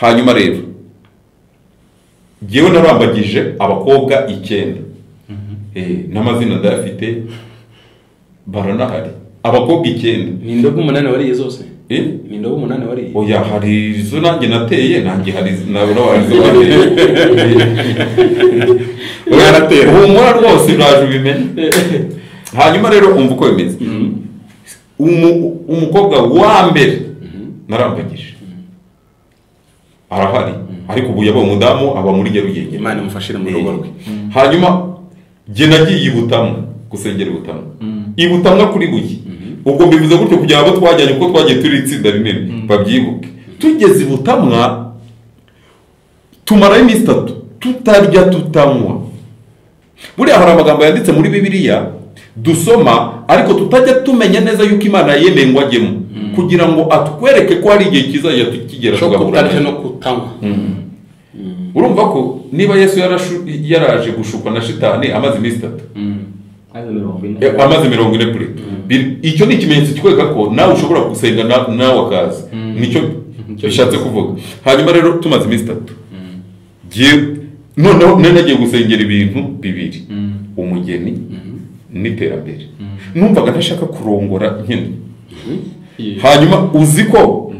hanyuma rero ngewe narambagije abakobwa 9 n'amazina ndayafite baranahari abakobwa 9 ni indobo 8 wariye zose ni indobo 8 wariye oya hari izo nanjye nateye nanjye hari nabura warizo wateye yaratera humura rwose uraje ubimenye hanyuma rero umva uko bimeze umukobwa wa mbere narambagije arahari ariko ubu yaba umudamu aba muri Nyarugenge Imana imufashire mu rugo rwe hanyuma je nagiye ibutamwa gusengera ibutamwa ibutamwa kuri buye ubwo bivuze gutyo kugira abo twajyanye uko twagiye turi itsinda rinini babyibuke tugeze ibutamwa tumara iminsi 3 tutarya tutanywa buriya hari amagambo yanditse muri Bibiliya dusoma ariko tutajya tumenya neza yuko Imana yemeye ngo ajyemo kugira ngo atwereke ko ari igihe kizajya tukigera tugahura no kutanywa urumva ko niba Yesu yaraje gushukwa na shitani amaze iminsi 3 amaze 40 kuri icyo ni ikimenyetso kikwereka ko nawe ushobora gusenga nawe akaza nicyo bishatse kuvuga hanyuma rero tumaze iminsi 3 noneho nagiye gusengera ibintu bibiri umugeni n'iterambere numvaga ntashaka kurongora nkene hanyuma uzi ko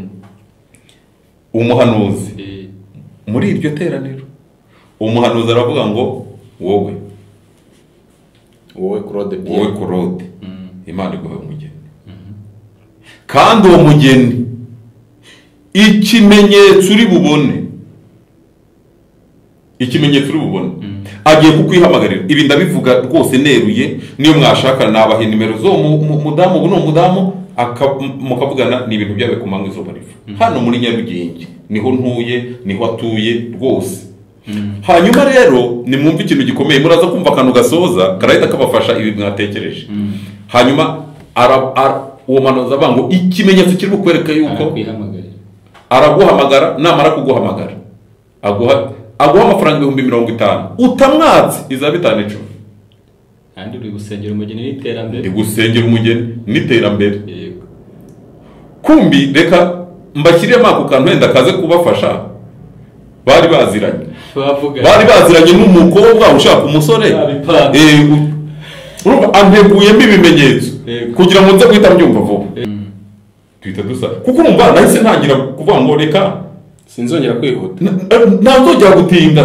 umuhanuzi muri iryo teraniro umuhanuzi aravuga ngo wowe Claude Imana iguhe umugeni kandi uwo mugeni ikimenyetso uri bubone agiye kukwihamagarira ibi ndabivuga rwose neruye niyo mwashaka nabahe nimero zo mudamu ubu umudamu mukavugana ni ibintu byawe ku manywa izuba riva hano muri Nyarugenge niho ntuye niho atuye rwose hanyuma rero nimwumva ikintu gikomeye muraza kumva akantu gasoza karahita kabafasha ibi mwatekereje hanyuma uwo manuza bango ikimenyetso kiri bukwereka yuko araguhamagara namara kuguhamagara aguha amafaranga 50,000 utamwatse iza 5 icumi kandi uri gusengera umugeni n'iterambere ndi gusengera umugeni n'iterambere yego kumbi reka mbashyire mako kantu wenda kaze kubafasha bari baziranye n'umukobwa ushaka umusore urumva anteguyemo ibimenyetso kugira ngo nze guhita mbyumva vuba twita dusa kuko urumva nahise ntangira kuvuga ngo reka sinzongera kwihuta ntazongera gutinda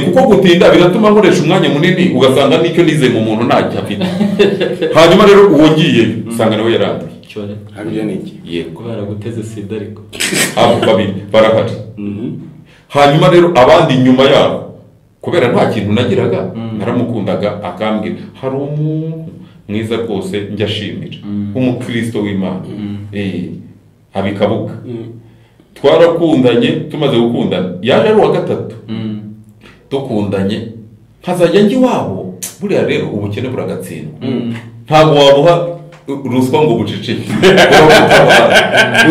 kuko gutinda biratuma nkoresha umwanya munini ugasanga nicyo nize mu muntu ntacyo afite hanyuma rero uwo ngiye usanga nawe yaranduye cyore hariya niki yego baraguteze Sida ariko abo babiri barahari hanyuma rero abandi nyuma yabo kubera nta kintu nagiraga naramukundaga akambwira hari umuntu mwiza rwose njya ashimira umukristo w'Imana abikabuka twarakundanye tumaze gukundana yaje ari wa gatatu dukundanye nkazajya njye iwabo buriya rero ubukene buragatsindwa ntabwo wabuha ruswa ngo buceceke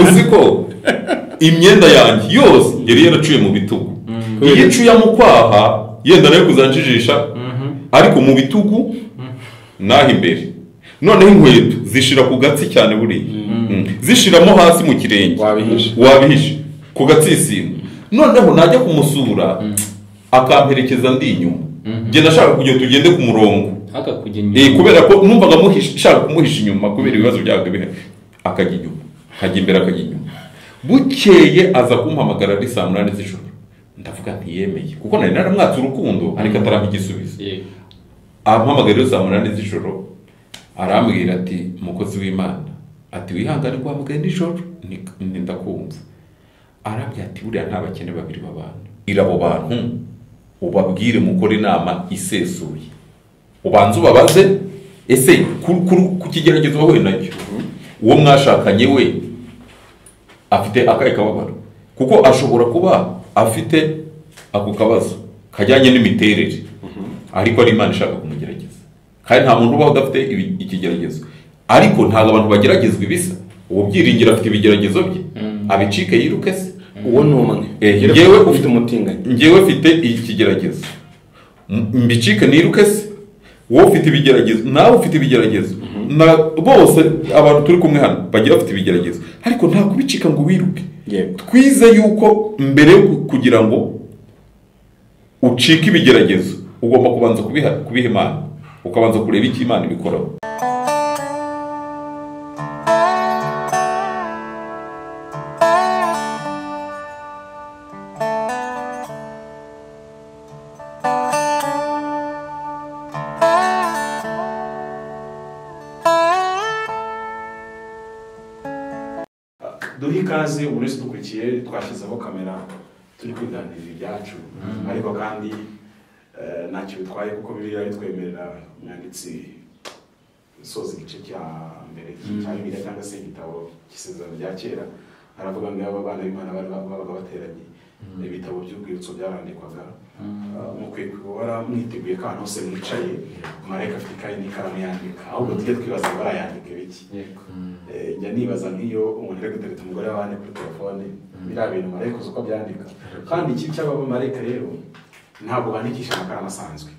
uzi ko imyenda yanjye yose yari yaracuye mu bitugu iyo icuye mu kwaha yenda nayo kuzanjijisha ariko mu bitugu naho imbere noneho inkweto zishira ku gatsi cyane buriya zishiramo hasi mu kirenge wabihishe ku gatsisimo noneho najya kumusura akamperekeza ndi inyuma nge ndashaka kujya tugende ku murongo kubera ko numvaga shaka kumuhisha inyuma kubera ibibazo byawe bihari akajya inyuma akajya imbere akajya inyuma bukeye aza kumpamagara ari 8 z'ijoro ndavuga ntiyemeye kuko nari naramwatse urukundo ariko atarampa igisubizo ampamagara 8 z'ijoro arambwira ati mukozi w'Imana ati wihangane guhamagaye nijoro ndakumva arabya ati buriya nta bakene babiri babana irabo bantu ubabwire mukora inama isesuye ubanza ubabaze ese ku kigeragezo wowe nacyo uwo mwashakanye we afite akaye kababaro kuko ashobora kuba afite ako kabazo kajyanye n'imiterere ariko ari Imana ishaka kumugerageza kandi nta muntu ubaho udafite ikigeragezo ariko ntabwo abantu bageragezwa ibisa uwo byiringira afite ibigeragezo bye abicike yiruke se uwo numwe ngewe ufite umutinganya ngewe mfite ikigeragezo mbicike niruke se wowe ufite ibigeragezo nawe ufite ibigeragezo na bose abantu turi kumwe hano bagira bafite ibigeragezo ariko nta kubicika ngo wiruke twize yuko mbere kugira ngo ucike ibigeragezo ugomba kubanza kubiha Imana ukabanza kureba icyo Imana ibikoraho. duhe ikaze umuntu wese dukurikiye twashyizeho kamera turi kwiganirira ibyacu ariko kandi ntacyo bitwaye kuko Bibiliya itwemerera umwanditsi usoza igice cya mbere cya Bibiliya cyangwa se igitabo cy'isezerano rya kera aravuga ngo aba bana b'Imana babaga bateranye ibitabo by'urwibutso byarandikwaga mukwiye kubara mwiteguye ko ahantu hose mwicaye marayika afite ikayi n'ikaramu yandika ahubwo tujye twibaza barayandika biki. Njya nibaza nk'iyo umuntu ari gutereta umugore w'abandi kuri telefone biriya bintu marayika uzi uko byandika kandi ikibi cy'abamarayika rero ntabwo bandikisha amakaramu asanzwe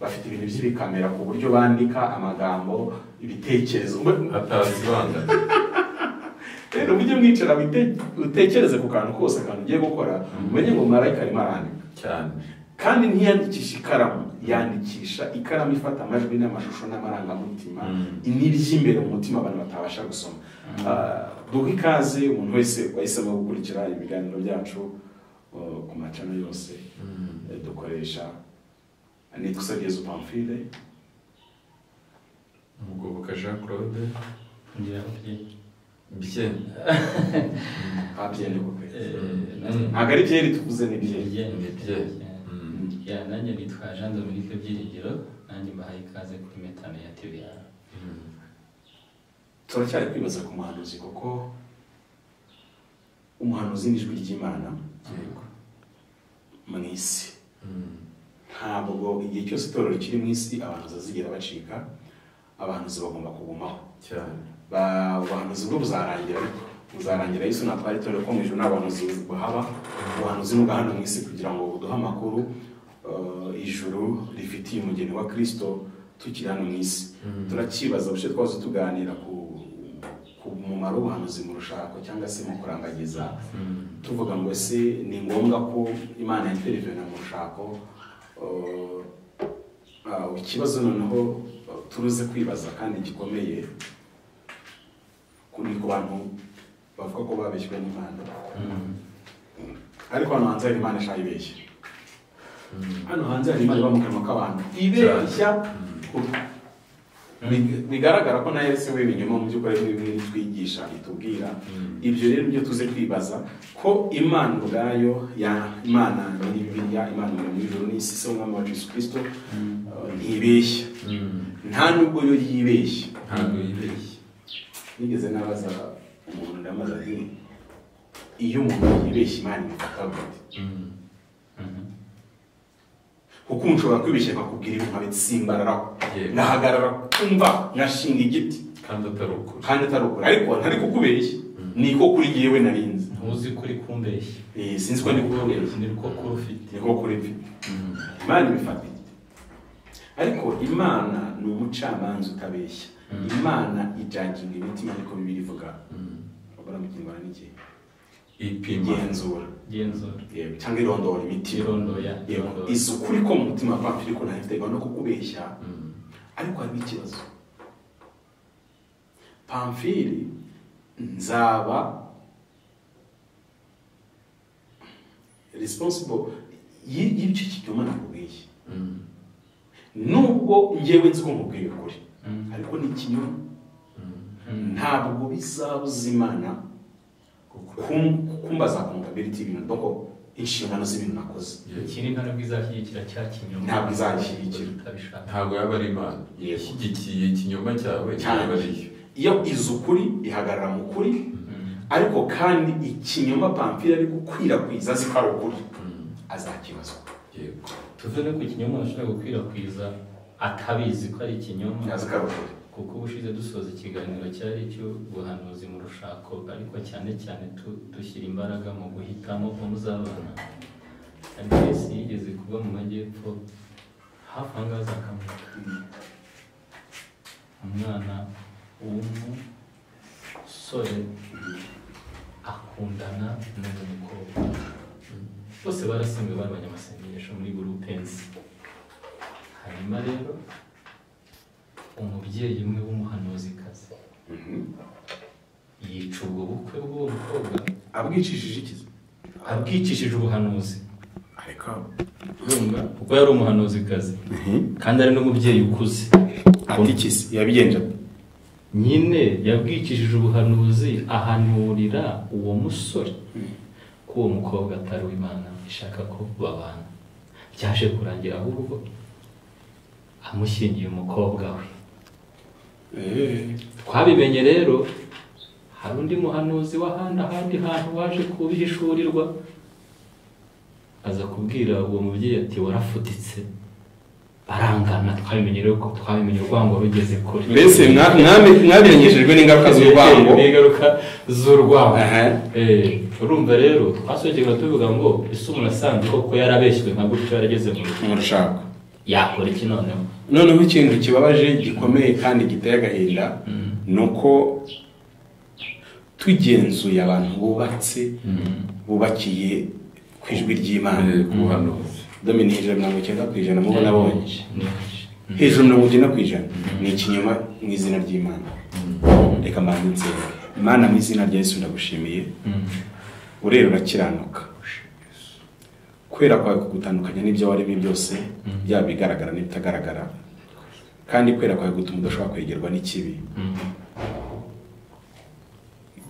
bafite ibintu by'ibikamera ku buryo bandika amagambo ibitekerezo atazibanga rero mujye mwicara utekereze ku kantu kose akantu ugiye gukora umenye ngo marayika arimo arandika cyane kandi ntiyandikisha ikaramu yandikisha ikaramu ifata amajwi n'amashusho n'amarangamutima n'iby'imbere mu mutima abantu batabasha gusoma. Duhe ikaze umuntu wese wahisemo gukurikira ibiganiro byacu ku macana yose dukoresha nitwa Pamphile Mugoboka Jean Claude Bien. Bien ko pe. Ntabwo ari byeri tuvuze ni bien. Ya nanjye nitwa Jean Dominique Byiringiro nanjye mbahaye ikaze kuri metano ya TV. Turacyari kwibaza ku muhanuzi kuko umuhanuzi ni ijwi ry'Imana mu isi. Ntabwo igihe cyose itorero kiri mu isi abantu bazigera bacika abahanuzi bagomba kugumaho cyane. Ubuhanuzi bwo buzarangira Yesu natwari itorero ko mu ijuru n'abahanuzi buhaba ubuhanuzi n'ubwa hano mu isi kugira ngo buduhe amakuru ijuru rifitiye umugeni wa Kristo tukiri hano mu isi. Turakibaza bushe twazo tuganira ku mumaro w'ubuhanuzi mu rushako cyangwa se mu kurambagiza tuvuga ngo ese ni ngombwa ko Imana yatwerevena mu rushako. Ikibazo noneho turuze kwibaza kandi gikomeye kuri ku bantu bavuga ko babeshywe n'Imana ariko hano hanze hari Imana ishayibeshye. Hano hanze hari Imana bamukanwa k'abantu ibeshya bigaragara ko na Yesu we binyuma mu by'ukuri n'ibintu twigisha itubwira ibyo rero byo tuze kwibaza ko Imana ubwayo ya Imana ni Bibiliya Imana mu ijuru n'isi se umwami wa Yesu Kristo ntibeshya nta nubwo yo yibeshya nigeze nabaza umuntu ndamaza nti iyo umuntu yibeshya Imana imufata gute kuko nshobora kwibeshya bakubwira ibintu nkabitsimbararaho ngahagarara kumva ngashinga igiti kandi atarukura ariko ntari kukubeshya niko kuri yewe narinze ntuzi kuri kumbeshya sinzi ko ndi kukubeshya niko kuri ufite niko kuri mfite Imana ibifata ariko Imana ni umucamanza utabeshya. Imana ijaginga imitima ariko Bibiliya ivuga abara mu Kinyarwanda n'iki igenzura cyangwa irondora imitima izo kuri ko mu mutima Pamphile ko ntafite no kukubeshya ariko hari ikibazo Pamphile nzaba responsible y'icyo kinyoma nakubwiye nubwo njyewe nzi ko nkubwiye ukuri ariko ni ikinyoma ntabwo bizabuza Imana kumbaza accountability ibintu doko inshingano z'ibintu nakoze ikindi ntabwo izashyigikira cya kinyoma ntabwo izashyigikira ntabwo yaba ari Imana yashyigikiye ikinyoma cyawe cyangwa ariyo iyo izukuri ihagarara mu kuri ariko kandi ikinyoma Pamphile ari gukwirakwiza zikara ukuri azakibazwa. Yego tuvuze ku kinyoma ashaka gukwirakwiza atabizi ko ari ikinyoma azikara ukuri kuko ubushize dusoza ikiganiro cyari cyo guhanuzi mu rushako ariko cyane cyane dushyira imbaraga mu guhitamo umuzabana. Yesu yigeze kuba mu majyepfo hafi aha ngaha za Kamonyi umwana w'umusore akundana n'umukobwa bose barasanzwe bari abanyamasengesho muri gurupe nzi. Hanyuma rero umubyeyi umwe w'umuhanuzikazi yica ubwo bukwe bw'uwo mukobwa abwicishije ikizi, abwicishije ubuhanuzi. ariko urumva kuko yari umuhanuzikazi kandi ari n'umubyeyi ukuze. atikizi yabigenje nyine yabwicishije ubuhanuzi ahanurira uwo musore ko uwo mukobwa atari w'Imana ishaka ko babana. Byaje kurangira ahubwo amushyingiye umukobwa we. Twabimenye rero hari undi muhanuzi ahandi hantu waje kubihishurirwa aza kubwira uwo mubyeyi ati warafutitse barangana. Twabimenye rero ko twabimenye urwango rugeze kure. Mbese mwabimenyeshejwe n'ingaruka z'urwango. N'ingaruka z'urwango. Urumva rero twasogera tuvuga ngo ese umuntu asanzwe koko yarabeshywe nka gutyo yarageze mu rushako yakora iki noneho? Noneho ikintu kibabaje gikomeye kandi giteye agahinda nuko tugenzuye abantu bubakiye ku ijwi ry'Imana kuhanuzi Domini hejuru 90% mubona abonye hejuru 90% ni ikinyoma mu izina ry'Imana. Reka mbanze Imana mu izina rya Yesu ndagushimiye urero urakiranuka kwera kwawe kugutandukanya n'ibyo waremye byose byaba bigaragara n'ibitagaragara kandi kwera kwawe gutuma udashobora kwegerwa n'ikibi.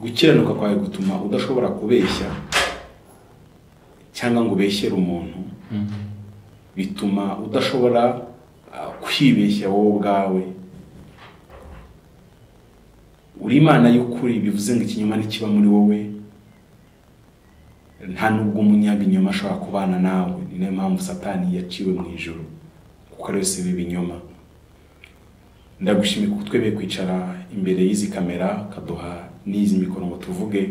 Gukiranuka kwawe gutuma udashobora kubeshya cyangwa ngo ubeshyere umuntu bituma udashobora kwibeshya wowe ubwawe. Uri Imana y'ukuri bivuze ngo ikinyoma ntikiba muri wowe, nta nubwo umunyabinyoma ashobora kubana nawe. Ni nayo mpamvu Satani yaciwe mu ijuru kuko ari wese w'ibinyoma. Ndagushimiye kuko twebeye kwicara imbere y'izi kamera kaduha n'izi mikoro ngo tuvuge.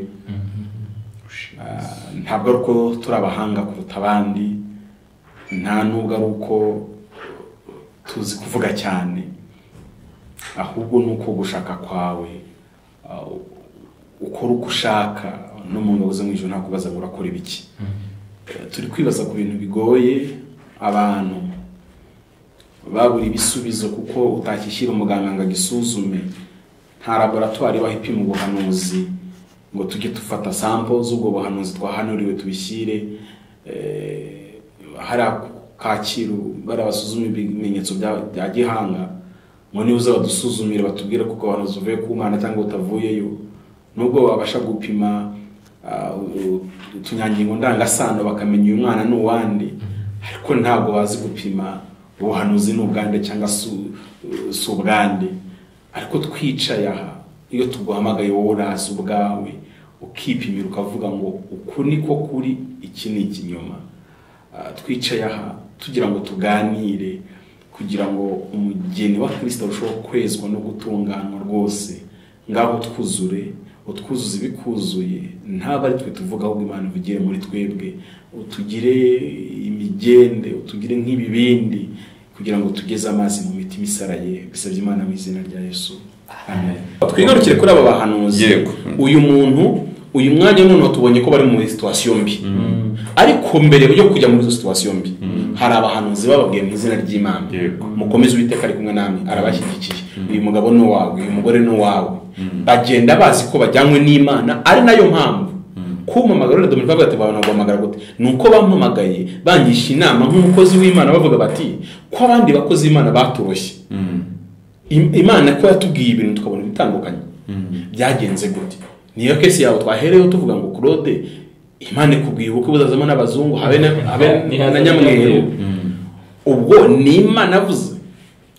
Ntabwo ari uko turi abahanga kuruta abandi, nta nubwo ari uko tuzi kuvuga cyane, ahubwo nuko gushaka kwawe ukora uko ushaka. N'umuntu uza mu ijuru nta kubaza ngo urakora ibiki. Turi kwibaza ku bintu bigoye, abantu babura ibisubizo kuko utakishyira umuganga ngo agisuzume. Nta laboratoire bahipima ubuhanuzi ngo tujye tufata sample z'ubwo buhanuzi twahanuriwe tubishyire hari Kacyiru barabasuzuma ibimenyetso bya gihanga ngo niba uza badusuzumire batubwire kuko abahanuzi uvuye ku Mana cyangwa utavuyeyo. Nubwo babasha gupima utunyangingo ndangasano bakamenya uyu mwana n'uwandi, ariko ntabwo bazi gupima ubuhanuzi n'ubwande cyangwa subwande. Ariko twicaye aha iyo tuguhamagaye wowe urazi ubwawe ukipimira ukavuga ngo uku niko kuri, iki ni ikinyoma. Twicaye aha tugira ngo tuganire kugira ngo umugeni wa Kristo arusheho kwezwa no gutunganywa rwose. Ngaho twuzure utwuzuza ibikuzuye, ntaba ari twe tuvuga ahubwo Imana ivugire muri twebwe. Utugire imigende, utugire nk'ibibindi kugira ngo tugeze amazi mu mitima isaraye. Bisabye Imana mu izina rya Yesu, amen. Twigarukire kuri aba bahanuzi. Uyu mwanya none tubonye ko bari mu situation mbi, ariko mbere yo kujya muri situation mbi hari abahanuzi bababwiye mu izina ry'Imana mukomeze Uwiteka ari kumwe namwe arabashyigikiye. Uyu mugabo no wawe, uyu mugore no wawe, bagenda bazi ko bajyanywe n'Imana. Ari nayo mpamvu kumamagara Dominika bati babana guhamagara gute, nuko bampamagaye bangisha inama nk'umukozi w'Imana bavuga bati ko abandi bakozi b'Imana batoroshye. Imana ko yatubwiye ibintu tukabona bitandukanye, byagenze gute? Niyo kesi yawe twahereyeho tuvuga ngo Claude, Imana ikubwiye ubukwe buzazamo n'abazungu habe na nyamweru. Ubwo ni Imana avuze.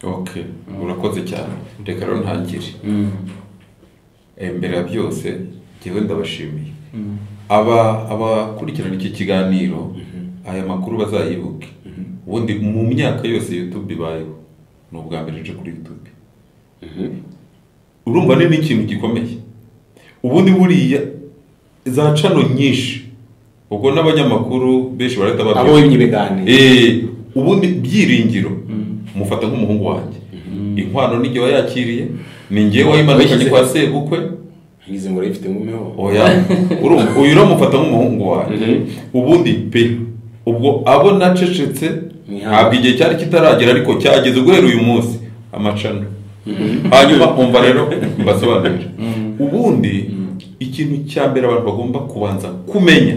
Okay, urakoze cyane. Reka rero ntangire. Mbere ya byose jewe ndabashimiye. Abakurikirana iki kiganiro aya makuru bazayibuke. Ubundi mu myaka yose YouTube ibayeho no bwa mbere nje kuri YouTube. Urumva ni ikintu gikomeye. Ubundi buriya za channel nyinshi ubwo n'abanyamakuru benshi barahita abo ibiganiro ubundi byiringiro mufata nk'umuhungu wanjye. Inkwano n'igihe wayakiriye ni ngewe wayimanukanye kwa sebukwe. Ngize ngo rifite ngumeho. Oya, urumva uyu uramufata nk'umuhungu wanjye. Ubundi pe ubwo abo nacecetse ntabwo igihe cyari kitaragera ariko cyageze guhera uyu munsi amacano. Hanyuma umva rero mbasobanurira. Ubundi ikintu cya mbere abantu bagomba kubanza kumenya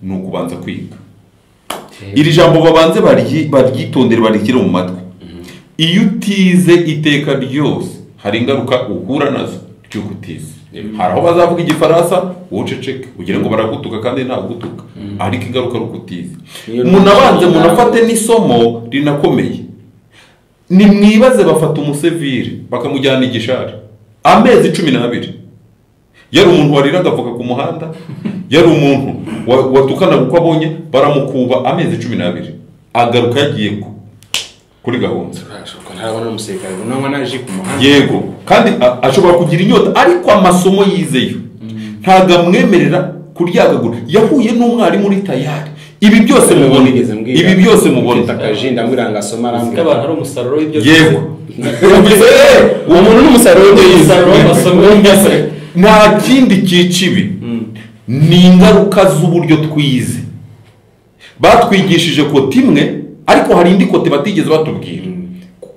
ni ukubanza kwiga. Iri jambo babanze baryitondere barikire mu matwi. Iyo utize iteka ryose hari ingaruka uhura nazo cy'uko utize. Hari aho bazavuga igifaransa uceceke ugira ngo baragutuka kandi nta gutuka, ariko ingaruka ari ukutize. Munabanze munafate n'isomo rinakomeye. Ni mwibaze bafata umusevire bakamujyana igishari amezi 12. Yari umuntu wariraga avuga ku muhanda, yari umuntu watukana uko abonye, baramukuba amezi 12. Agaruka yagiye kuri gahunda. Ntarabona umusirikare runamwa naje ku muhanda. Yego, kandi ashobora kugira inyota ariko amasomo yizeyo ntago amwemerera kuryagagura. Yahuye n'umwarimu uri tayari. Ibi byose mubona, ibi byose mubona takajinda mwiranga asoma arambwira abantu ari umusaruro w'ibyo. Yego. Uwo muntu n'umusaruro w'amasomo y'ingasire. Nta kindi cyicibi. Ni ingaruka z'uburyo twize. Batwigishije kote imwe ariko hari indi kote batigeze batubwira.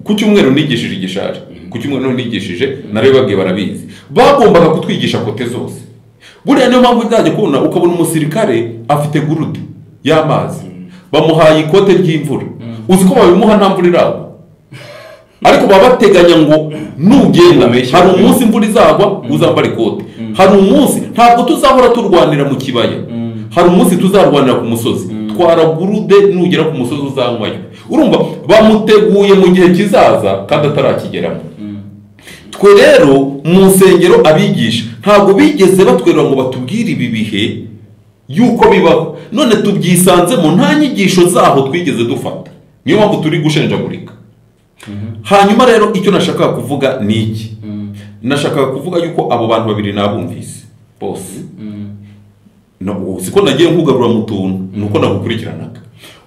Ku cyumweru nigishije igishari, ku cyumweru nigishije nare babwiye barabizi. Bagombaga kutwigisha kote zose. Buriya niyo mpamvu ndajye kubona ukabona umusirikare afite gurude y'amazi. Bamuhaye ikote ry'imvura. Uzi ko babimuha nta mvura iragwa. Ariko baba bateganya ngo nugenda hari umunsi imvura izagwa uzambara ikote. Hari umunsi ntabwo tuzahora turwanira mu kibaya. Hari umunsi tuzarwanira ku musozi. Twara gurude nugera ku musozi uzanywayo. Urumva bamuteguye mu gihe kizaza kandi atarakigeramo. Twe rero mu nsengero abigisha ntabwo bigeze batwerera ngo batubwire ibi bihe yuko bibaho. None tubyisanzemo nta nyigisho zaho twigeze dufata. Niyo mpamvu turi gushenjagurika. Hanyuma rero icyo nashaka kuvuga ni iki? Nashaka kuvuga yuko abo bantu babiri nabumvise bose. No siko nagiye nkugarura mu tuntu nuko nagukurikiranaga.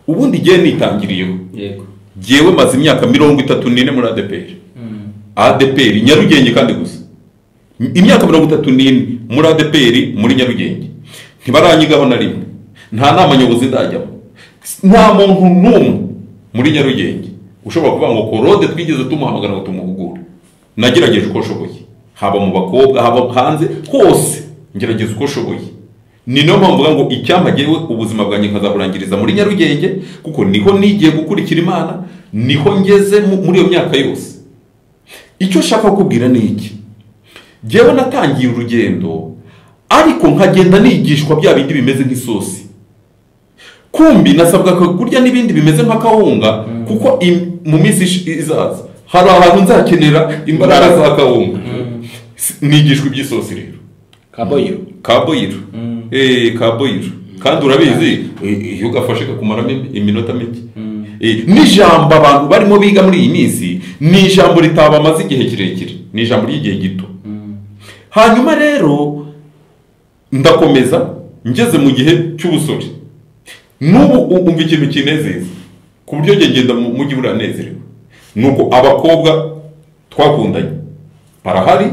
Ubundi giye nitangiriyeho. Yego. Jewe maze imyaka 34 muri ADPR. ADPR Nyarugenge kandi gusa. Imyaka 34 muri ADPR muri Nyarugenge. Ntibaranyigaho na rimwe. Nta nama nyobozi ndajyamo. Nta muntu n'umwe muri Nyarugenge ushobora kuvuga ngo korode twigeze tumuhamagara ngo tumuhugure. Nagerageje uko shoboye. Haba mu bakobwa haba hanze hose ngerageza uko shoboye. Ni no mpamvu ngo icyamagewe ubuzima bwanjye nkazaburangiriza muri Nyarugenge kuko niho nigiye gukurikira Imana, niho ngeze muri iyo myaka yose. Icyo shaka kubwira ni iki? Jewe natangiye urugendo ariko nkagenda nigishwa bya bindi bimeze nk'isosi. Kumbi nasabwa kurya n'ibindi bimeze nk'akawunga kuko mu minsi izaza hari ahantu nzakenera imbaraga za kawunga. Nigishwa iby'isosi rero. Kaboyiro. Kaboyiro. Kandi urabizi iyo gafashe kumaramo iminota mike. N'ijambo abantu barimo biga muri iyi minsi ni ijambo ritabamaze igihe kirekire, ni ijambo ry'igihe gito. Hanyuma rero ndakomeza ngeze mu gihe cy'ubusore. Nubu umva ikintu kinezeza ku buryo ngenda mu gihe uranezerewe. Nuko abakobwa twakundanye barahari,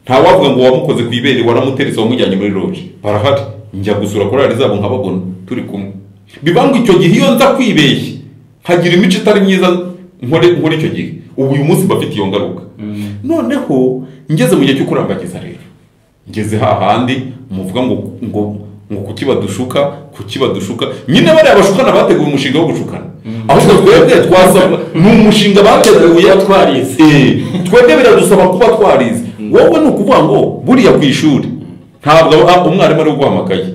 nta wavuga ngo wamukoze ku ibere waramuteretse wamujyanye muri loge. Barahari, njya gusura korali zabo nkababona turi kumwe. Bibanga icyo gihe iyo nza kwibeshya hagira imico itari myiza nkore icyo gihe. Ubu uyu munsi bafite iyo ngaruka. Noneho ngeze mu gihe cyo kurambagiza rero. Ngeze hahandi muvuga ngo kukibadushuka nyine bari abashukana bateguye umushinga wo gushukana. Ahubwo twebwe twasaba ni umushinga bateguye twarize. Twebwe biradusaba kuba twarize. Wowe ni ukuvuga ngo buriya ku ishuri ntabwo umwarimu ari guhamakaye,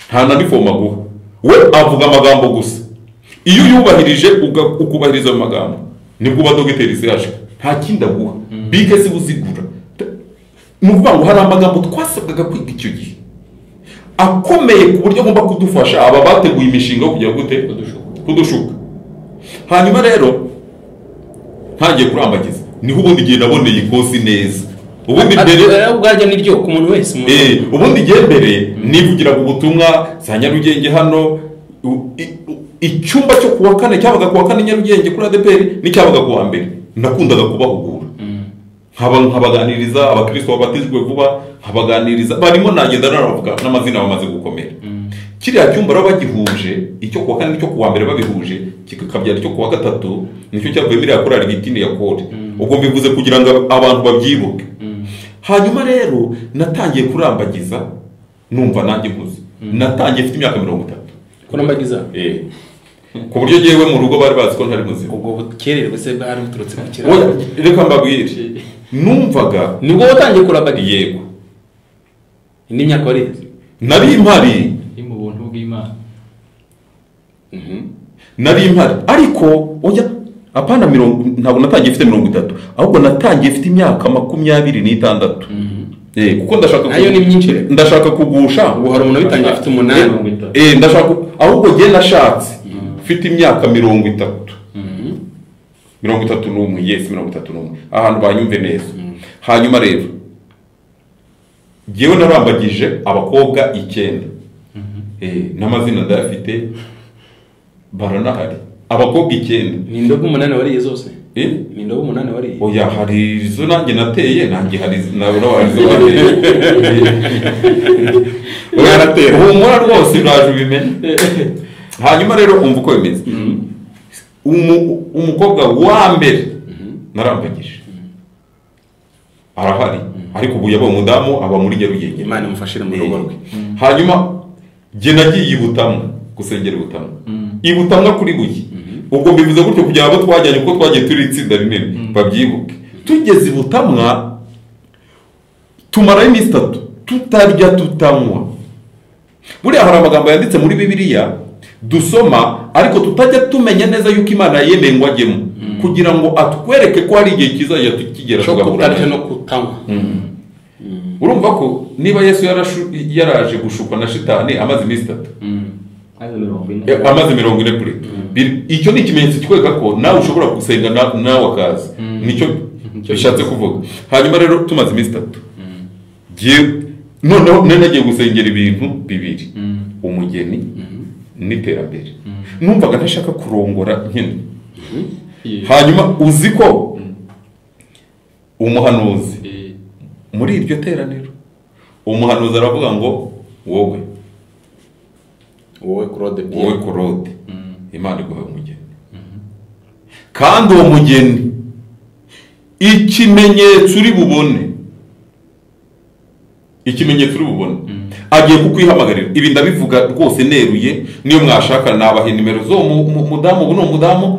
nta na diforme aguha, we avuga amagambo gusa. Iyo yubahirije ukubahiriza ayo magambo nibwo uba dogiteri CH, nta kindi aguha. Bike si uzigura. Ni ukuvuga ngo hari amagambo twasabwaga kwiga icyo gihe akomeye ku buryo agomba kudufasha aba bateguye imishinga yo kujya gute kudushuka. Hanyuma rero ntagiye kurambagiza niho ubundi gihe naboneye ikosi neza. Ubundi mbere ubwajya niryo ku muntu wese ubundi gihe mbere nivugira ubutumwa za Nyarugenge hano icyumba cyo kuwa kane cyabaga kuwa kane Nyarugenge kuri ADPR n'icyabaga kuwa mbere nakundaga kubahugura nkabaganiriza abakristo babatijwe vuba nkabaganiriza barimo nagenda naravuga n'amazina bamaze gukomera kiriya cyumba rero bagihuje icyo kuwa kane n'icyo kuwa mbere babihuje kikabyara icyo kuwa gatatu nicyo cyavuye muri yakorari bitini ya kode ubwo mbivuze kugira ngo abantu babyibuke hanyuma rero natangiye kurambagiza numva nanjye nkuze natangiye mfite imyaka 30 kurambagiza ku buryo yewe mu rugo bari bazi ko ntari muzima ubwo bukererwe se bwari buturutse ku kiraro oya reka mbabwire numvaga nibwo watangiye kurambagiza yego indi myaka warize nari impari mu buntu bw'Imana nari impari ariko oya apana ntabwo natangiye mfite 30 ahubwo natangiye mfite imyaka 26 kuko ndashaka kugusha ubu hari umuntu witangiye afite 8 ndashaka ahubwo giye nashatse mfite imyaka 30 31 yes 31 ahantu banyumve neza hanyuma rero giyewe narambagije abakobwa 9 n'amazina ndayafite baranahari abakobwa 9 ni ndogo 8 wariye zose ni ndogo 8 wariye oya hari izo nanjye nateye nanjye hari nabona warizo bateye yaratera humura rwose uraje ubimenye hanyuma rero umva uko bimeze umukobwa wa mbere narambagije arahari ariko ubu yaba umudamu aba muri Nyarugenge Imana imufashire mu rugo rwe hanyuma je nagiye ibutamwa gusengera ibutamwa kuri buye ubwo mbivuze gutyo kugira abo twajyanye uko twagiye turi itsinda rinini babyibuke tugeze ibutamwa tumara iminsi 3 tutarya tutanywa buriya hari amagambo yanditse muri Bibiliya dusoma ariko tutajya tumenya neza yuko Imana yemeye ngo ajyemo kugira ngo atwereke ko hari igihe kizajya tukigera tugahura no kutanywa urumva ko niba Yesu yaraje gushukwa na shitani amaze iminsi 3 amaze 40 kuri icyo ni ikimenyetso kikwereka ko nawe ushobora gusenga nawe akaza nicyo bishatse kuvuga hanyuma rero tumaze iminsi 3 noneho nagiye gusengera ibintu bibiri umugeni n'iterambere numvaga ntashaka kurongora nkene hanyuma uzi ko umuhanuzi muri iryo teraniro umuhanuzi aravuga ngo wowe Claude Imana iguha umugeni kandi uwo mugeni ikimenyetso uri bubone agiye kukwihamagarira ibi ndabivuga rwose neruye niyo mwashaka nabahe nimero zo mudamu ubu umudamu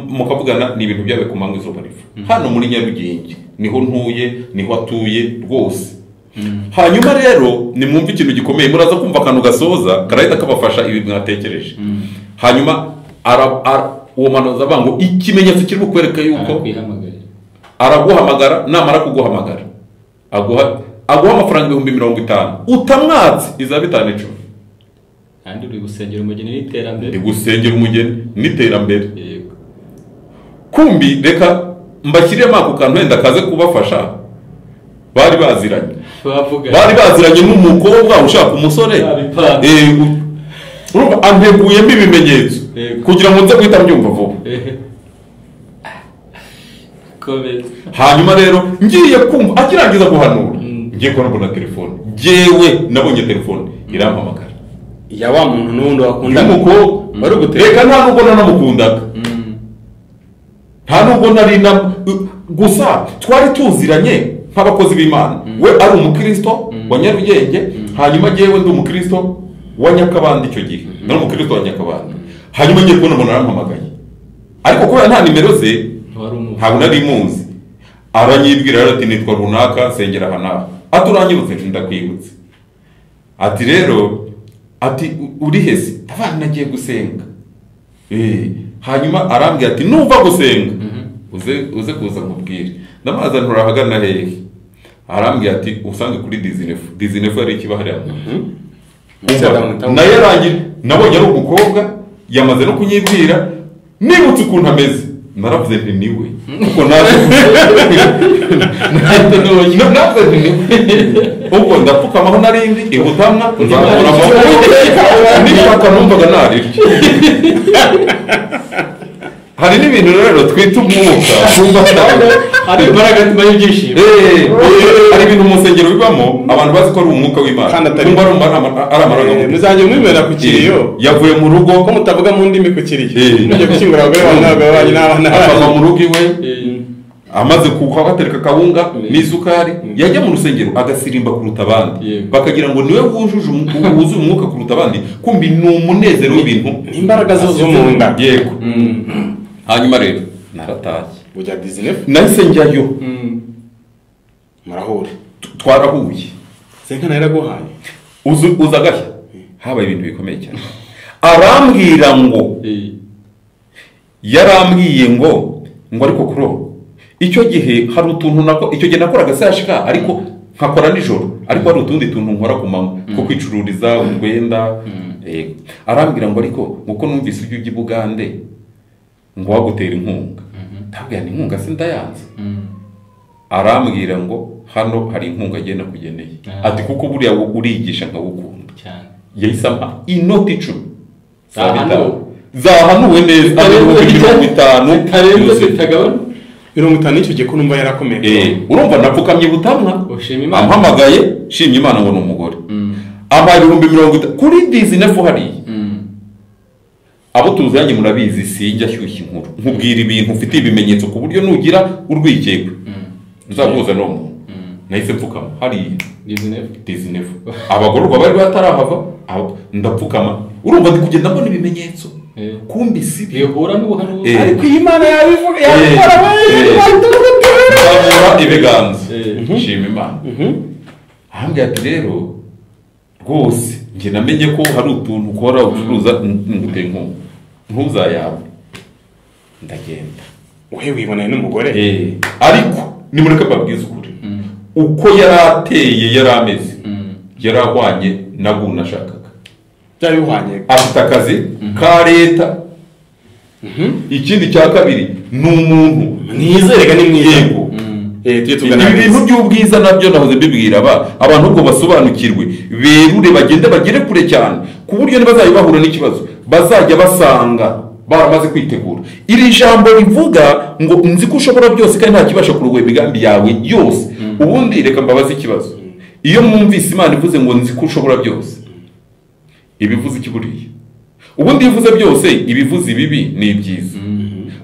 mukavugana ni ibintu byawe ku mangu izuba riva hano muri Nyarugenge niho ntuye niho atuye rwose hanyuma rero nimwumve ikintu gikomeye muraza kumva akantu gasoza karahita kabafasha ibi mwatekereje hanyuma uwo manuza abango ikimenyetso kiri bukwereka yuko araguhamagara namara kuguhamagara aguha amafaranga 50,000 utamwatse izaba 5-10 kandi uri gusengera umugeni n'iterambere ndi gusengera umugeni n'iterambere kumbi reka mbashyiremo ako kantu wenda kaze kubafasha bari baziranye n'umukobwa ushaka umusore urumva anteguyemo ibimenyetso kugira ngo nze guhita mbyumva vuba hanyuma rero ngiye kumva akirangiza guhanura ngiye kubona telefone jewe nabonye telefone irampamagara ya wa muntu n'undi wakunda umukobwa bari guteka nta nubwo nanamukundaga nta nubwo nari gusa twari tuziranye nk'abakozi b'Imana we ari umukristo wa Nyarugenge hanyuma jewe ndi umukristo wa Nyakabanda icyo gihe nari umukristo wa Nyakabanda hanyuma ngiye kubona umuntu arampamagaye ariko kubera nta nimero ze ntabwo nari muzi aranyibwira ati nitwa runaka sengera hana aturanyibutse ndakwibutse ati rero ati uri hese abana nagiye gusenga hanyuma arambwira ati nuva gusenga uze kuza nkubwire ndamaza nturahagana hehe arambwira ati usange kuri dizinefu yari ikiba hariya naye rangira nabonye ari umukobwa yamaze no kunyibwira nibutse ukuntu ameze naravuze nti niwe kuko naje navuze nti niwe ubwo ndapfukamaho narindi ibutamwa nzamura amaboko nishaka numvaga nariryo hari n'ibintu rero twita umwuka hari imbaraga zituma y'ibyishimo hari ibintu mu nsengero bibamo abantu bazi ko ari umwuka w'Imana kandi atari amarangamutima muzajya mwemera ku kiriyo yavuye mu rugo ko mutavuga mu ndimi ku kiriyo mujye gushyingura abagore banyu n'abagabo banyu n'abana akava mu rugo iwe amaze kuhwa batereka akawunga n'isukari yajya mu rusengero agasirimba kuruta abandi bakagira ngo niwe wuzuye umwuka kuruta abandi kumbi ni umunezero w'ibintu imbaraga zo mu nda yego hanyuma rero naratashye ujya Disney nahise njyayo murahura twarahuye senka naraguhaye uza gashya habaye ibintu bikomeye cyane arambwira ngo yarambwiye ngo ariko kuro icyo gihe hari utuntu icyo gihe nakoraga sashika ariko nkakora nijoro ariko hari utundi tuntu nkora ku manywa ko kwicururiza urwenda arambwira ngo ariko nkuko numvise ujya ujya i Bugande ngo wagutera inkunga ntabwo yani inkunga sindayanze arambwira ngo hano hari inkunga agenda kugeneye ati kuko buriya urigisha nkawukunda yahise ampa inoti 10 zahanuwe neza 50 icyo gihe ko numva yarakomeye urumva napfukamye butamwa ampamagaye shimye Imana ngo ni umugore ampaye 50 kuri Disney hariya abo tuzanye murabizi sijya shyushya inkuru nkubwira ibintu ufite ibimenyetso ku buryo nugira urwikekwe nzaguza no mu nahise mfukama hari Disney abagororwa bari batarahava ndapfukama urumva ndi kugenda mbona ibimenyetso kumbi si bihura n'ubuhanuzi ariko Imana yabivuga yakora zamura ibiganza shima Imana ahambye ati rero rwose njye namenye ko hari utuntu ukora ucuruza nguteye inkunga ntuzayawe ndagenda uhe wiboneye n'umugore ariko nimureke babwize ukuri uko yarateye yarameze yarahwanye nabwo nashakaga byari bihwanye afite akazi ka leta ikindi cya kabiri ni umuntu nizerega ni mwiyego ibintu by'ubwiza nabyo nahoze mbibwira abantu ubwo basobanukirwe berure bagende bagere kure cyane ku buryo ntibazayibahura n'ikibazo bazajya basanga baramaze kwitegura iri jambo rivuga ngo nzi ko ushobora byose kandi nta kibasha kurogoya imigambi yawe yose ubundi reka mbabaze ikibazo iyo mwumvise Imana ivuze ngo nzi ko ushobora byose ibivuze iki buriya ubundi ivuze byose ibivuze ibibi ni ibyiza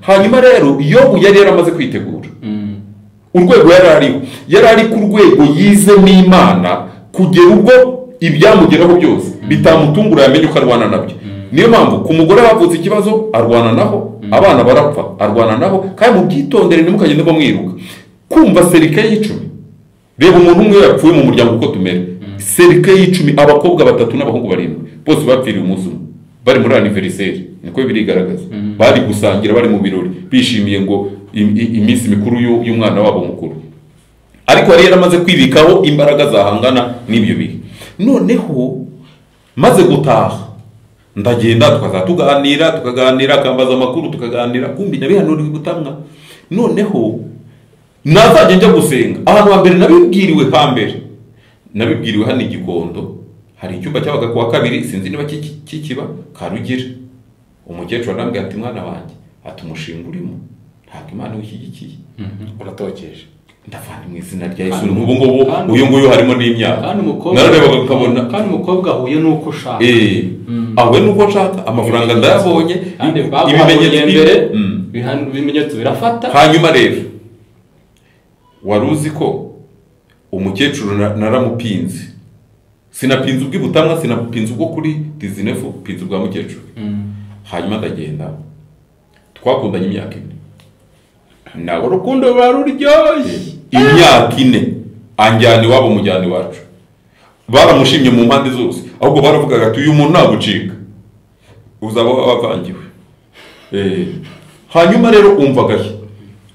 hanyuma rero Yobu yari yaramaze kwitegura urwego yari ari ku rwego yize n'Imana kugera ubwo ibyamugeraho byose bitamutungura yamenye uko arwana nabyo niyo mpamvu ku mugore havutse ikibazo arwana naho abana barapfa arwana naho kandi mu byitondere ntimukagende ngo mwiruka kumva serike y'10 reba umuntu umwe yapfuye mu muryango uko tumere serike y'10 abakobwa 3 n'abahungu 7 bose bapfiriye umunsi umwe bari muri anniversaire niko birigaragaza bari gusangira bari mu birori bishimiye ngo iminsi mikuru y'umwana wabo mukuru ariko yari yaramaze kwibikaho imbaraga zahangana n'ibyo bihe noneho maze gutaha ndagenda tukaganira akambaza amakuru tukaganira kumbi nabihanuriwe gutamwa noneho nazajya njya gusenga ahantu hambere nabibwiriwe hano Igikondo hari icyumba cyabaga kuwa kabiri sinzi niba kikiba Karugira umukecuru arambwira ati mwana wanjye ati umushinga urimo ntabwo Imana ushyigikiye uratokeje ndavana mu izina rya Yesu ubu ngubu uyu nguyu harimo n'imyaka nararebaga ukabona kandi umukobwa ahuye n'uko ushaka ahuye n'uko nshaka amafaranga ndayabonye ibimenyetso birafata hanyuma rero wari uzi ko umukecuru naramupinze sinapinze ubw'ibutamwa sinapinze ubwo kuri Disney pinze ubwa mukecuru hanyuma ndagenda twakundanye imyaka 4 nawe urukundo baruryoshye imyaka 4 anjyana iwabo mujyana iwacu baramushimye mu mpande zose ahubwo baravugaga ati uyu muntu nagucika uzaba wavangiwe hanyuma rero umvaga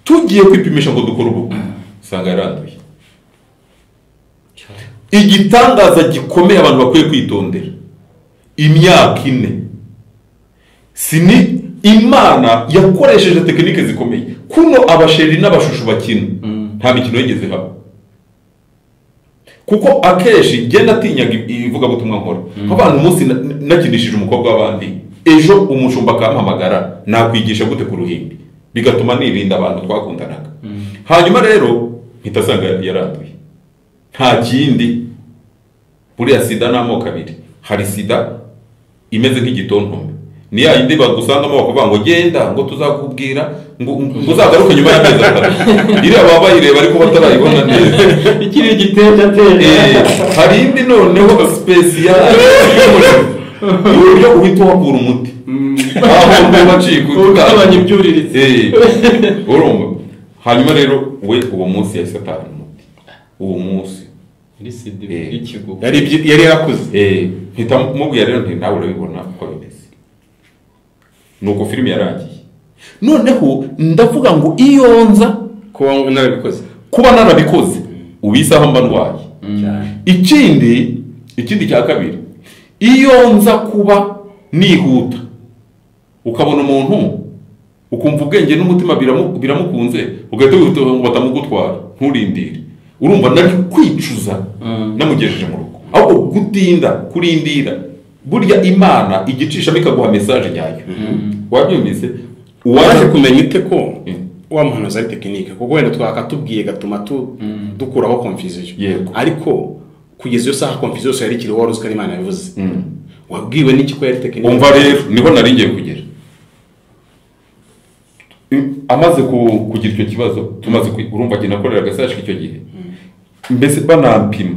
tugiye kwipimisha ngo dukore ubukwe sanga yaranduye igitangaza gikomeye abantu bakwiye kwitondera imyaka 4 sini imana yakoresheje tekinike zikomeye kuno abasheri n'abashushu bakina nta mikino yigeze haba kuko akenshi genda atinyaga ivugabutumwa nkora nk'abantu umunsi nakinishije umukobwa w'abandi ejo umushumba akampamagara nakwigisha gute ku ruhimbi bigatuma nirinda abantu twakundanaga hanyuma rero mpita asanga yaranduye nta kindi buriya sida ni amoko abiri hari sida imeze nk'igitontome ni ya yindi bagusangamo bakavuga ngo genda ngo tuzakubwira ngo uzagaruke nyuma y'amezi atatu iriya baba bayireba ariko batarayibona neza ikiri igitendatende hari indi noneho spesiyali uburyo uhita uhakura umuti aho ngo bacika ugabanya ibyuriritse urumva hanyuma rero we uwo munsi yahise atahana umuti uwo munsi iri Sida ikigo yari yarakuze mpita mubwira rero nti nawe urabibona uko bimeze nuko filime yarangiye noneho ndavuga ngo iyo nza kuba narabikoze ubisaho mba ndwaye ikindi cya kabiri iyo nza kuba nihuta ukabona umuntu ukumva ubwenge n'umutima biramukunze ugahita wihuta ngo batamugutwara nturindire urumva nari kwicuza namugejeje mu rugo ahubwo kurindira burya imana igicishamo ikaguha mesaje nyayo wabyumvise waje kumenya ute ko wa muhanuzi ari tekinike kuko wenda twakatubwiye gatuma dukuraho confusion ariko kugeza iyo saha confusion yose yari kiri wari uziko Imana yabivuze wabwiwe n'iki ko yari tekinike umva rero niho nari ngiye kugera amaze kugira icyo kibazo tumaze urumva agenda akorera agasashika icyo gihe mbese banampima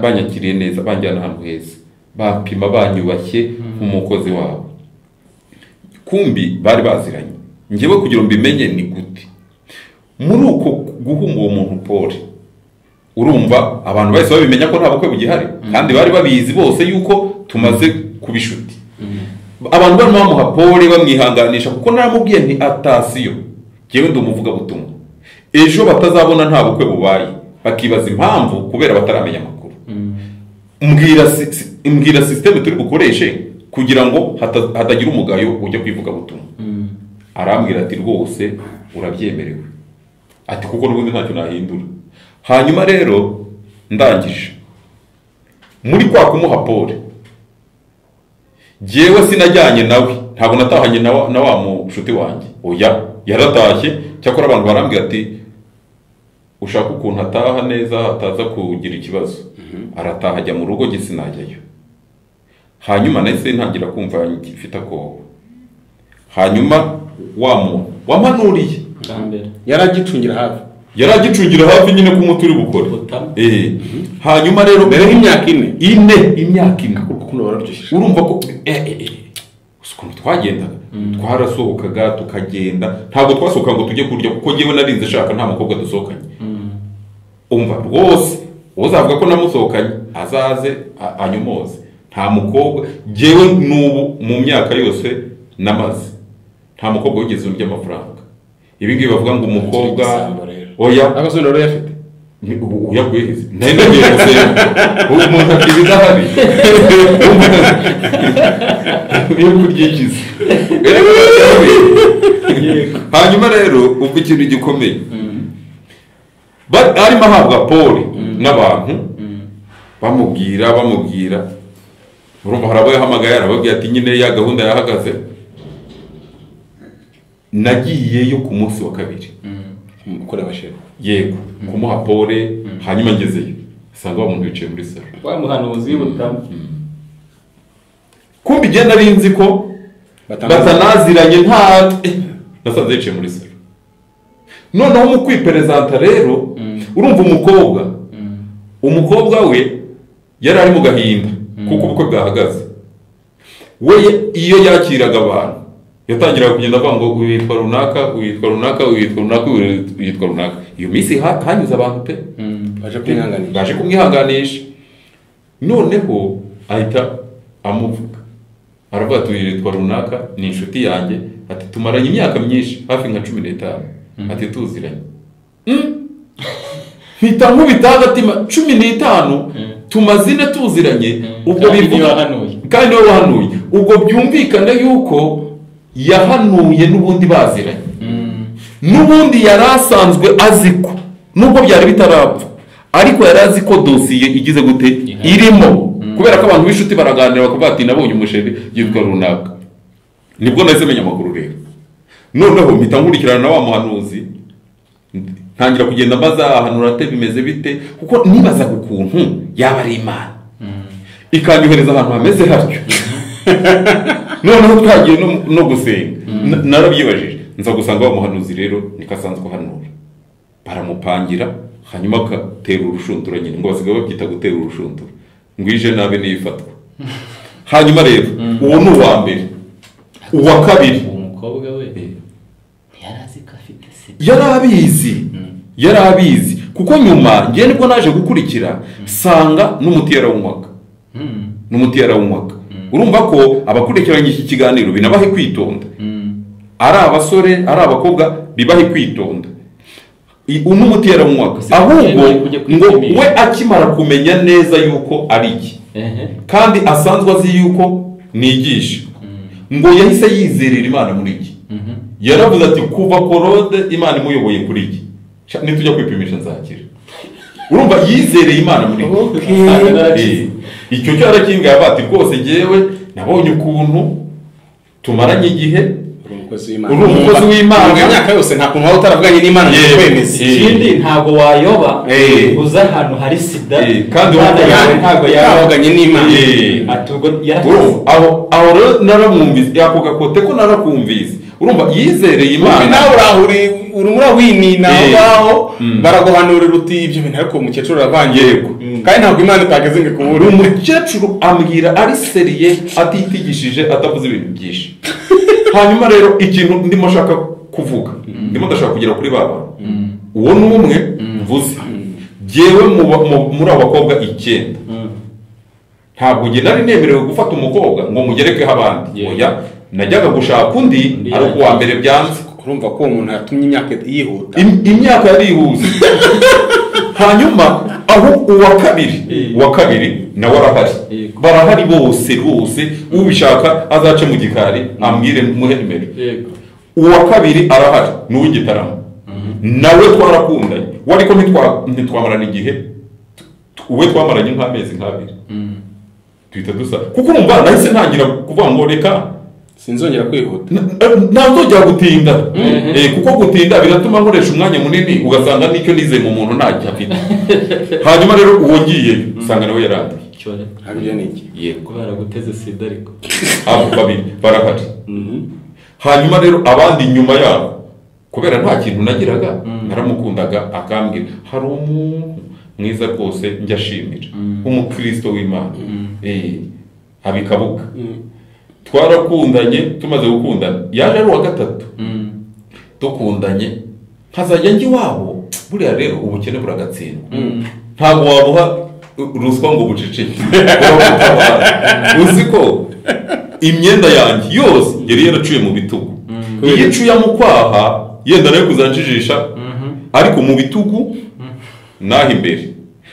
banyakiriye neza banjyana ahantu heza bapima banyubashye nk'umukozi wabo kumbi bari baziranye njyewe kugira ngo mbimenye ni gute muri uko guhumba uwo muntu Paul urumva abantu bahise babimenya ko nta bukwe bugihari kandi bari babizi bose yuko tumaze kubishuti abantu barimo bamuha Paul bamwihanganisha kuko naramubwiye nti atasiyo njyewe ndi umuvugabutumwa ejo batazabona nta bukwe bubaye bakibaza impamvu kubera bataramenya amakuru mbwira systeme turi bukoreshe kugira ngo hatagira umugayo ujya kwivuga butumwa arambwira ati rwose urabyemerewe ati kuko n'ubundi ntacyo nahindura hanyuma rero ndangije muri kwa kumuha Paul jewe sinajyanye nawe ntabwo natahanye na wa mushuti wanjye oya yaratashye cyakora abantu barambwira ati ushaka ukuntu ataha neza ataza kugira ikibazo arataha ajya mu rugo gisi najyayo hanyuma nahise ntangira kumva ngifite akobo hanyuma wa muntu wampanuriye yaragicungira hafi nyine ko umuti uri gukora hanyuma rero mbere nk'imyaka imyaka ine urumva ko ukuntu twagendaga twarasohokaga tukagenda ntabwo twasohoka ngo tujye kurya kuko njyewe narinze shaka nta mukobwa dusohokanye umva rwose uzavuga ko namusohokanye azaze anyumoze nta mukobwa njyewe n'ubu mu myaka yose namaze nta mukobwa wigeze urya amafaranga ibi ngibi bavuga ngo umukobwa oya agasubira rero yafite uyakwiheze nari nagiye gusenga umuntu akibiza hari yo kuryikiza hanyuma rero ubwo ikintu gikomeye arimo ahabwa Paul n'abantu bamubwira urumva hari abo yahamagaye arababwira ati nyine ya gahunda yahagaze nagiyeyo ku munsi wa kabiri gukora abasheri yego kumuha Paul hanyuma ngezeyo asanga wa muntu wicaye muri salo wa muhanuzi w'ubutamu kumbi igenda ari nzi ko batanaziranye nta nasanze yicaye muri salo noneho mu kwiperezanta rero urumva umukobwa we yari ari mu gahinda kuko ubukwe bwahagaze we iyo yakiraga abantu yatangiraga kugenda avuga ngo witwa runaka iyo minsi hanyuze abantu pe baje kumwihanganisha noneho ahita amuvuga aravuga ati witwa runaka ni inshuti yanjye ati tumaranye imyaka myinshi hafi nka 15 ati tuziranye mpita nkubita agatima 15 tumazine tuziranye ubwo bivuga kandi niwe wahanuye ubwo byumvikana yuko yahanuye n'ubundi baziranye n'ubundi yari asanzwe azi ko nubwo byari bitarapfa ariko yari azi ko dosiye igize gute irimo kubera ko abantu b'inshuti baraganira bakavuga ati nabonye umusheri yitwa runaka nibwo nahise menya amakuru rero noneho mpita nkurikirana na wa muhanuzi ntangira kugenda mbaza ahanura ate bimeze bite kuko nibazaga ukuntu yaba ari imana ikanyohereza ahantu hameze hatyo noneho twagiye no gusenga narabyibajije nza gusanga wa muhanuzi rero nikasanzwe hanura baramupangira hanyuma agatera urushundura nyine ngo basigaye babyita gutera urushundura ngo ije nabe niyifatwa hanyuma rero uwo ni uwa mbere uwa kabiri umukobwa we yarazi ko afite sida yari abizi kuko nyuma ngiye nibwo naje gukurikira sanga n'umuti yarawunywaga urumva ko abakurikiranye iki kiganiro binabahe kwitonda ari abasore ari abakobwa bibahe kwitonda n'umuti yarawunywaga ahubwo ngo we akimara kumenya neza yuko ari iki kandi asanzwe azi yuko nigisha ngo yahise yizerera imana muri iki yaravuze ati kuva korode imana imuyoboye kuri iki nitujya kwipimisha nzakira urumva yizereye imana muri iki icyo cyarakinga yabati rwose ngewe nabonye ukuntu tumaranye igihe uri umukozi w'imana imyaka yose nta kuntu waba utaravuganye n'imana ngo kwemeze ikindi ntabwo wayoba uza ahantu hari sida kandi ntabwo yaravuganye n'imana aho rero naramwumvise ako gakote ko narakumvise urumva yizereye imana nawe urahuri urimo urawinina aho ngaho baraguhanurira uti ibyo bintu ariko umukecuru aravangiye kandi ntabwo imana itageze ngo ikubure umukecuru ambwira ari seriye atitigishije atavuze ibintu byinshi hanyuma rero ikintu ndimo shaka kuvuga ndimo ndashaka kugera kuri baba uwo ni umwe mvuze jyewe muri abo bakobwa 9 ntabwo njye nari nemerewe gufata umukobwa ngo mugerekeho abandi oya najyaga gushaka undi ariko uwa mbere byanze urumva ko uwo muntu yatumye imyaka yihuta imyaka yarihuse hanyuma aho uwa kabiri nawe arahari barahari bose ubishaka azace mu gikari ambwire muhe nimero uwa kabiri arahari n'uw'igitaramo nawe twarakundanye wari ko ntitwamarana igihe uwe twamaranye nk'amezi nk'abiri tuhita dusa kuko urumva nahise ntangira kuvuga ngo reka sinzongera kwihuta ntazongera gutinda kuko gutinda biratuma nkoresha umwanya munini ugasanga nicyo nizeye mu muntu ntacyo afite hanyuma rero uwo ngiye usanga nawe yaranduye habyo niki yego baraguteze sida ariko abo babiri barahari hanyuma rero abandi nyuma yabo kubera nta kintu nagiraga naramukundaga akambwira hari umuntu mwiza rwose njya ashimira umukristo w'imana abikabuga twarakundanye tumaze gukundana yaje ari uwa gatatu dukundanye nkazajya njye iwabo buriya rero ubukene buragatsindwa ntabwo wabuha ruswa ngo buceceke uzi ko imyenda yanjye yose yari yaraciye mu bitugu iyo icuye mu kwaha yenda nayo kuzanjijisha ariko mu bitugu naho imbere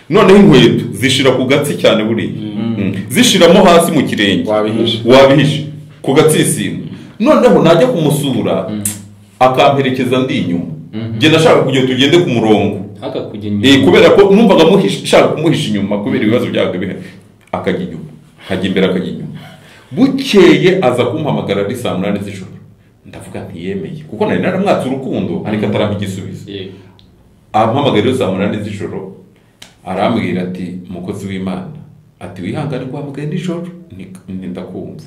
noneho inkweto zishira ku gatsi cyane buriya zishiramo hasi mu kirenge wabihishe ku gatsisimo noneho najya kumusura akamperekeza ndi inyuma njye nashaka kugira tugende ku murongo kubera ko numvaga nshaka kumuhisha inyuma kubera ibibazo byawe bihari akajya inyuma akajya imbere akajya inyuma bukeye aza kumpamagara ari 8 z'ijoro ndavuga ntiyemeye kuko nari naramwatse urukundo ariko atarampa igisubizo ampamagara 8 z'ijoro arambwira ati mukozi w'imana ati wihangane kwa mugende nijoro ndakumva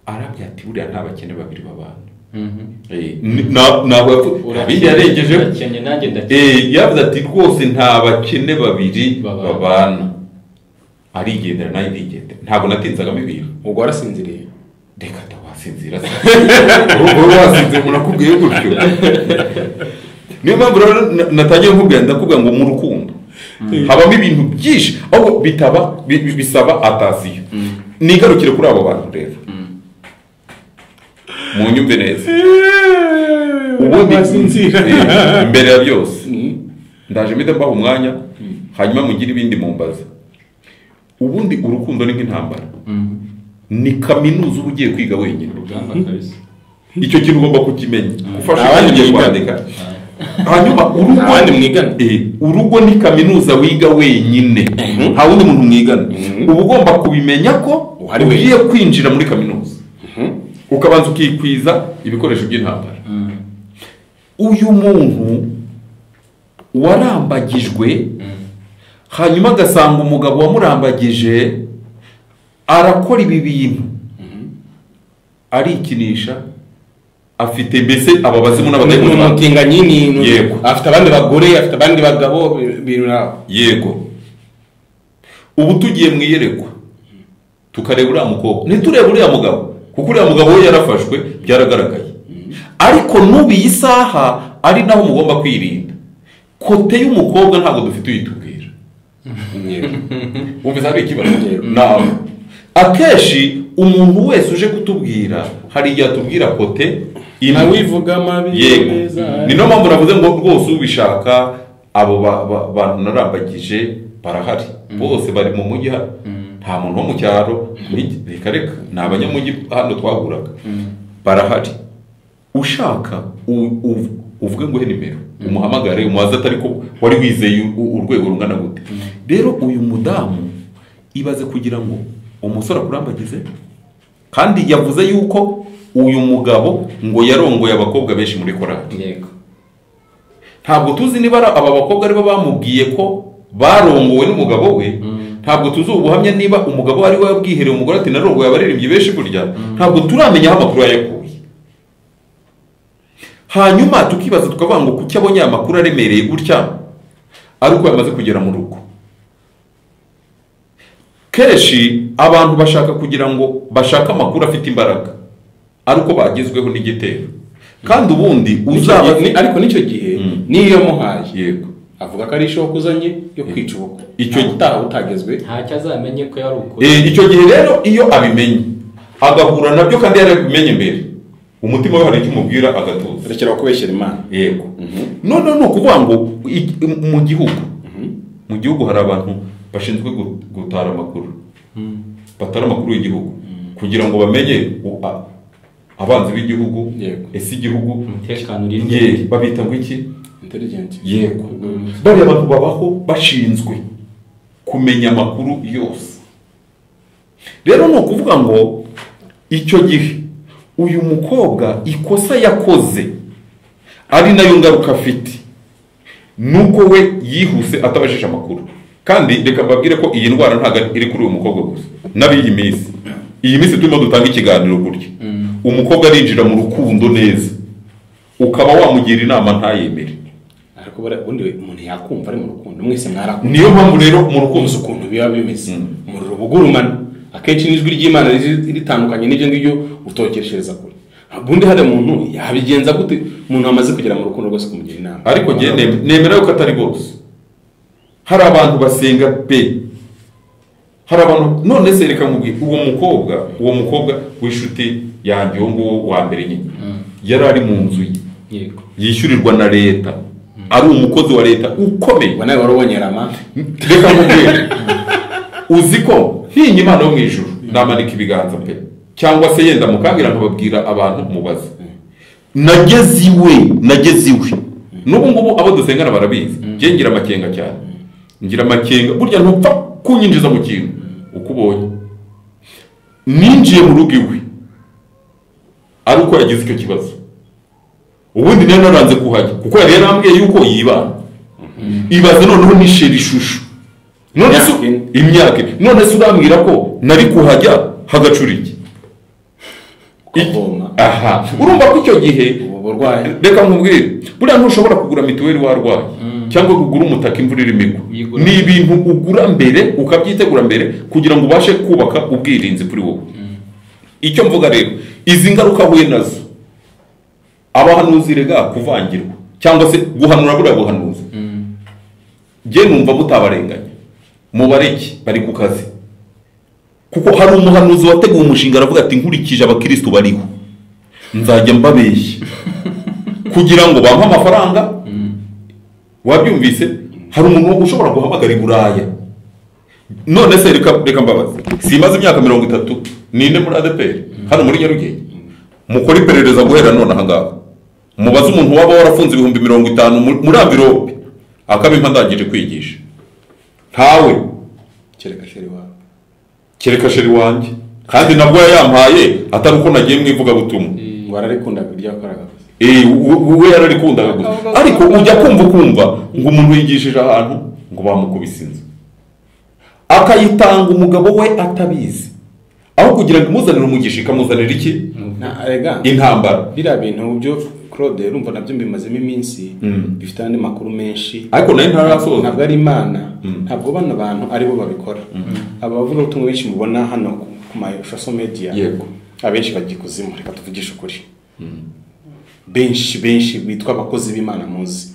arabya ati buriya nta bakene babiri babana ntabwo abindi yarengeje yavuze ati rwose nta bakene babiri babana arigendera nayo ndigendera ntabwo natinzagamo ibintu ubwo warasinziriye reka ndawasinzira ubu wasinzira umuntu akubwiye gutyo niyo mpamvu rero natangiye nkubwira ndakubwira ngo mu rukundo habamo ibintu byinshi ahubwo bisaba atasiyo nigarukire kuri abo bantu rero mu nyumve neza ubundi imbere ya byose ndaje mpita mbaha umwanya hanyuma mugire ibindi mumbaza ubundi urukundo ni nk'intambara ni kaminuza uba ugiye kwiga wenyine icyo kintu ugomba kukimenya gufasha Abandi ugiye mwigana. kwandika hanyuma Abandi mwigana. urugo ni kaminuza wiga wenyine nta wundi muntu mwigana uba ugomba kubimenya ko Uhari ugiye kwinjira muri kaminuza ukabanza ukikwiza ibikoresho by'intambara uyu muntu warambagijwe hanyuma agasanga umugabo wamurambagije arakora ibi bintu arikinisha afite mbese aba bazimu n'abadayimoni umutinganyi Yego. afite abandi bagore afite abandi bagabo ibintu nawe yego ubu tugiye mu iyerekwa tukareba uriya mukobwa ntiturebe uriya mugabo kuko uriya mugabo we yarafashwe byaragaragaye ariko n'ubu iyi saha ari naho mugomba kwirinda kote y'umukobwa ntabwo dufite uyitubwira wumvise hari ikibazo nawe akenshi umuntu wese uje kutubwira hari igihe atubwira kote wivuga amabi yego ni no mpamvu navuze ngo rwose ubishaka abo bantu narambagije barahari bose bari mu mujyi hano nta muntu wo mu cyaro reka ni abanyamujyi hano twaguraga barahari ushaka uvuge ngo he nimero umuhamagare umubaze atari ko wari wizeye urwego rungana gute rero uyu mudamu ibaze kugira ngo umusore akurambagize kandi yavuze yuko uyu mugabo ngo yarongoye abakobwa benshi muri korali yego ntabwo tuzi niba aba bakobwa aribo bamubwiye ko barongowe n'umugabo we ntabwo tuzi ubuhamya niba umugabo ari we wabwihereye umugore ati narongoye abaririmbyi benshi burya ntabwo turamenya aho amakuru yayakuye hanyuma tukibaza tukavuga ngo kuki abonye aya makuru aremereye gutya ari uko yamaze kugera mu rugo kenshi abantu bashaka kugira ngo bashake amakuru afite imbaraga ari uko bagezweho n'igitero kandi ubundi uzaba ariko n'icyo gihe niyo muhaye yego avuga ko ari ishoka uzanye yo kwica ubukwe icyo utaha utagezwe ntacyo azamenye ko yari ukuri icyo gihe rero iyo abimenye agahura nabyo kandi yarabimenye mbere umutima we hari icyo umubwira agatuza rekera kubeshyera imana yego none ni ukuvuga ngo mu gihugu hari abantu bashinzwe gutara amakuru batara amakuru y'igihugu kugira ngo bamenye abanzi b'igihugu ese igihugu umutekano uri babita ngo iki intelligent yego bariya abantu babaho bashinzwe kumenya amakuru yose rero ni ukuvuga ngo icyo gihe uyu mukobwa ikosa yakoze ari nayo ngaruka afite nuko we yihuse atabashije amakuru kandi reka mbabwire ko iyi ndwara ntabwo iri kuri uyu mukobwa gusa n'ab'iyi minsi iyi minsi turimo dutanga ikiganiro gutya umukobwa arinjira mu rukundo neza ukaba wamugira inama ntayemere ariko ubundi umuntu yakumva ari mu rukundo mwese mwarakunda niyo mpamvu rero mu rukundo ukuntu biba bimeze umuriro bugurumana akenshi n'ijwi ry'imana ritandukanye n'ibyo ngibyo utokeshereza kure ubundi hari umuntu yabigenza gute umuntu wamaze kugera mu rukundo rwose kumugira inama ariko nemera yuko atari bose hari abantu basenga pe hari abantu none se reka nkubwire uwo mukobwa w'inshuti yanjye uwo nguwo wa mbere nyine yari ari mu nzu ye yishyurirwa na leta ari umukozi wa leta ukomeye nawe wari ubonyerama reka nkubwire uzi ko ntinya imana yo mu ijuru namanika ibiganza pe cyangwa se yenda mukambira nkababwira abantu mubaze nageze iwe n'ubu ngubu abo dusengana barabizi njye ngira amakenga cyane ngira amakenga burya ntupfa kunyinjiza mu kintu uko ubonye ninjiye mu rugo iwe ari uko yagize icyo kibazo ubundi niyo naranze kuhajya kuko yari yarambwiye yuko yibana ibaze noneho nishera ishusho imyaka none se urambwira ko nari kuhajya hagacura iki aha urumva ko icyo gihe reka nkubwire buriya ntushobora kugura mituweli warwaye cyangwa kugura umutaka imvura irimo igwa ni ibintu ugura mbere ukabyitegura mbere kugira ngo ubashe kubaka ubwirinzi kuri wowe icyo mvuga rero izi ngaruka ahuye nazo abahanuzi rega kuvangirwa cyangwa se guhanura buriya buhanuzi njye numva mutabarenganya mubareke bari ku kazi kuko hari umuhanuzi wateguye umushinga aravuga ati nkurikije abakirisitu bariho nzajya mbabeshya kugira ngo bampe amafaranga wabyumvise hari umuntu ushobora guhamagara i Buraya none se reka mbabaze simaze imyaka 30 ninde muri ADPR hano muri Nyarugenge mukora iperereza guhera none aha ngaha mubaze umuntu waba warafunze 50,000 muri amvirope akabimpa ndangije kwigisha ntawe kereka sheri wanjye kandi nabwo yampaye atari uko nagiye mwivuga butumwa wararekundaga iryo akoraga we yararikundaga gusa ariko ujya kumva ngo umuntu yigishije ahantu ngo bamukubise inzu akayitanga umugabo we atabizi aho kugira ngo imuzanire umugisha ikamuzanira iki intambara biriya bintu byo Claude urumva nabyo mbimazemo iminsi bifite andi makuru menshi ariko nayo ntarasoza ntabwo ari Imana ntabwo bano bantu aribo babikora abavuga ubutumwa benshi mubona hano ku ma social media yego abenshi bagikuzimu reka tuvugishe ukuri benshi bitwa abakozi b'Imana muzi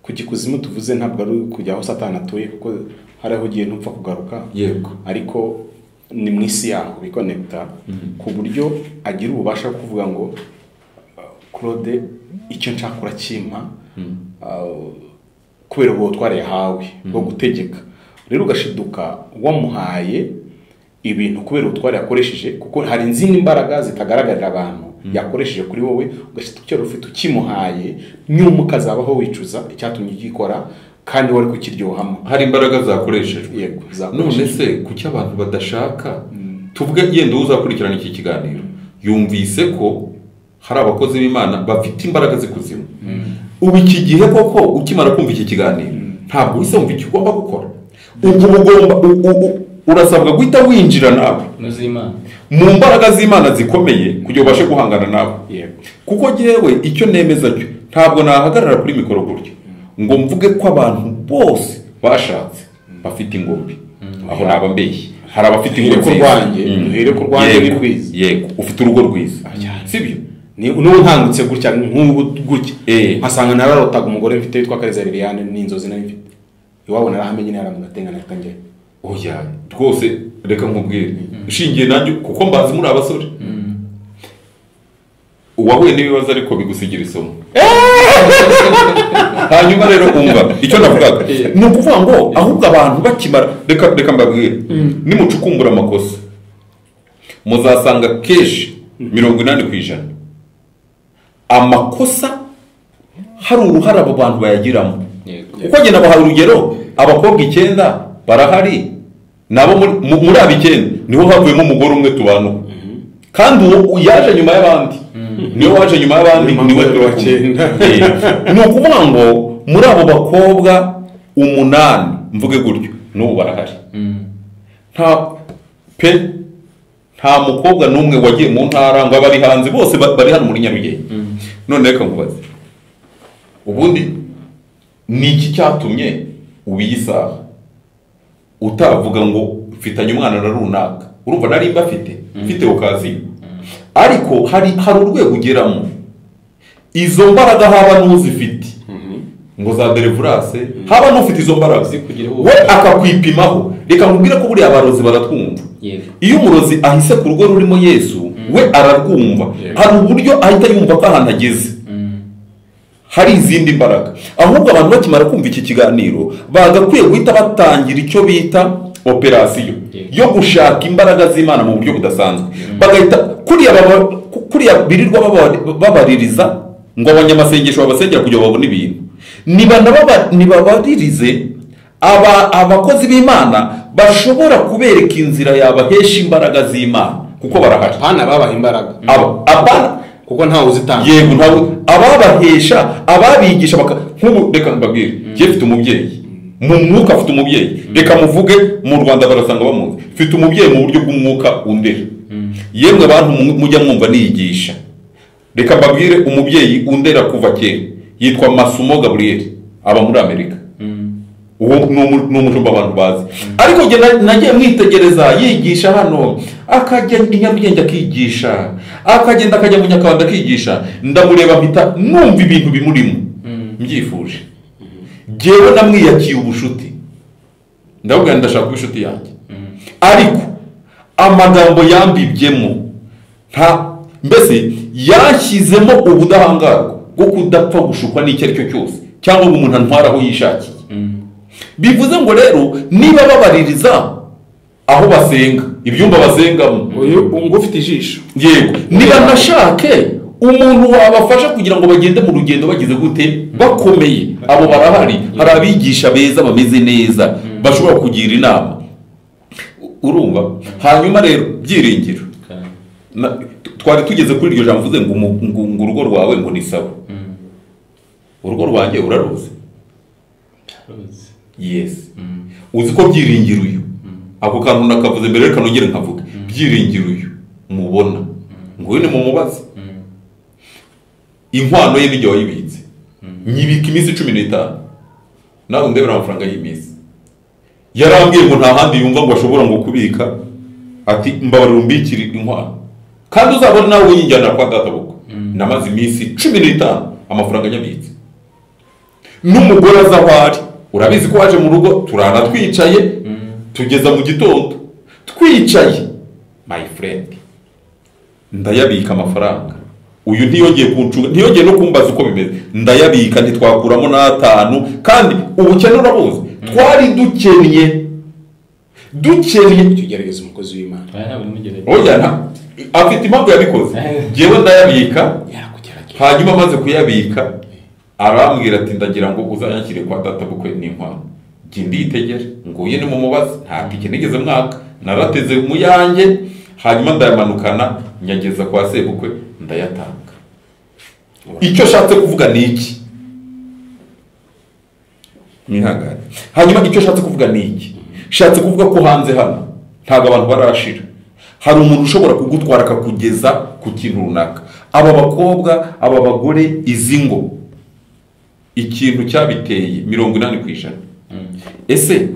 kugikuzimu tuvuze ntabwo ari kujya aho Satani atuye kuko hariho ugiye ntupfa kugaruka yego ariko ni mu isi yaho bikonekta ku buryo agira ububasha kuvuga ngo Claude icyo nshakura kimpa kubera ubu tware yahawe bwo gutegeka rero ugashiduka wamuhaye ibintu kubera utware yakoresheje kuko hari izindi imbaraga zitagaragarira abantu yakoresheje kuri wowe ugashiduka ufite ukimuhaye nyuma ukazabaho wicuza icyatumye ugikora kandi wari kukiryohamo hari imbaraga zakoreshejwe yego none se kuki abantu badashaka tuvuge yenda uzakurikirana iki kiganiro yumvise ko hari abakozi b'Imana bafite imbaraga zikuzimu ubu iki gihe koko ukimara kumva iki kiganiro ntabwo wise wumva icyo ugomba gukora urasabwa guhita winjira nawe mu mbaraga z'Imana zikomeye kugira ubashe guhangana nawe kuko jewe icyo nemeza cyo ntabwo nahagarara kuri mikoro gutyo ngo mvuge ko abantu bose bashatse bafite ingombe aho naba mbeshye hari abafite ingombe ku rwanjye rwiza yego ufite urugo rwiza sibyo n'ubu ntangutse gutya nk'ubu gutya nkasanga nararotaga umugore mfite witwa Kareza Liliane n'inzozi nari mfite iwabo narahamenye naramugatengana kanjye oya rwose reka nkubwire ushingiye nanjye kuko mbazi muri abasore uwahuye n'ibibazo ariko bigusigira isomo hanyuma rero umva icyo navugaga ni ukuvuga ngo ahubwo abantu bakimara reka mbabwire nimucukumbura amakosa muzasanga keshi 80% amakosa hari uruhara abo bantu bayagiramo uko agenda bahaye urugero abakobwa 9 barahari nabo muri abo 9 niho havuyemo umugore umwe tubana kandi yaje nyuma y'abandi niyo waje nyuma y'abandi niwe ni ukuvuga ngo muri abo bakobwa 8 mvuge gutyo n'ubu barahari nta mukobwa n'umwe wagiye mu ntara ngo abari hanze bose bari hano muri Nyarugenge none reka nkubaze ubundi ni iki cyatumye ubiyisaha utavuga ngo mfitanye umwana na runaka urumva nari mfite okaziyo ariko hari urwego ugeramo izo mbaraga haba n'uzifite ngo za deliverance haba n'ufite izo mbaraga we akakwipimaho reka nkubwire ko buriya abarozi baratwumva iyo umurozi ahise ku rugo rurimo Yesu we ararwumva hari uburyo ahita yumva ko ahantu ageze hari izindi mbaraga ahubwo abantu bakimara kumva iki kiganiro bagakwiye guhita batangira icyo bita operasiyo yo gushaka imbaraga z'Imana mu buryo budasanzwe bagahita kuriya birirwa babaririza ngo abanyamasengesho babasengera kugira babone ibintu nibabaririze abakozi b'Imana bashobora kubereka inzira yabahesha imbaraga z'Imana kuko barahari hana babaha imbaraga kuko ntawe uzitanga yego ntawe ababahesha ababigisha nk'ubu reka mbabwire je mfite umubyeyi mu mwuka afite umubyeyi reka muvuge mu Rwanda barasanga bamuzi mfite umubyeyi mu buryo bw'umwuka undera yemwe abantu mujya mwumva niyigisha reka mbabwire umubyeyi undera kuva kera yitwa Masumo Gabriel aba muri Amerika uwo ni umushumba abantu bazi ariko nge nagiye mwitegereza yigisha hano akajya i Nyarugenge akigisha akagenda akajya mu Nyakabanda akigisha ndamureba mpita numva ibintu bimurimo mbyifuje jewe namwiyakiye ubushuti ndavuga ndashaka ubushuti yanjye ariko amagambo yambibyemo mbese yashyizemo ubudahangarwa bwo kudapfa gushukwa n'icyo ari cyo cyose cyangwa umuntu antwara aho yishakiye bivuze ngo rero niba babaririza aho basenga ibyumba basengamo. ngo ufite ijisho Yego, niba nashake umuntu wabafasha kugira ngo bagende mu rugendo bageze gute bakomeye. Abo barahari, hari abigisha beza bameze neza bashobora kugira inama, urumva. Hanyuma rero byiringiro, twari tugeze kuri iryo jambo mvuze ngo urugo rwawe ngo ni sawa. Urugo rwanjye uraruzi? Yes. Uzi ko byiringiro uyu ako kantu nakavuze mbere, reka nongere nkavuga byiringiro uyu mubona ngo ni mu mubazi inkwano ye n'igihe wayibitse nyibika iminsi 15 nawe ndebera amafaranga y'iminsi. Yarambwiye ngo nta handi yumva ngo ashobora ngo kubika, ati mbabarira umbikire inkwano kandi uzabona nawe yinjyana kwa data buko. Namaze iminsi 15 amafaranga nyabitse. N'umugore azahwari, urabizi ko waje mu rugo turana twicaye tugeza mu gitondo twicaye, my friend, ndayabika amafaranga. Uyu ntiyongeye kuncunga, ntiyongeye no kumbaza uko bimeze, ndayabika ntitwakuramo n'atanu. Kandi ubukene urabuze, twari dukennye tugerageza umukozi w'Imana. Oya, afite impamvu yabikoze. Jewe ndayabika, hanyuma amaze kuyabika arambwira ati ndagira ngo uzanyakire kwa data bukwe n'inkwano. Gindi yitegere ngo ye ni mu mubazi, nta tike nigeze mwaka, narateze mu yanjye, hanyuma ndayamanukana nyageza kwa sebukwe ndayatanga. Icyo shatse kuvuga ni iki? Nihangane. Hanyuma icyo shatse kuvuga ni iki? Shatse kuvuga ko hanze hano ntago abantu barashira. Hari umuntu ushobora kugutwara akakugeza ku kintu runaka. Aba bakobwa, aba bagore, izi ngo ikintu cyabiteye 80%. Ese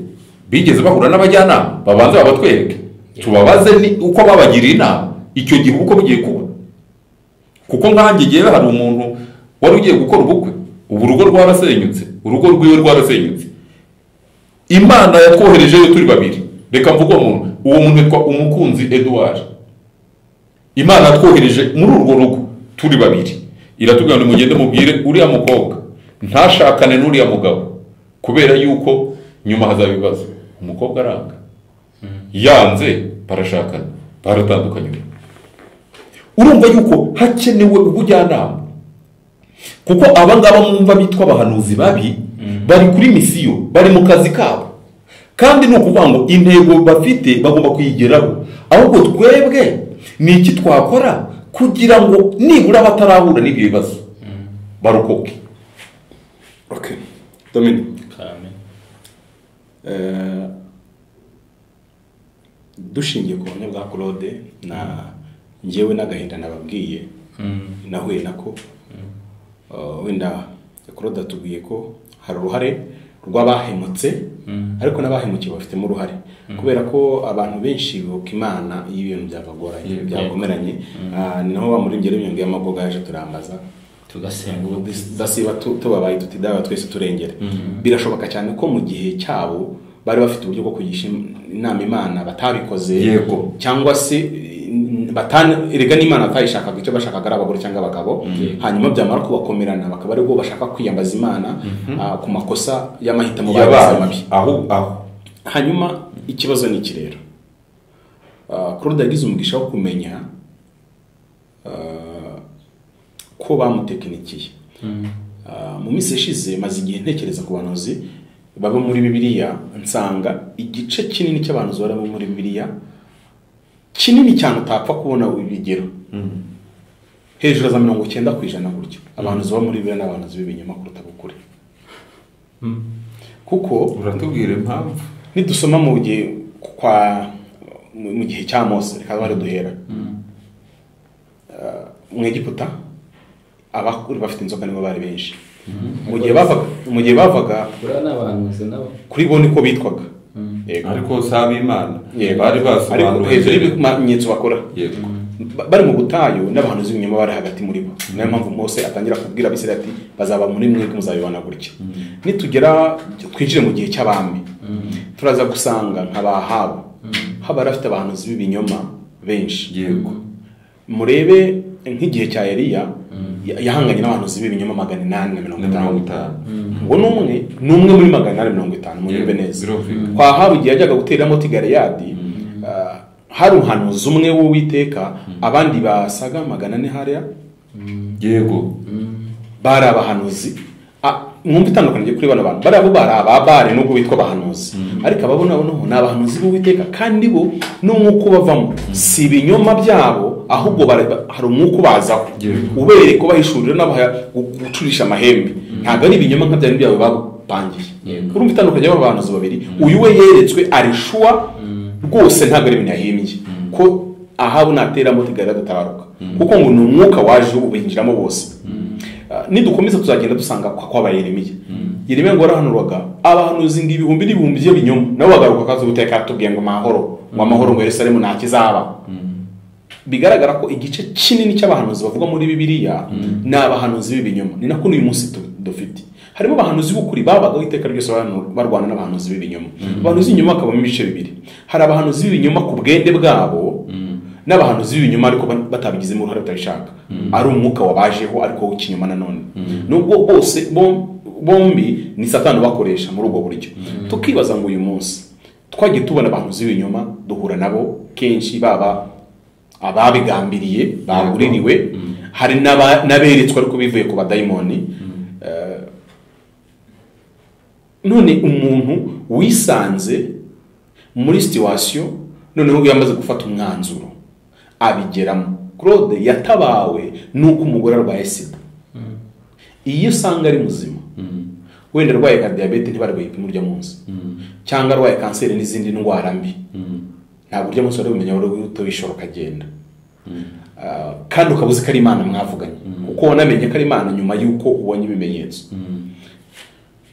bigeze bahura n'abajyanama babanze babatwereke tubabaze ni uko babagiriye inama icyo gihe uko bigiye kuba? Kuko nkanjye giye hari umuntu wari ugiye gukora ubukwe, ubu urugo rwarasenyutse, urugo rwiwe rwarasenyutse. Imana yatwohereje yo turi babiri, reka mvuga uwo muntu witwa Umukunzi Edouard. Imana yatwohereje muri urwo rugo turi babiri, iratubwira ngo mugende mubwire uriya mukobwa ntashakane n'uriya mugabo kubera yuko nyuma hazaba ibibazo. Umukobwa aranga, yanze, barashakana, baratandukanye. Urumva yuko hakenewe ubujyanama, kuko abangaba mwumva bitwa abahanuzi babi bari kuri misiyo, bari mu kazi kabo, kandi ni ukuvuga ngo intego bafite bagomba kuyigeraho. Ahubwo twebwe ni iki twakora kugira ngo nibura batarahura n'ibyo bibazo barokoke? Okay, Dominic. Dushingiye ku buhamya bwa Claude na njyewe n'agahinda nababwiye nahuye nako, wenda Claude atubwiye ko hari uruhare rw'abahemutse, ariko n'abahemukiye bafitemo uruhare, kubera ko abantu benshi bibuka Imana iyo ibintu byabagoranye byakomeranye. Naho bamurengera imyongo y'amagoga yaje turambaza tugasenga dasiba tubabaye tuti dawa twese turengera. Birashoboka cyane ko mu gihe cyabo bari bafite uburyo bwo kugisha inama Imana batabikoze, yego, cyangwa se erega n'Imana atayishakaga icyo bashakaga ari abagore cyangwa abagabo. Hanyuma byamara kubakomerana bakaba ari bwo bashaka kwiyambaza Imana ku makosa y'amahitamo bagize mabi. Hanyuma ikibazo ni iki rero? Claude yagize umugisha wo kumenya ko bamutekinikiye. Mu minsi ishize maze igihe ntekereza ku bahanuzi baba muri Bibiliya, nsanga igice kinini cy'abantu bari muri Bibiliya kinini cyane utapfa kubona ibigero hejuru za 90% gutyo. Abantu baba muri Bibiliya n'abantu b'ibinyoma kuruta gukuri. Kuko uratubwira impamvu nidusoma mu gihe cya Mose, reka bari duhera mu Egiputa, abakuri bafite inzoka nibo bari benshi. Mu gihe bavaga kuri bo niko bitwaga, ariko saba Imana bari basobanuye hejuru y'ibimenyetso bakora. Bari mu butayu n'abantu z'ibinyoma bari hagati muri bo. Niyo mpamvu Mose atangira kubwira Abisirayeli ati bazaba muri mwebwe muzabibona gutya. Nitugera twinjire mu gihe cy'abami, turaza gusanga nk'abahabu haba rafite abantu z'ibinyoma benshi. Yego, murebe nk'igihe cya Eliya yahanganye n'abantu z'ibinyoma 850. Ngo numwe muri 850 mu Yembe neza. Kwa Ahabu igihe yajyaga guteramo Tigaleyadi, hari umuhanuzi umwe w'Uwiteka abandi basaga 400 hariya yego bari abahanuzi mwumva itandukanye kuri bano bantu bari abo bari ababare nubwo bitwa abahanuzi ariko ababona noneho ni abahanuzi b'Uwiteka kandi bo n'umwuka bavamo si ibinyoma byabo ahubwo hari umwuka bazaho ubereye ko bahishurira n'abaha gucurisha amahembe ntabwo ari ibinyoma nka byari byabo bapangiye urumva itandukanye y'abahanuzi babiri uyu we yeretswe arishwa rwose ntabwo ari ibintu yahimbye ko ahabu natera moto igara dutabaruka kuko ngo ni umwuka waje ubinjiramo bose nidukomeza tuzagenda dusanga kwa Yeremiya ngo arahanuraga abahanuzi ngo ibihumbi n'ibihumbi by'ibinyoma nabo bagaruka kazo guteka tubwiye ngo amahoro ngo Yerusalemu nta kizaba bigaragara ko igice kinini cy'abahanuzi bavuga muri Bibiliya ni abahanuzi b'ibinyoma ni nako uyu munsi dufite harimo abahanuzi b'ukuri babaga iteka ryose barwana n'abahanuzi b'ibinyoma abahanuzi b'ibinyoma akaba mu bice bibiri hari abahanuzi b'ibinyoma ku bwende bwabo n'abahanuzi b'ibinyoma ariko batabigizemo uruhare batabishaka ari umwuka wabajeho ariko w'ikinyoma nanone nubwo bose bombi ni Satani bakoresha muri ubwo buryo tukibaza ngo uyu munsi twagiye tubona abahanuzi b'ibinyoma duhura nabo kenshi baba ababigambiriye baguririwe hari n'aberetswe ariko bivuye ku badayimoni none umuntu wisanze muri situation noneho yamaze gufata umwanzuro abigeramo Claude yatabawe nuko umugore arwaye Sida iyo usanga ari muzima wenda arwaye ka diabete ntibari bayipima urya munsi cyangwa arwaye kanseri n'izindi ndwara mbi ntabwo urya munsi wari bumenya wari utobishoroka agenda kandi ukabuze ko ari Imana mwavuganye kuko wanamenye ko ari Imana nyuma y'uko ubonye ibimenyetso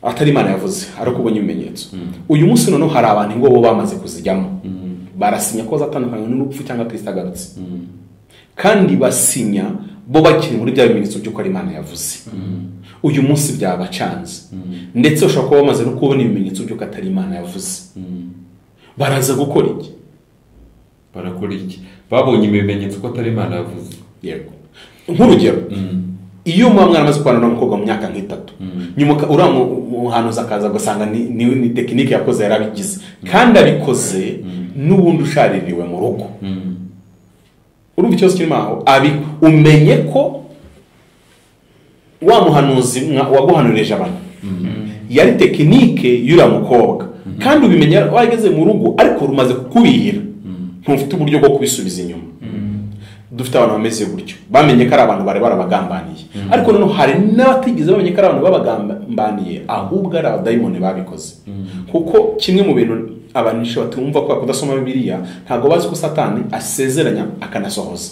atari Imana yavuze ariko ubonye ibimenyetso uyu munsi noneho hari abantu ngo bo bamaze kuzijyamo barasinya ko zatandukanye n'urupfu cyangwa Kristo agarutse kandi basinya bo bakiri muri bya bimenyetso by'uko ari Imana yavuze uyu munsi byabacanze ndetse ushobora kuba bamaze no kubona ibimenyetso by'uko atari Imana yavuze baraza gukora iki barakora iki babonye ibimenyetso ko atari Imana yavuze yego nk'urugero iyo mwana amaze kwana n'umukobwa mu myaka nk'itatu nyuma uramuhanuza akaza gusanga ni tekinike yakoze yarabigize kandi abikoze n'ubundi ushaririwe mu rugo urumva ikibazo kirimo aho umenye ko wa muhanuzi waguhanurije abantu yari tekinike y'ura mukobwa kandi ubimenya wageze mu rugo ariko rumaze kukubihira ntufite uburyo bwo kubisubiza inyuma dufite abantu bameze gutyo bamenye ko ari abantu bari barabagambaniye ariko noneho hari n'abatigeze bamenye ko ari abantu babagambaniye ahubwo ari abadayimoni babikoze kuko kimwe mu bintu abanisha batumva ko kudasoma Bibiliya ntago bazi ko Satani asezeranya akanasohoza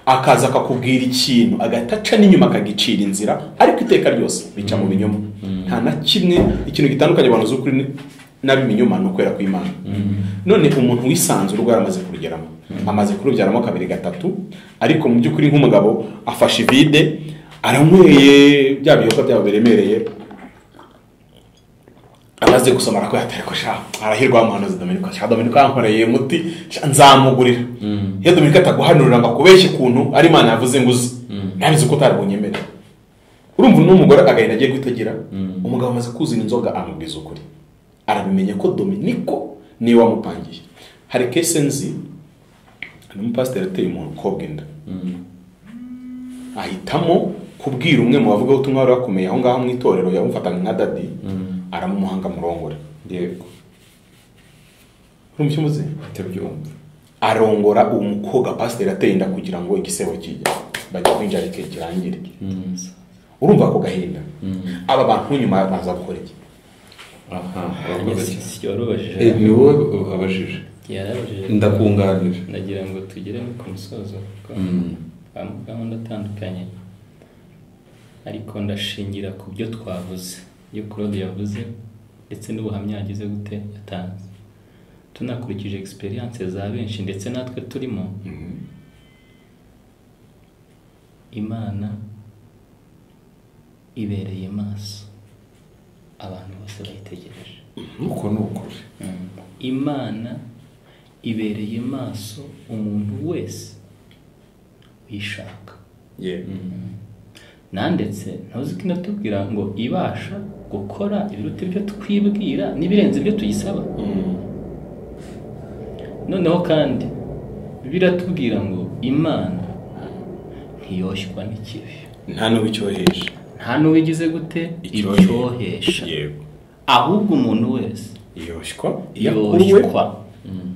akaza akakubwira ikintu agataca n'inyuma akagicira inzira ariko iteka ryose bica mu binyoma nta na kimwe ikintu gitandukanye abantu z'ukuri n'abimenyoma no kwera kw'Imana none umuntu wisanze urwo yaramaze kurugeramo amaze kurubyaramo kabiri gatatu ariko mu by'ukuri nk'umugabo afashe ivide aranyweye bya biyoka byabo biremereye amaze gusoma arako yatare ko sha arahirwa umuhanuzi Dominiko yankoreye muti nzamugurira iyo Dominiko ataguhanurira ngo akubeshye kuntu ari Imana yavuze nguzi nabize ko utarabonyemera urumva n'umugore agahinda agiye kwitagira umugabo amaze kuzina inzoga amubwiza ukuri arabimenye ko Dominiko niwe wamupangiye hari kese nzi n'umupasiteri ateye umuntu ukobwa inda ahitamo kubwira umwe mu bavuga ubutumwa wari wakomeye aho ngaho mu itorero yamufataga nka dadi aramumuhanga murongora yego urumva umuzi atabyumva arongora uwo mukobwa pasiteri ateye inda kugira ngo igisebo kijye bajya kwinjira kirangire urumva ko gahinda aba bantu nyuma baza gukora iki ni wowe abajije ndakunganira nagira ngo tugere ku musozo gahunda atandukanye ariko ndashingira ku byo twavuze iyo Claude yavuze ndetse n'ubuhamya yagize gute yatanze tunakurikije experience za benshi ndetse natwe turimo Imana ibereye maso abantu bose bayitegereje uko n'ukuri Imana ibereye maso umuntu wese wishaka nandetse ntuzi ko inatubwira ngo ibasha gukora ibiruta ibyo twibwira n'ibirenze ibyo tuyisaba noneho kandi biratubwira ngo imana ntiyoshywa n'ikibi, nta n'uwicyoheje, nta n'uwigize gute icyohesha, ahubwo umuntu wese yoshywa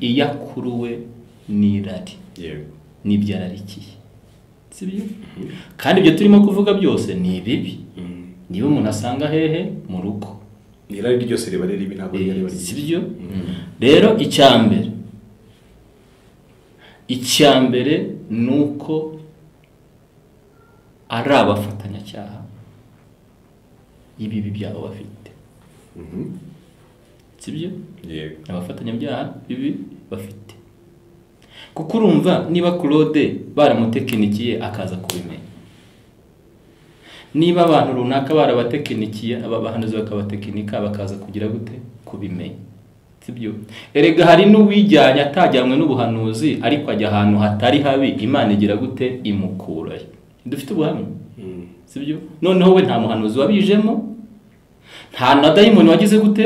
iyo akuruwe n'irari n'ibyo ararikiye, sibyo? Kandi ibyo turimo kuvuga byose ni bibi. Niba umuntu asanga hehe mu rugo, irari ryose riba ribi, ntabwo riba sibyo? Rero icyambere nuko ari abafatanyacyaha y'ibibi byabo bafite, sibyo? Abafatanyabyaha bibi bafite, kuko urumva niba Claude baramutekinikiye akaza kubimenya, niba abantu runaka barabatekinikiye, aba bahanuzi bakabatekinika bakaza kugira gute kubimenya, sibyo? Erega hari n'uwijyanye atajyanywe n'ubuhanuzi ariko ajya ahantu hatari habi, Imana igira gute imukurayo. Dufite ubuhamya, sibyo? Noneho we nta muhanuzi wabijemo, nta na dayimoni wagize gute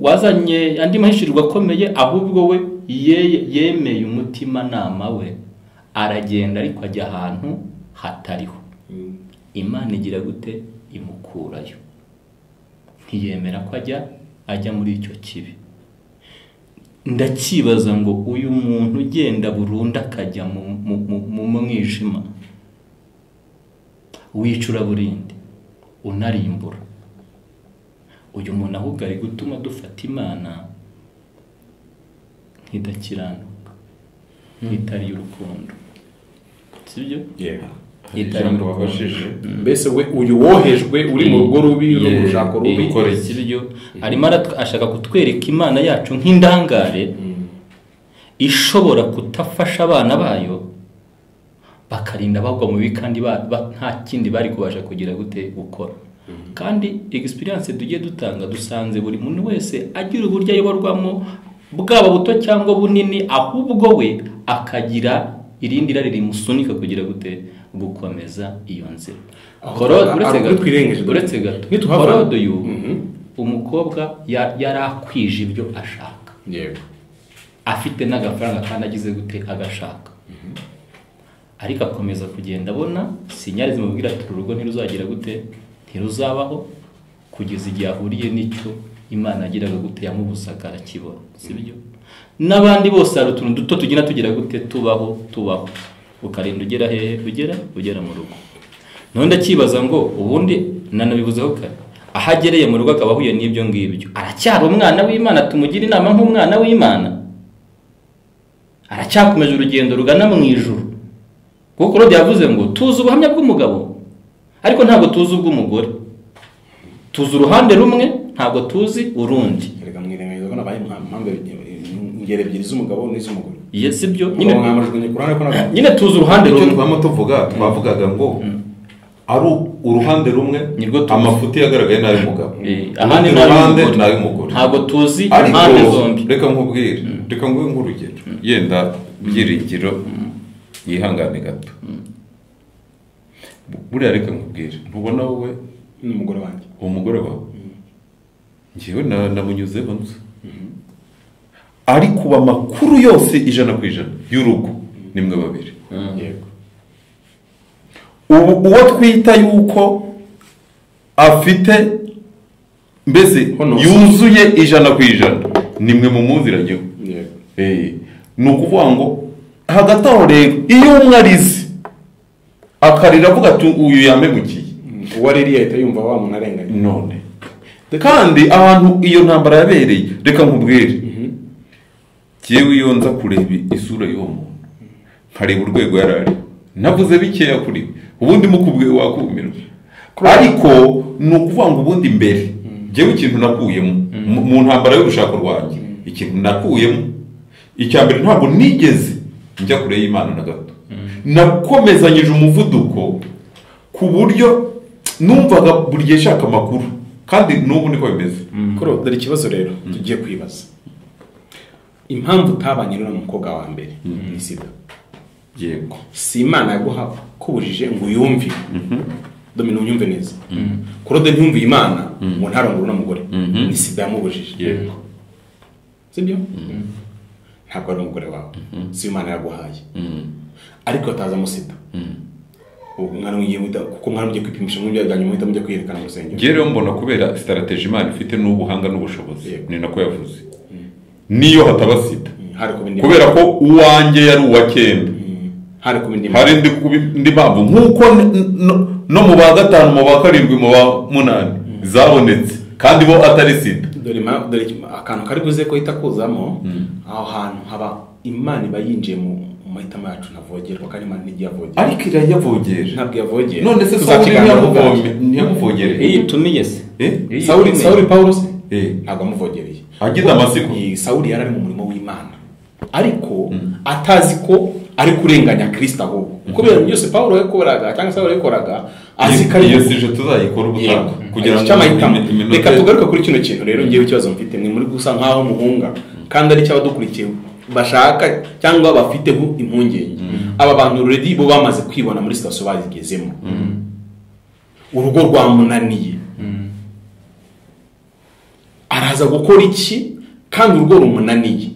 wazanye andi mahishirirwa akomeye, ahubwo we yemeye umutima nama we aragenda ariko ajya ahantu hatariho, Imana igira gute imukurayo, ntiyemera ko ajya muri icyo kibi. Ndakibaza ngo uyu muntu ugenda burundu akajya mu mwijima wicura burindi unarimbura, uyu muntu ahubwo ari gutuma dufata Imana nk'idakiranuka, nk'itari y'urukundo, sibyo? ijambo wabashije. Mbese we uyu wohejwe uri mu rugo rubi n'urushako rubi, sibyo? Arimo ashaka kutwereka Imana yacu nk'indangare ishobora kutafasha abana bayo bakarinda bagwa mu bibi, kandi nta kindi bari kubasha kugira gute gukora. Kandi experience tugiye dutanga dusanze buri muntu wese agira uburyo ayoborwamo, bwaba buto cyangwa bunini, ahubwo we akagira irindi rari rimusunika kugira gute gukomeza iyo nzira. Uretse gato Claude uyu umukobwa yarakwije ibyo ashaka, afite n'agafaranga kandi agize gute agashaka, ariko akomeza kugenda abona sinyari zimubwira ati urugo ntiruzagira gute ntiruzabaho, kugeza igihe ahuriye n'icyo Imana agiraga gute yamubusaga arakibona, sibyo? N'abandi bose hari utuntu duto tugina tugira gute tubaho ukarinda ugera hehe, ugera mu rugo. None ndakibaza ngo ubundi nanabivuzeho kare, ahagereye mu rugo akaba ahuye n'ibyo ngibyo, aracyari umwana w'Imana? Tumugira inama nk'umwana w'Imana, aracyakomeje urugendo rugana mu ijuru, kuko Claude yavuze ngo tuzi ubuhamya bw'umugabo ariko ntabwo tuzi ubw'umugore, tuzi uruhande rumwe ntabwo tuzi urundi. Reka mwirengagije ko nabaye impamvu ingero ebyiri z'umugabo n'iz'umugore. Yes, ibyo nyine tuzi uruhande rumwe. Twavugaga ngo ari uruhande rumwe amafuti yagaragaye n'ay'umugabo, ahandi n'ay'umugore, ntabwo tuzi impande zombi. Reka nkubwire nk'urugero, yenda byiringiro yihangane gato, buriya reka nkubwire, ntubona wowe n'umugore wanjye, umugore wawe njyewe namunyuzeho nzi, ariko amakuru yose 100% y'urugo nimwe babiri. Yego. Uwo twita yuko afite mbese yuzuye 100% nimwe mu muziranye. Yego. Ni ukuvuga ngo hagati aho rero iyo umwe arize akarira avuga ati uyu yamemukiye, uwaririye ahita yumva wa muntu arenganye. None kandi ahantu iyo ntambara yabereye, reka nkubwire, jewe iyo nza kureba isura y'uwo muntu nkareba urwego yarari, navuze bikeya kuri ubundi mukubwiye wakumirwa, ariko ni ukuvuga ngo ubundi mbere jewe ikintu nakuyemo mu ntambara y'urushako rwanjye, ikintu nakuyemo icyambere ntabwo nigeze njya kure y'Imana na gato, nakomezanyije umuvuduko ku buryo numvaga buri gihe shaka amakuru, kandi n'ubu niko bimeze. Kuro dore ikibazo rero tugiye kwibaza, impamvu utabanye n'umukobwa wa mbere ni Sida. Yego, si Imana yaguha kubujije ngo yumve, domino unyumve neza. Claude ntiyumve Imana ngo ntarongore n'umugore, ni Sida yamubujije. Yego, sibyo? ntabwo ari umugore wawe si Imana yaguhaye ariko atazamo Sida umwana ugiye kuko umwana ugiye kwipimisha mu byajyanye muhita mujya kwiyerekana mu rusengero. Ngiye rero mbona kubera strategy Imana ifite n'ubuhanga n'ubushobozi ni nako yavuze niyo hataba Sida kubera ko uwanjye yari uwa 9 hari ndi mpamvu nk'uko no mu ba 5 mu ba 7 mu ba 8 zabonetse kandi bo atari Sida. Dore akantu kari buze ko itakuzamo aho hantu haba Imana bayinjiye mu mahitamo yacu navogerwa kandi Imana ntigiye avogera ariko irayavogera ntabwo yavogera none se ntiyamuvogere tumiye se Sauli Paulo se ntabwo amuvogereye agita amasiko. Sauli yari ari mu murimo w'Imana ariko atazi ko ari kurenganya Kristo ahubwo kubera byose Paulo yakoraga cyangwa Sauli yakoraga azi ko iyo sije tuzayikora ubutaka kugira ngo reka tugaruka kuri kino kintu rero ngiye ikibazo mfite mwe muri gusa nkaho muhunga kandi ari cy'abadukurikiye bashaka cyangwa bafite impungenge aba bantu already bo bamaze kwibona muri station bagezemo urugo rwamunaniye araza gukora iki kandi urugo rumunaniye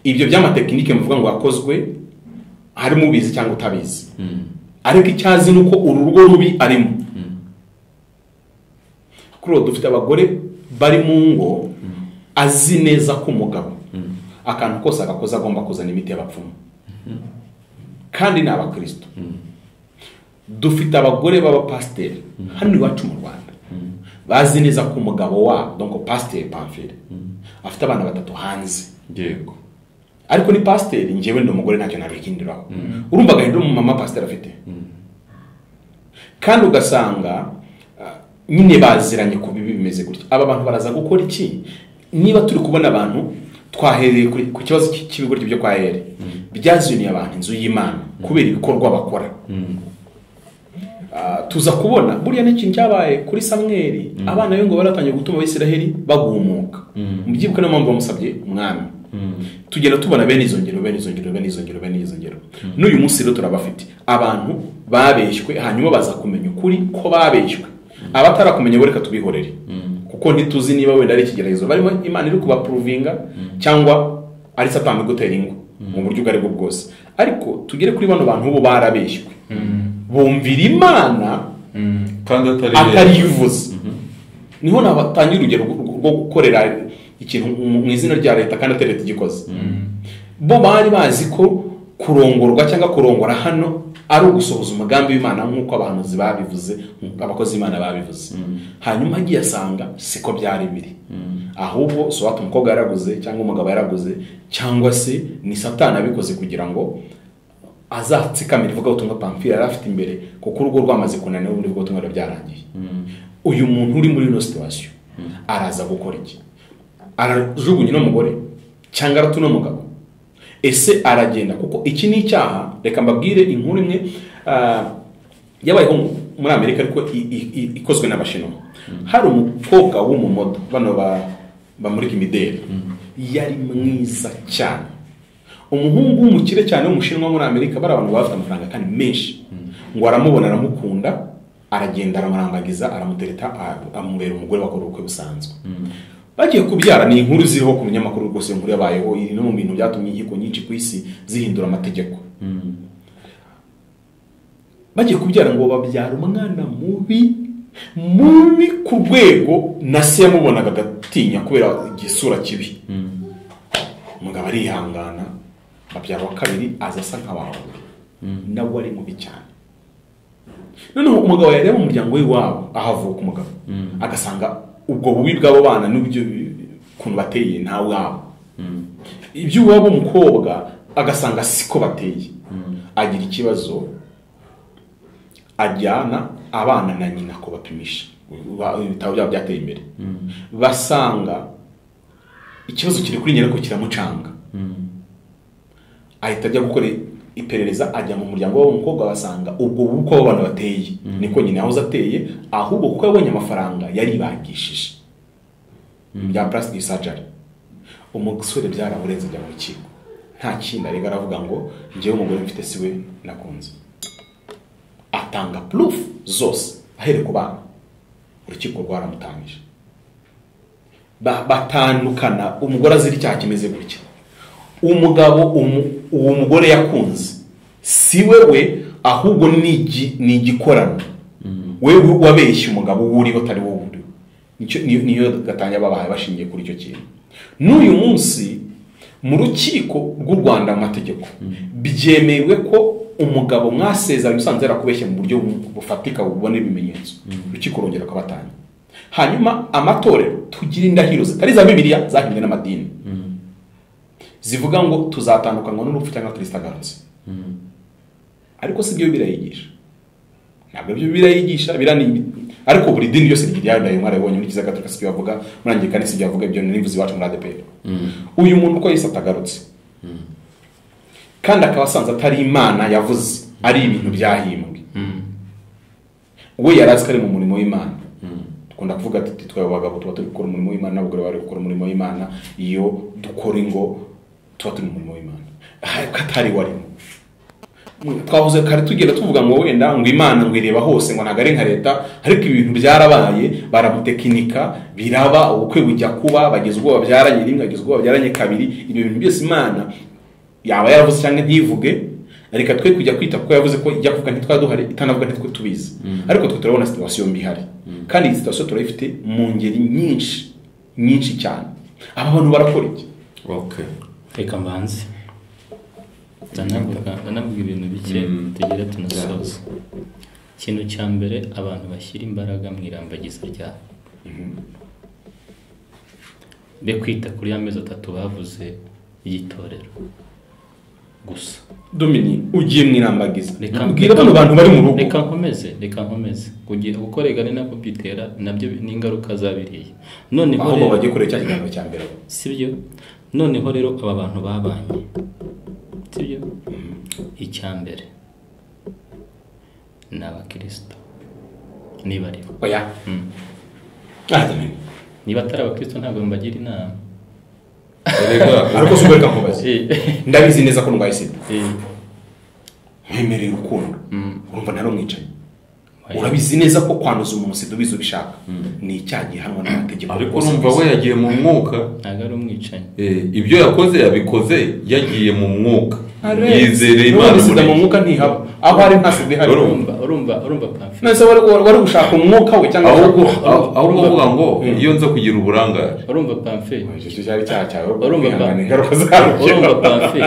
ibyo by'amatekinike mvuga ngo akozwe harimo ubizi cyangwa utabizi ariko icyazi nuko uru rugo rubi arimo kuri dufite abagore bari mu ngo azi neza ko umugabo akantu kose agakoza agomba kuzana imiti y'abapfumu kandi ni abakristo dufite abagore b'abapasiteri hano iwacu mu Rwanda bazi neza ko umugabo wa donc pasiteri Pamphile afite abana 3 hanze yego ariko ni pasiteri njyewe ndi umugore ntacyo nabikindiraho urumva gahindo mu mama pasiteri afite kandi ugasanga nyine baziranye ku bibi bimeze gutya aba bantu baraza gukora iki niba turi kubona abantu twahereye ku kibazo cy'ibigoryi byo kwa Here byazuniye abantu inzu y'Imana kubera ibikorwa bakora tuza kubona buriya n'ikintu cyabaye kuri Samweli abana be ngo baratangiye gutuma Abisiraheli bagumuka mubyibuka no mpamvu bamusabye umwami tugenda tubona bene izo ngero n'uyu munsi rero turabafite abantu babeshywe hanyuma baza kumenya ukuri ko babeshywe abatarakumenya bo reka tubihorere kuko ntituzi niba wenda ari ikigeragezo barimo Imana iri kubaprovinga cyangwa ari Satani gutera ingo mu buryo bwari bwo bwose ariko tugere kuri bano bantu bo barabeshywe bumvira Imana kandi atari yivuze niho nabatangira urugero rwo gukorera ikintu mu izina rya leta kandi atereta igikoze bo bari bazi ko kurongorwa cyangwa kurongora hano ari ugusohoza umugambi w'Imana nk'uko abahanuzi babivuze abakozi Imana babivuze hanyuma agiye asanga siko byari biri ahubwo so watu umukobwa yaraguze cyangwa umugabo yaraguze cyangwa se ni Satani abikoze kugira ngo azatsikame rivuga ubutumwa Pamphile arafite imbere kuko urugo rwamaze kunanira ubundi bwo ubutumwa byarangiye uyu muntu uri muri ino situation araza gukora iki arajugunya n'umugore cyangwa aratuno mugabo ese aragenda kuko iki ni icyaha reka mbabwire inkuru imwe yabayeho muri Amerika ariko ikozwe n'abashinwa hari umukobwa w'umumodo bano bamurika imideli yari mwiza cyane umuhungu w'umukire cyane w'umushinwa muri Amerika bari abantu bafite amafaranga kandi menshi ngo aramubona aramukunda aragenda aramurambagiza aramutereta amubera umugore bakora ubukwe busanzwe bagiye kubyara ni inkuru ziriho ku munyamakuru rwose inkuru yabayeho iri no mu bintu byatumye inkiko nyinshi ku isi zihindura amategeko bagiye kubyara ngo babyara umwana mubi ku rwego na se yamubonaga agatinya kubera igisura kibi umugabo arihangana babyara wa kabiri aza asa nk'abawe nawe ari mubi cyane noneho umugabo yari mu muryango w'iwabo ahavuka umugabo agasanga ubwo bubi bw'abo bana n'ubyo kuntu bateye nta wabo ibyo wabo umukobwa agasanga siko bateye agira ikibazo ajyana abana na nyina ko bapimisha ibitabo byabo byateye imbere basanga ikibazo kiri kuri nyina ko kiramucanga ahita ajya gukora iperereza ajya mu muryango w'umukobwa basanga ubwo buko abana bateye niko nyina yahoze ateye ahubwo kuko yabonye amafaranga yari bagishije bya plastic surgery umusore byaramurenze bya mu kigo nta kintu arega aravuga ngo ngewe umugore mfite siwe nakunze atanga proof zose ahere ku bana urukiko rwaramutangije batandukana umugore azira icyaha kimeze gutya umugabo uwo mugore yakunze si wewe ahubwo ni igikorano wewe wabeshye umugabo wuriho atari wowe uriho niyo gatanya babahaye bashingiye kuri icyo kintu. N'uyu munsi mu rukiko rw'u Rwanda amategeko byemewe ko umugabo mwasezeranye usanze yarakubeshye mu buryo bufatika bubone ibimenyetso urukiko rongera kabatanya. Hanyuma amatorero tugira indahiro zitari za Bibiliya zahimbwe n'amadini zivuga ngo tuzatandukanywa n'urupfu cyangwa Kristo agarutse. Ariko si byo birayigisha, ntabwo byo birayigisha ariko buri dini yose rigira yanduye mwarabonye muri kiza Gatolika si bavuga murangiye kandi si byavuga ibyo nivuze iwacu muri ADP. Uyu muntu ko Yesu atagarutse kandi akaba asanze atari Imana yavuze ari ibintu byahimbwe, we yarazi ko ari mu murimo w'Imana. Dukunda kuvuga ati twaye abagabo tuba turi gukora umurimo w'Imana n'abagore bari gukora umurimo w'Imana. Iyo dukora ingo tuba turi mu murimo w'Imana katari warimo. Twavuze kare tugenda tuvuga ngo wenda ngo Imana ngo ireba hose ngo nagare nka leta, ariko ibintu byarabaye barabutekinika biraba ubukwe bujya kuba bageze ubwo babyaranye rimwe bageze ubwo babyaranye kabiri. Ibyo bintu byose Imana yaba yaravuze cyangwa ntivuge, ariko twe kujya kwita kuko yavuze ko ijya kuvuga ntitwaduhari itanavuga ntitwe tubizi. Ariko twe turabona situation mbihari kandi iyi situation turayifite mu ngeri nyinshi cyane. Aba bantu barakora iki? Okay, reka mbanze ndanavuga ibintu bike tugere tunasoza. Ikintu cya mbere, abantu bashyira imbaraga mu irambagiza ryabo, be kwita kuri ya mezi 3 bavuze y'itorero gusa. Dominique ugiye mu irambagiza ubwira bano bantu bari mu rugo. Reka nkomeze kugira gukoregane na kompitera nabyo n'ingaruka zabiriye. Noneho aho bagiye kure cya kiganiro cya mbere sibyo. Noneho rero aba bantu babanye sibyo, icya mbere ni abakristo niba ari oya niba atari abakristo ntabwo mbagira inama. Ariko subereka nkubaze ndabizi neza ko ndwaye Sida ntemerera urukundo urumva ntari umwicanyi. Urabizi neza ko kwanduza umuntu Sida ubizi ubishaka ni icyaha gihanwa n'amategeko. Ariko urumva we yagiye mu mwuka, ntabwo ari umwicanyi. Ibyo yakoze yabikoze yagiye mu mwuka, yizereye Imana. Sida mu mwuka ntihaba aho ari nta Sida ihari. Urumva pamfi nese wari gushaka umwuka we cyangwa aho uvuga ngo iyo nza kugira uburangare. Urumva pamfi icyo cyari cyaha cyawe. Urumva pamfi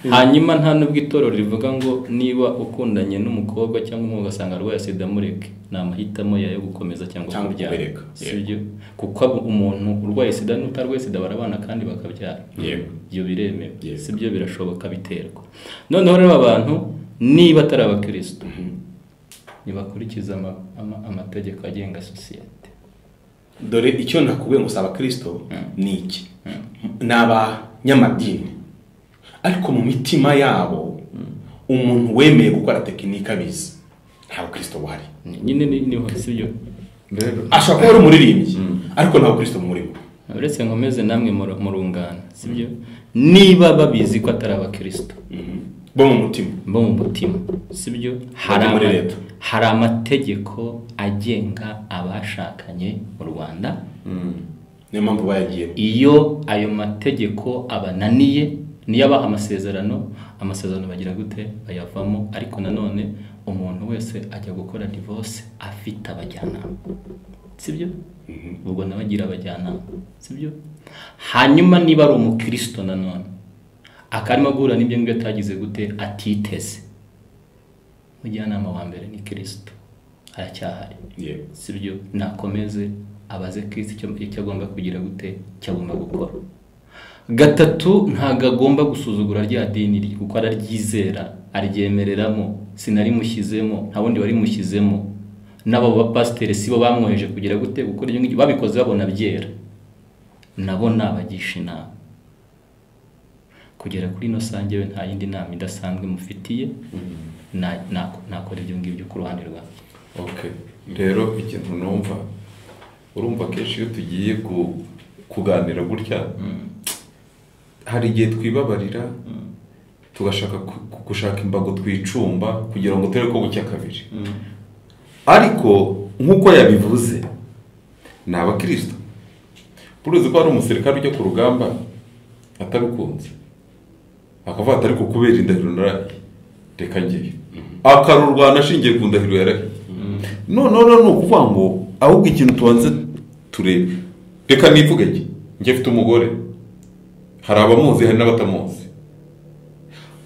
hanyuma nta nubwo itorero rivuga ngo niba ukundanye n'umukobwa cyangwa umwe ugasanga arwaye Sida mureke, ni amahitamo yayo gukomeza cyangwa kubyara. Sibyo kuko umuntu urwaye Sida n'utarwaye Sida barabana kandi bakabyara. Ibyo biremewe sibyo, birashoboka biterwa. Noneho rero abantu niba atari abakristo nibakurikiza amategeko agenga sosiyete. Dore icyo nakubwiye ngo saba Kristo ni iki? N'abanyamadini ariko mu mitima yabo umuntu wemeye gukora tekinika bizi nta Kristo buhari. Nyine niho sibyo. Ashaka ko ari umuririmbyi ariko nta Kristo murimo. Uretse nkomeze namwe mu rungana sibyo, niba babizi ko atari abakristo bo mu mutima sibyo, hari amategeko agenga abashakanye mu Rwanda. Niyo mpamvu bayagiye. Iyo ayo mategeko abananiye niyo abaha amasezerano bagira gute bayavamo. Ariko nanone umuntu wese ajya gukora divorce afite abajyanama sibyo, ubwo nawe agira abajyanama sibyo. Hanyuma niba ari umukristo nanone akarimo guhura n'ibyo ngibyo atagize gute atiteze, mujyanama wa mbere ni Kristo aracyahari sibyo. Nakomeze abaze Kristo icyo agomba kugira gute, icyo agomba gukora. Gatatu, ntago agomba gusuzugura rya dini kuko araryizera aryemereramo, sinari mushyizemo nta wundi wari mushyizemo. Nabo bapasiteri sibo bamwoheje kugira gute gukora ibyo ngibyo, babikoze babona byera, nabo nabagisha inama kugera kuri no sange we nta yindi nama idasanzwe mufitiye. Nakora ibyo ngibyo ku ruhande rwa. Okay, rero ikintu numva urumva kenshi iyo tugiye kuganira gutya hari igihe twibabarira tugashaka gushaka imbago twicumba kugira ngo tere ko bucya kabiri. Ariko nkuko yabivuze ni abakristo. Puruzi ko ari umusirikare ujya ku rugamba atarukunze akavuga ati ariko kubera indahiro narahiye reka ngeyo, akarurwana ashingiye ku ndahiro yarahiye. Noneho ni ukuvuga ngo ahubwo ikintu tubanze turebe, reka nivuge njye mfite umugore, hari abamuzi hari n'abatamuzi,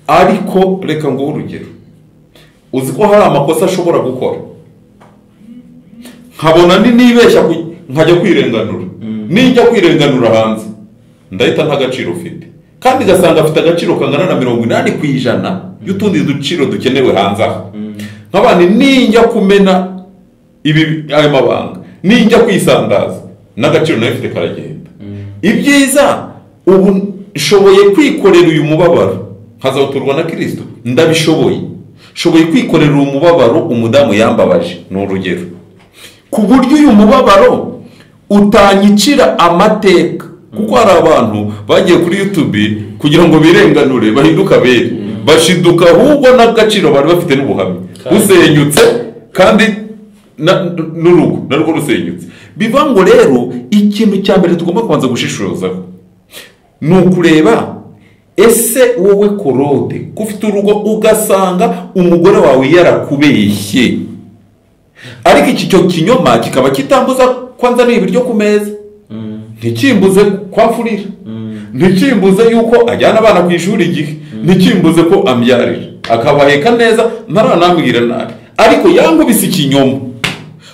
ariko reka nguhe urugero. Uzi ko hari amakosa ashobora gukora nkabona nibeshya nkajya kwirenganura, ninjya kwirenganura hanze ndahita nta gaciro ufite, kandi gasanga afite agaciro kangana na 80% y'utundi duciro dukenewe hanze aha. Nk'abandi ninjya kumena ayo mabanga, ninjya kwisandaza n'agaciro nayo ifite karagenda. Ibyiza ubu nshoboye kwikorera uyu mubabaro nkazawuturwa na Kristo, ndabishoboye, shoboye kwikorera uyu mubabaro umudamu yambabaje, ni urugero, ku buryo uyu mubabaro utanyicira amateka. Kuko hari abantu bagiye kuri YouTube kugira ngo birenganure bahinduka bere, bashiduka ahubwo n'agaciro bari bafite n'ubuhamya usenyutse, kandi n'urugo narwo rusenyutse. Biva ngo rero ikintu cya mbere tugomba kubanza gushishozaho ni ukureba, ese wowe Korode ufite urugo ugasanga umugore wawe yarakubeshye, ariko iki cyo kinyoma kikaba kitambuza kwanza n'ibiryo ku meza, ntikimbuze kwafurira, ntikimbuze yuko ajyana abana ku ishuri igihe, ntikimbuze ko ambyarira akabaheka neza ntaranambwira nabi, ariko yankubise ikinyoma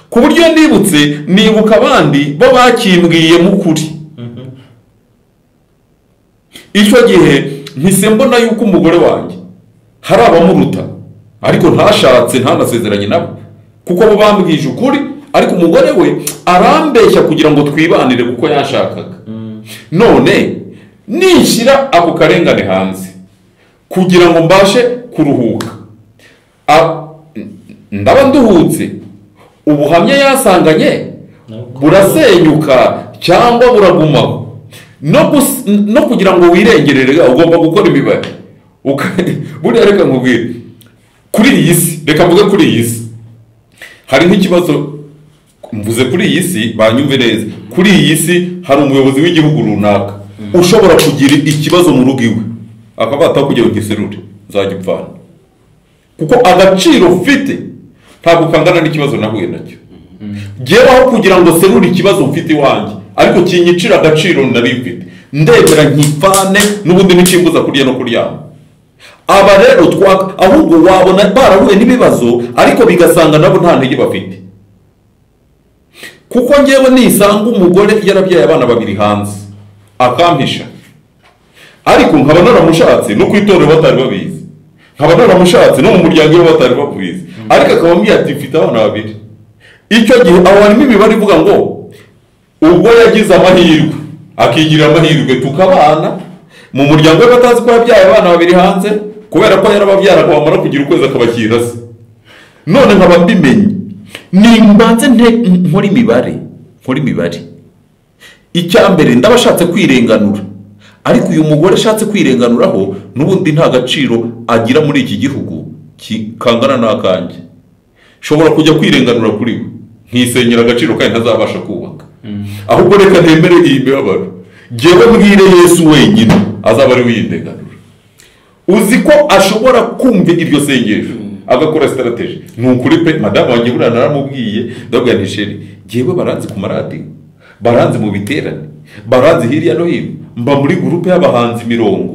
ku buryo nibutse nibuka abandi bo bakimbwiye mu kuri. Icyo gihe mpise mbona yuko umugore wanjye hari abamuruta, ariko ntashatse ntanasezeranye nabo kuko bo bambwije ukuri, ariko umugore we arambeshya kugira ngo twibanire kuko yashakaga. None nishyira ako karengane hanze kugira ngo mbashe kuruhuka, ndaba nduhutse, ubuhamya yasanganye burasenyuka cyangwa buragumaho. No kugira ngo wirengerere ugomba gukora imibare. Buriya reka nkubwire, kuri iyi si, reka mvuge kuri iyi si hari nk'ikibazo, mvuze kuri iyi si banyumve neza, kuri iyi si hari umuyobozi w'igihugu runaka ushobora kugira ikibazo mu rugo iwe, akabata kugira ngo giserure nzajya upfana, kuko agaciro ufite ntabwo kangana n'ikibazo nahuye nacyo. Jyeweho kugira ngo serure ikibazo mfite iwanjye, ariko kinyicira agaciro nari mfite, ndebera nkipfane n'ubundi n'ikimbuza kurya no kuryama. Aba rero ahubwo wabona barahuye n'ibibazo, ariko bigasanga nabo nta ntege bafite. Kuko ngewe nisanga umugore yarabyaye abana 2 hanze akampisha, ariko nkaba naramushatse no kwitorera batari babizi, nkaba naramushatse no mu muryango we batari babizi, ariko akabambwiye ati mfite abana 2. Icyo gihe aho harimo imibare ivuga ngo ubwo yagize amahirwe akigira amahirwe tukabana mu muryango we batazi ko yabyaye abana 2 hanze, kubera ko yarababyara kwamara kugira ukwezi akabakira se. None nkaba mbimenye, nimbanze nkora imibare. Icya mbere ndabashatse kwirenganura, ariko uyu mugore ashatse kwirenganuraho n'ubundi nta gaciro agira muri iki gihugu kangana n'akanjye. Shobora kujya kwirenganura kuri we nkisenyera agaciro kandi ntazabasha kubaka. Ahubwo reka ntemere iyi mibabaro, jyewe mbwire Yesu wenyine azaba ari windenganura. Uzi ko ashobora kumva iryo sengesho agakora strategy. Nukuri pe madame wanjye burana naramubwiye, ndabwira nti sheri, jyewe baranzi ku maradiyo, baranzi mu biterane, baranzi hirya no hino, mba muri groupe y'abahanzi 100,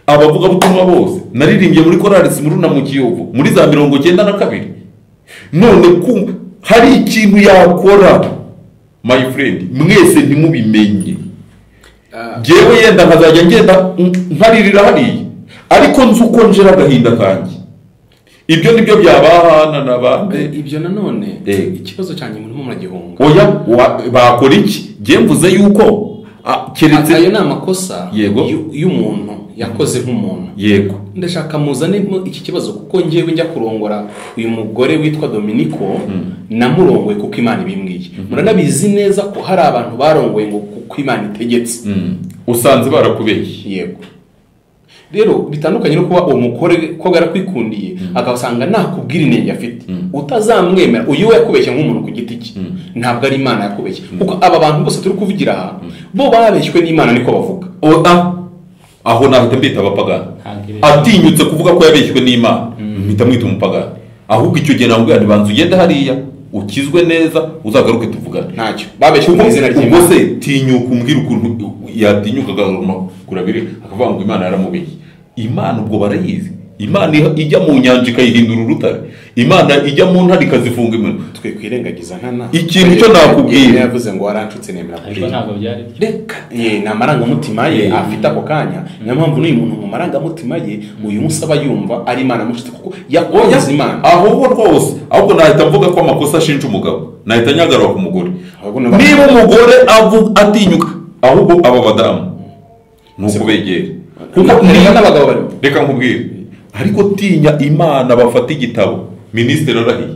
abavuga butumwa bose, naririmbye muri korali Simuruna mu Kiyovu muri za 92. None hari ikintu yakora, my friend, mwese ntimubimenye. Jyewe yenda nkazajya ngenda nkaririra hariya, ariko nzi uko njera agahinda kanjye. Ibyo nibyo byabahana n'abandi. Ibyo nanone ikibazo cyane muri mu gihunga. Oya bakora iki? Jye mvuze yuko keretse ayo ni amakosa y'umuntu yakoze nk'umuntu. Yego. Ndashaka muzane iki kibazo kuko ngewe njya kurongora uyu mugore witwa Dominiko, namurongoye kuko Imana ibimbwiye. Muranabizi neza ko hari abantu barongoye ngo kuko Imana itegetse. Usanze barakubeshye. Yego. Rero bitandukanye no kuba uwo mukore ko garakwikundiye akabasanga nakubwira inenge afite, utazamwemera uyu we yakubeshye nk'umuntu ku giti cye, ntabwo ari Imana yakubeshye. Kuko aba bantu bose turi kuvugira aha bo babeshywe n'Imana niko bavuga. aho nahita mbita abapagani. Atinyutse kuvuga ko yabeshywe n'Imana mpita mwita umupagani. Ahubwo icyo gihe nambwira nti banza ugende hariya ukizwe neza uzagaruke tuvugane. Ntacyo babeshywe mu izina ry'Imana. Ubwo se tinyuka umbwira ukuntu yatinyuka kurabire akavuga ngo Imana yaramubeshye. Imana ubwo barayizi. Imana ijya mu nyanja ikayihindura urutare. Imana ijya mu ntare ikazifunga iminwa. Twe kwirengagiza nkana. Ikintu cyo nakubwira yavuze ngo waranshutse nemera kuri. Ntabwo byari. Reka na marangamutima ye afite ako kanya. Niyo mpamvu n'uyu muntu mu marangamutima ye uyu musaba yumva ari Imana mushitse kuko yakoze Imana. Ahubwo rwose ahubwo nahita mvuga ko amakosa ashinja umugabo. Nahita nyagarura ku mugore. Niba umugore atinyuka ahubwo aba badamu nukubegera. Kuko niba n'abagabo bari. Reka nkubwire. Ariko tinya Imana bafata igitabo minisitiri arahiye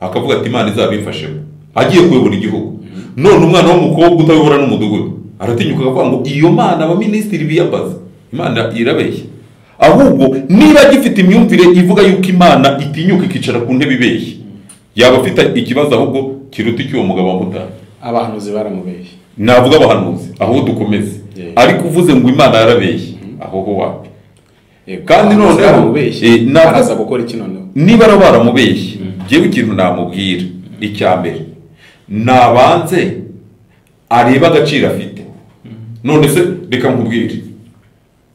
akavuga ati Imana izabifashemo agiye kuyobora igihugu. None umwana w'umukobwa utayobora n'umudugudu aratinyuka akavuga ngo iyo Mana aba minisitiri biyambaza Imana irabeshya. Ahubwo niba gifite imyumvire ivuga yuko Imana itinyuka ikicara ku ntebe ibeshye yaba afite ikibazo ahubwo kiruta cy'uwo mugabo wamutaye. Abahanuzi baramubeshye. Navuga abahanuzi aho dukomeze. Ariko uvuze ngo Imana yarabeshye aho ho wapi. Kandi noneho naraza gukora iki noneho niba baramubeshye jewe ikintu namubwira icya mbere nabanze areba agaciro afite. None se reka nkubwire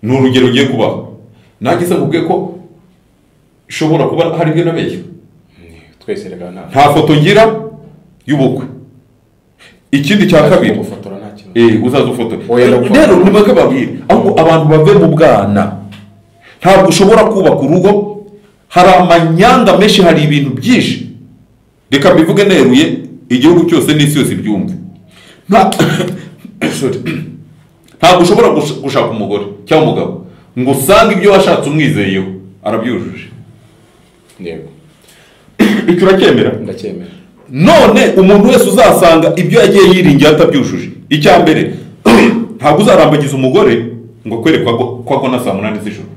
ni urugero ugiye kubaho nanjye se nkubwiye ko shobora kuba hari ibyo nabeshye. Twese reka nta foto ngira y'ubukwe. Ikindi cya kabiri uzaza ufotora. Rero nimweke babwire ahubwo abantu bave mu bwana. Ntabwo ushobora kubaka urugo hari amanyanga menshi hari ibintu byinshi. Reka mbivuge neruye igihugu cyose n'isi yose byumve. Ntabwo ushobora gushaka umugore cyangwa umugabo ngo usange ibyo washatse umwizeyeho arabyujuje. Yego. Icyo uracyemera? Ndacyemera. None umuntu wese uzasanga ibyo yagiye yiringira atabyujuje. Icya mbere ntabwo uzarambagiza umugore ngo kwerekwa ko agona saa 8 z'ijoro.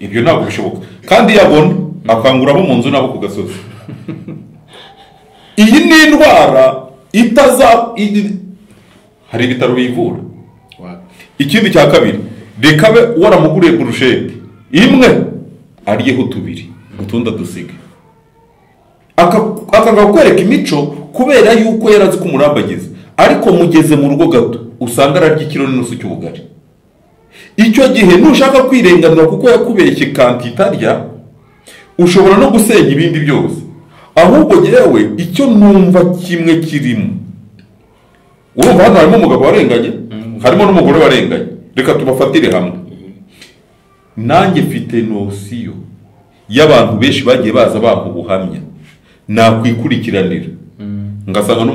Ibyo ntabwo bishoboka. Kandi yabona akangura abo mu nzu nabo ku gasozi. Iyi ni indwara hari ibitaro bivura. Ikindi cya kabiri rekabe waramuguriye burushete imwe ariyeho tubiri utunda dusige akanga kwereka imico kubera yuko yarazi ko umurambagiza. Ariko mugeze mu rugo gato usanga ararya ikiro n'inusu cy'ubugari. Icyo gihe nushaka kwirenganura kuko yakubeshye kanti itarya ushobora no gusenya ibindi byose. Ahubwo yewe icyo numva kimwe kirimo urumva hano harimo umugabo warenganye harimo n'umugore warenganye. Reka tubafatire hamwe. Nanjye mfite nosiyo y'abantu benshi bagiye baza bampa ubuhamya nakwikurikiranira ngasanga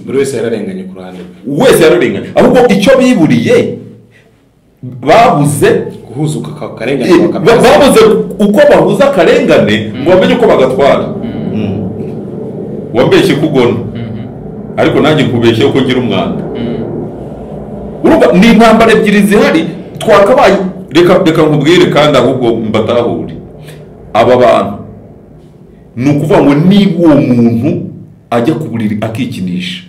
buri wese yararenganye ku ruhande wese yararenganye. Ahubwo icyo biburiye babuze guhuzuka akarengane babuze uko bahuza akarengane ngo bamenye uko bagatwara. Wambeshye kugona ariko nanjye nkubeshye uko ngira umwanda. Urumva ni intambara ebyiri zihari twakabaye. Reka nkubwire kandi ahubwo mbatahure aba bantu ni ukuvuga ngo niba uwo muntu ajya ku buriri akikinisha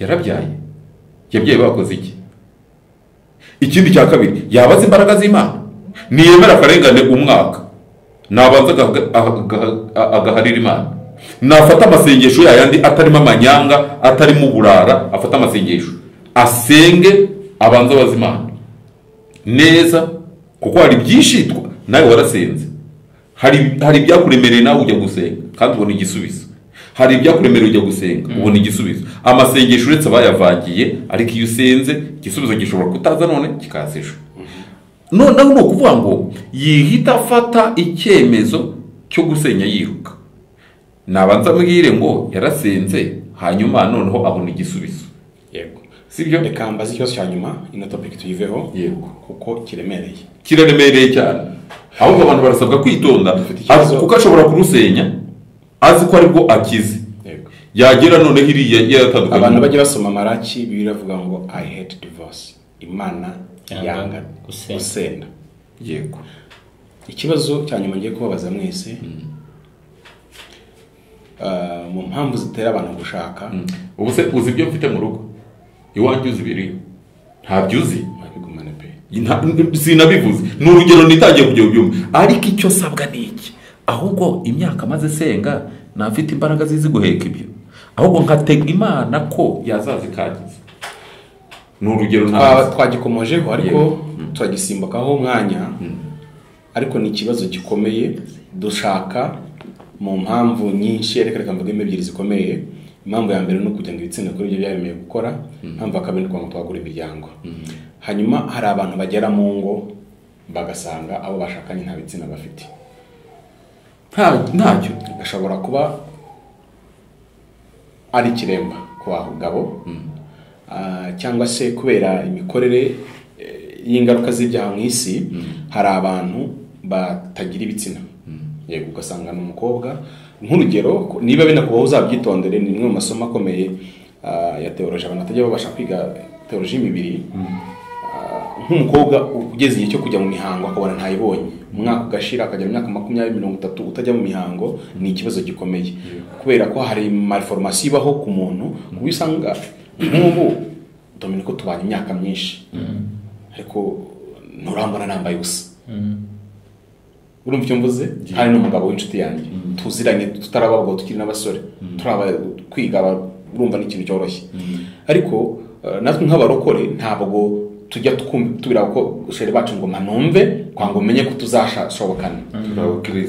yarabyaye bakoze iki? Ikindi cya kabiri yabaza imbaraga z'Imana niyemera akarengane umwaka nabanza agaharira Imana nafata amasengesho yayandi atarimo amanyanga atarimo uburara afata amasengesho asenge abanza abaza Imana neza kuko hari byishitwa nawe warasenze. Hari ibyakuremereye nawe ujya gusenga kandi ubona igisubizo. Hari ibyakuremereye ujya gusenga ubona igisubizo. Amasengesho uretse abayavangiye ariko iyo usenze igisubizo gishobora kutaza none kikazisha. None no kuvuga ngo yihita afata icyemezo cyo gusenya yiruka. Nabanza mbwire ngo yarasenze hanyuma noneho abona igisubizo. Yego. Sibyo? Reka mbaze ikibazo cya nyuma ino topic tuyiveho. Yego. Kuko kiremereye. Kiremereye cyane. Ahubwo abantu barasabwa kwitonda kuko ashobora kurusenya azi ko aribwo akize. Yego. Yagera none hiriya yaratandukanye. Abantu bajya basoma Maraki biravuga ngo I hate divorce. Imana yanga gusenda. Yego. Ikibazo cya nyuma ngiye kubabaza mwese mu mpamvu zitera abantu gushaka ubu se uzi ibyo mfite mu rugo iwanjye uzi biri ntabyo uzi wabigumane pe sinabivuze ni urugero nitangiye kubyumva ariko icyo sabwa ni iki ahubwo imyaka maze senga nafite imbaraga zizi guheka ibyo ahubwo nkatega Imana ko yazazikagiza ni urugero twagikomojeho ariko turagisimbukaho umwanya ariko ni ikibazo gikomeye dushaka mu mpamvu nyinshi reka mvugemo ebyiri zikomeye impamvu ya mbere no kugira ngo ibitsina kuri ibyo byaremeye gukora impamvu ya kabiri ni kugira ngo twagure imiryango hanyuma hari abantu bagera mu ngo bagasanga abo bashakanye nta bitsina bafite ntacyo gashobora kuba ari ikiremba ku bagabo cyangwa se kubera imikorere y'ingaruka z'ibyaha mu isi hari abantu batagira ibitsina yego ugasanga ni umukobwa nk'urugero niba binakubaho uzabyitondere ni imwe mu masomo akomeye ya teoloji abantu batajya babasha kwiga teoloji y'imibiri nk'umukobwa ugeze igihe cyo kujya mu mihango akabona ntayibonye umwaka ugashira akajya mu myaka 20-30 utajya mu mihango ni ikibazo gikomeye kubera ko hari malformation ibaho ku muntu kubisanga nk'ubu Dominiko tubanye imyaka myinshi ariko nturambona nambaye ubusa urumva icyo mvuze hari n'umugabo w'inshuti yanjye tuziranye tutarababwo tukiri n'abasore turaba kwiga urumva n'ikintu cyoroshye ariko natwe nk'abarokore ntabwo tujya tubira ko ushere bacu ngo manumve kwango menye ko tuzashobokana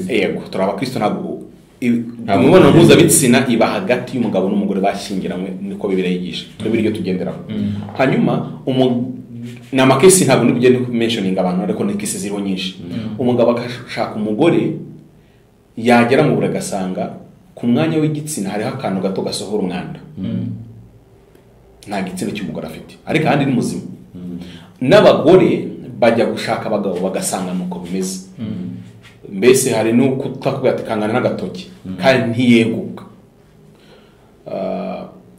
yego turaba Kristo ntabwo imibonano mpuzabitsina iba hagati y'umugabo n'umugore bashyingiranywe niko Bibiliya yigisha twebwe iryo tugenderaho hanyuma na makesi ntabwo nibugende mentioning abantu ariko ni kesi ziriho nyinshi umugabo akashaka umugore yagera mu buragasanga ku mwanya w'igitsina hariho akantu gato gasohora umwanda nta gitsina cy'umugore afite ariko kandi ni muzima n'abagore bajya gushaka abagabo bagasanga nuko bimeze mbese hari no kutakubwira ati kangana n'agatoki kandi ntiyeguka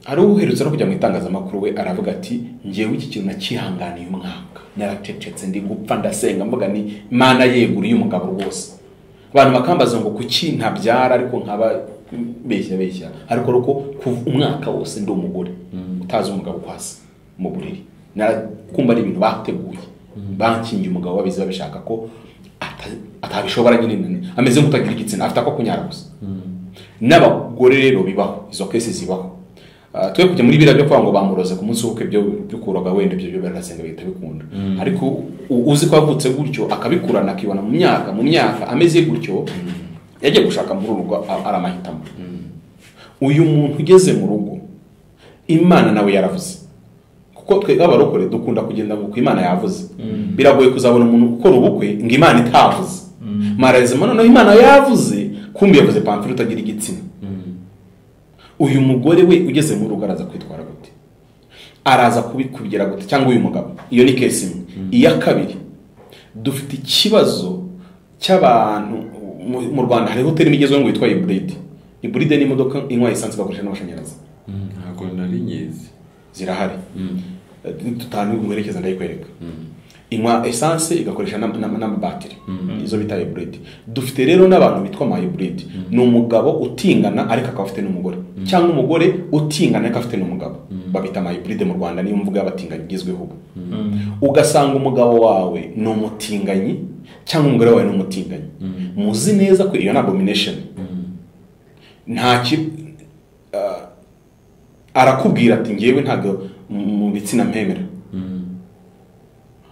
ari uherutse no kujya mu itangazamakuru we aravuga ati ngewe iki kintu nakihanganiye umwaka naracecetse ndi gupfa ndasenga mvuga ni Imana yeguriye umugabo rwose abantu bakambaza ngo kuki ntabyara ariko nkaba beshya ariko ruko umwaka wose ndi umugore utazi umugabo kwasa mu buriri narakumva ari ibintu bateguye bankingiye umugabo babizi babishaka ko atabishobora nyine ameze nk'utagira igitsina afite ako kunyara gusa n'abagore rero bibaho izo kesi zibaho twe kujya muri biriya byo kwa ngo bamuroze ku munsi w'uko byo kuroga wenda byo barasenga bihita bikunda ariko uzi ko avutse gutyo akabikurana akibona mu myaka ameze gutyo yagiye gushaka muri urugo aramahitamo uyu muntu ugeze mu rugo Imana nawe yaravuze kuko twe abarokore dukunda kugenda ngo Imana yavuze biragoye kuzabona umuntu ukora ubukwe ngo Imana itavuze mareze noneho Imana yavuze kumbi yavuze pamfilo utagira igitsina uyu mugore we ugeze mu rugo araza kwitwara gute araza kubikubwira gute cyangwa uyu mugabo iyo ni case imwe iya kabiri dufite ikibazo cy'abantu mu Rwanda hariho hoteli igezweho ngo yitwa hybrid ni imodoka inywa essence bakoresha n'amashanyarazi ntabwo nari nyizi zirahari tutanu guherekeza ndayikwereka inywa essence igakoresha n'amabateri izo bita hybrid dufite rero n'abantu bitwa ama hybrid ni umugabo utingana ariko akaba afite n'umugore cyangwa umugore utingana ariko afite n'umugabo babita ama hybrid mu Rwanda niyo mvuga y'abatinganyi igezweho ugasanga umugabo wawe ni umutinganyi cyangwa umugore wawe ni umutinganyi muzi neza ko iyo na abomination arakubwira ati ngewe ntago mu bitsina mpemera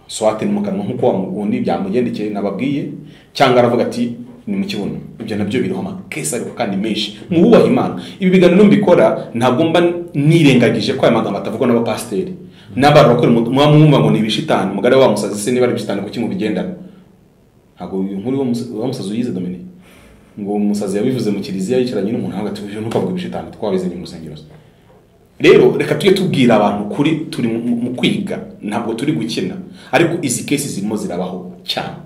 swate ni mukanwa nkuko wamugundi byamugendekeye nababwiye cyangwa aravuga ati ni mu kibuno ibyo nabyo biriho amakesi ariko kandi menshi mu bubaha Imana ibi biganiro mbikora ntabwo mba nirengagije ko aya magambo atavugwa n'abapasteri n'abarokore mwumva ngo ni ibishitani umugare wa musazi se niba ari ibishitani kuki mu bigendana ntabwo nkuri wa musazi uyize Dominique ngo umusazi yabivuze mu kiliziya yicaranye n'umuntu hagati y'ibyo nukavuga ibishitani twabizanye mu rusengero rero reka tujye tubwira abantu kuri turi mu kwiga ntabwo turi gukina ariko izi kesi zirimo zirabaho cyane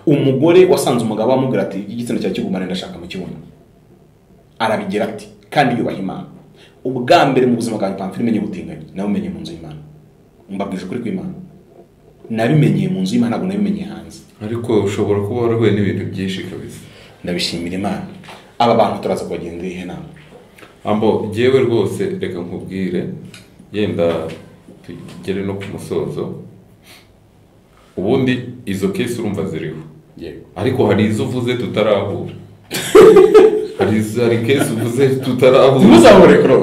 umugore wasanze umugabo amubwira ati igitsina cya kigumana ndashaka mu kibuno arabigira ati kandi yubaha Imana ubwa mbere mu buzima bwanjye pamfile menye ubutinganyi nawe umenye mu nzu y'Imana mbabwije kuri kw'Imana nabimenyeye mu nzu y'Imana ntabwo nabimenyeye hanze ariko ushobora kuba warahuye n'ibintu byinshi kabisa ndabishimira Imana aba bantu turaza kubagendera ihe nama ambo jewe rwose reka nkubwire yenda tugere no ku musozo. Ubundi izo kesi urumva ziriho, ariko hari izo uvuze tutarahura. hari kesi uvuze tutarahura, ntuzabure kuro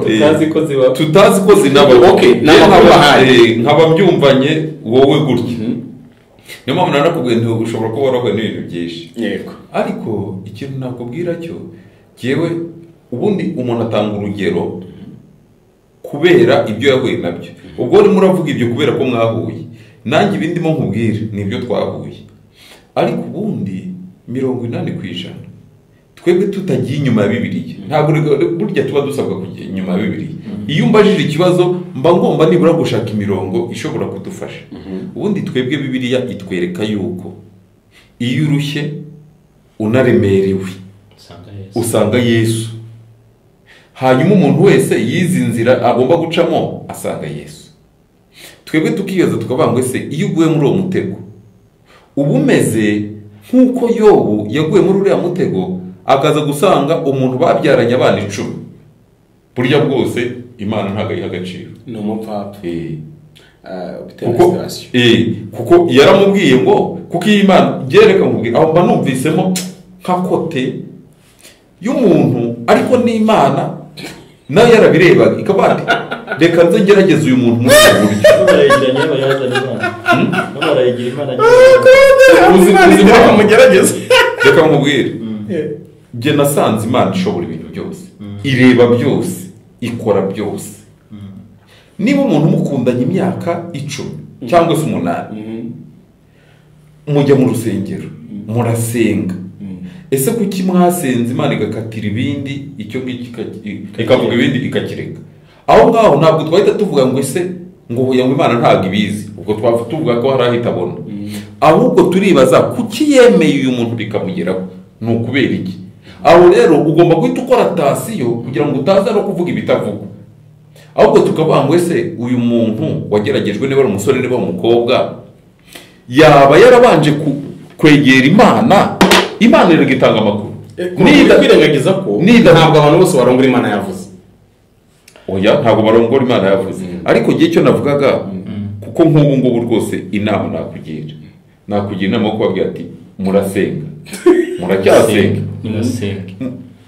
tutazi ko zinaba. Okay, nkaba mbyumvanye wowe gutya. Niyo mpamvu narakubwiye nti ushobora kuba warahuye n'ibintu byinshi. Yego. Ariko ikintu nakubwira cyo jewe, ubundi umuntu atanga urugero kubera ibyo yahuye nabyo. Ubwo urimo uravuga ibyo kubera ko mwahuye, nanjye ibindi mo nkubwira nibyo twahuye. Ariko ubundi 80% twebwe tutagiye inyuma ya Bibiliya. Ntabwo burya tuba dusabwa kujya inyuma ya Bibiliya. Iyo umbajije ikibazo mba ngomba nibura gushaka imirongo ishobora kudufasha. Ubundi twebwe Bibiliya itwereka yuko iyo urushye unaremerewe usanga Yesu. Hanyuma umuntu wese yizi inzira agomba gucamo asanga Yesu. Twebwe tukibaza tukavuga ngo ese iyo uguye muri uwo mutego uba umeze nk'uko Yobu yaguye muri uriya mutego, akaza gusanga umuntu babyaranye abana 10, burya bwose Imana ntago yiha agaciro, ni umupfapfa. Kuko yaramubwiye ngo kuko Imana gereka nkubwira aho mba numvisemo nka kote y'umuntu, ariko n'Imana nayo yarabirebaga ikabati reka nze ngerageze uyu muntu muri ubu buryo. Reka nkubwire, jye nasanze Imana ishobora ibintu byose, ireba byose, ikora byose. Niba umuntu mukundanye imyaka 10 cyangwa se 8, mujya mu rusengero murasenga, ese kuki mwasenze Imana igakatira ibindi icyo ngiki ikavuga ibindi ikakireka? Aho ngaho ntabwo twahita tuvuga ngo ese ngo hoya ngo Imana ntabwo ibizi, ubwo twavuga tuvuga ko hari ahita abona. Ahubwo turibaza kuki yemeye uyu muntu bikamugeraho, ni ukubera iki? Aho rero ugomba guhita ukora tasiyo kugira ngo utaza no kuvuga ibitavugwa. Ahubwo tukavuga ngo ese uyu muntu wageragejwe niba ari umusore niba umukobwa yaba yarabanje kwegera Imana. Imana iri gitanga amakuru. Niba kwirengagiza ko ntabwo abantu bose barongora Imana yavuze. Oya, ntabwo barongora Imana yavuze. Ariko gihe cyo navugaga kuko nk'ubu ngubu rwose inama nakugira inama yo kubabwira ati murasenga, muracyasenga,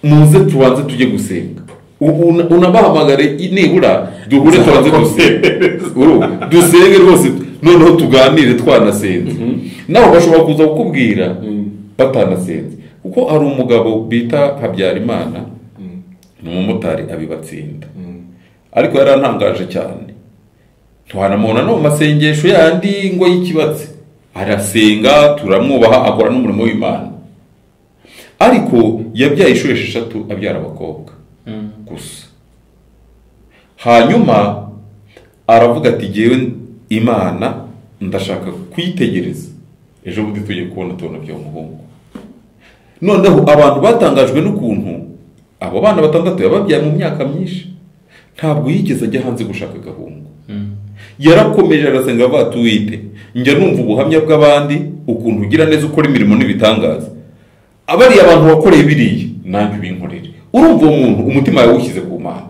muze tubanze tujye gusenga. Unabahamagare nibura duhure tubanze gusenga, dusenge rwose, noneho tuganire twanasenze. Naho bashobora kuza kukubwira batanasenze, kuko hari umugabo bita Habyarimana, ni umumotari abibatsinda, ariko yarantangaje cyane. Twanamubona no mu masengesho yandi ngo y'ikibatsi, arasenga, turamwubaha, akora n'umurimo w'Imana. Ariko yabyaye 3 abyara abakobwa gusa. Hanyuma aravuga ati jewe Imana ndashaka kwitegereza, ejo bundi tugiye kubona tubona byo umuhungu. Noneho abantu batangajwe n'ukuntu abo bana 6 yababyaye mu myaka myinshi, ntabwo yigeze ajya hanze gushaka gahungu. Yarakomeje arasenga batuwite, njya numva ubuhamya bw'abandi ukuntu ugira neza ukora imirimo n'ibitangaza. Abari abantu wakoreye biriye nanjye binkorere. Urumva umuntu umutima yawe ushyize ku Mana.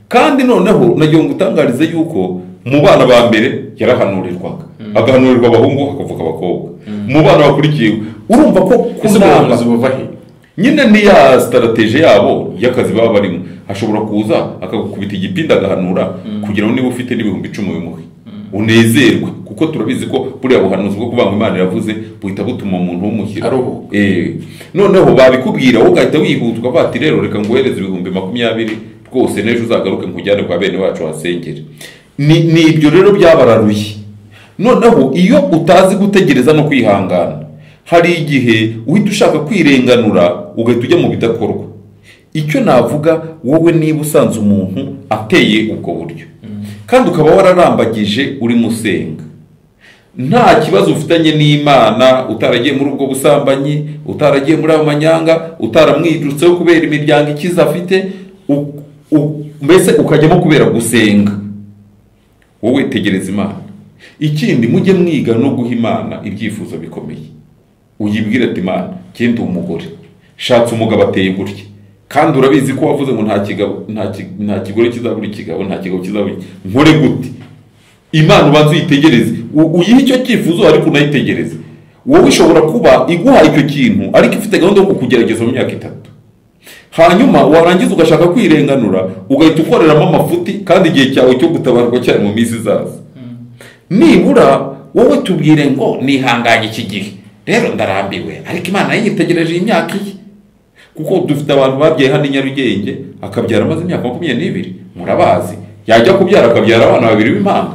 Kandi noneho nagiye ngutangarize yuko mu bana ba mbere yarahanurirwaga, agahanurirwa abahungu hakavuka abakobwa. Mu bana bakurikiye urumva ko kunamba zubahe nyine ni ya strategy yabo y'akazi baba barimo. Ashobora kuza akagukubita igipinda agahanura kugira ngo niba ufite n'ibihumbi 10 bimuhe unezerwe, kuko turabizi ko buriya buhanuzi bwo kuvuga ngo Imana yavuze buhita butuma umuntu w'umushyira. Noneho babikubwira wowe ugahita wihutwa bati rero reka nguhereze ibihumbi 20 rwose n'ejo uzagaruke nkujyane kwa bene wacu wasengera. Ni ibyo rero byabararuye. Noneho iyo utazi gutegereza no kwihangana, hari igihe uhita ushaka kwirenganura ugahita ujya mu bidakorwa. Icyo navuga, wowe niba usanze umuntu ateye ubwo buryo kandi ukaba wararambagije uri musenga, nta kibazo ufitanye n'Imana, utaragiye muri ubwo busambanyi, utaragiye muri amanyanga, utaramwidutseho kubera imiryango ikiza afite, mbese ukajyamo kubera gusenga, wowe tegereza Imana. Ikindi mujye mwiga no guha Imana ibyifuzo bikomeye. Uyibwira ati Imana, kindi umugore shatse umugabo ateye gutya, kandi urabizi ko wavuze ngo nta kigabo nta kigore kizabura ikigabo, nta kigabo kizabura, nkore gute? imana ubanza uyitegereze uyihe icyo cyifuzo ariko unayitegereze. Wowe ishobora kuba iguha icyo kintu ariko ifite gahunda yo kukugerageza mu myaka 3, hanyuma warangiza ugashaka kwirenganura ugahita ukoreramo amafuti kandi igihe cyawe cyo gutabarwa cyari mu minsi izaza. Nibura wowe tubwire ngo nihanganye iki gihe rero ndarambiwe ariko imana yitegereje imyaka iyi, kuko dufite abantu babyaye hano i Nyarugenge akabyara amaze imyaka 22 murabazi, yajya kubyara akabyara abana 2 b'impanga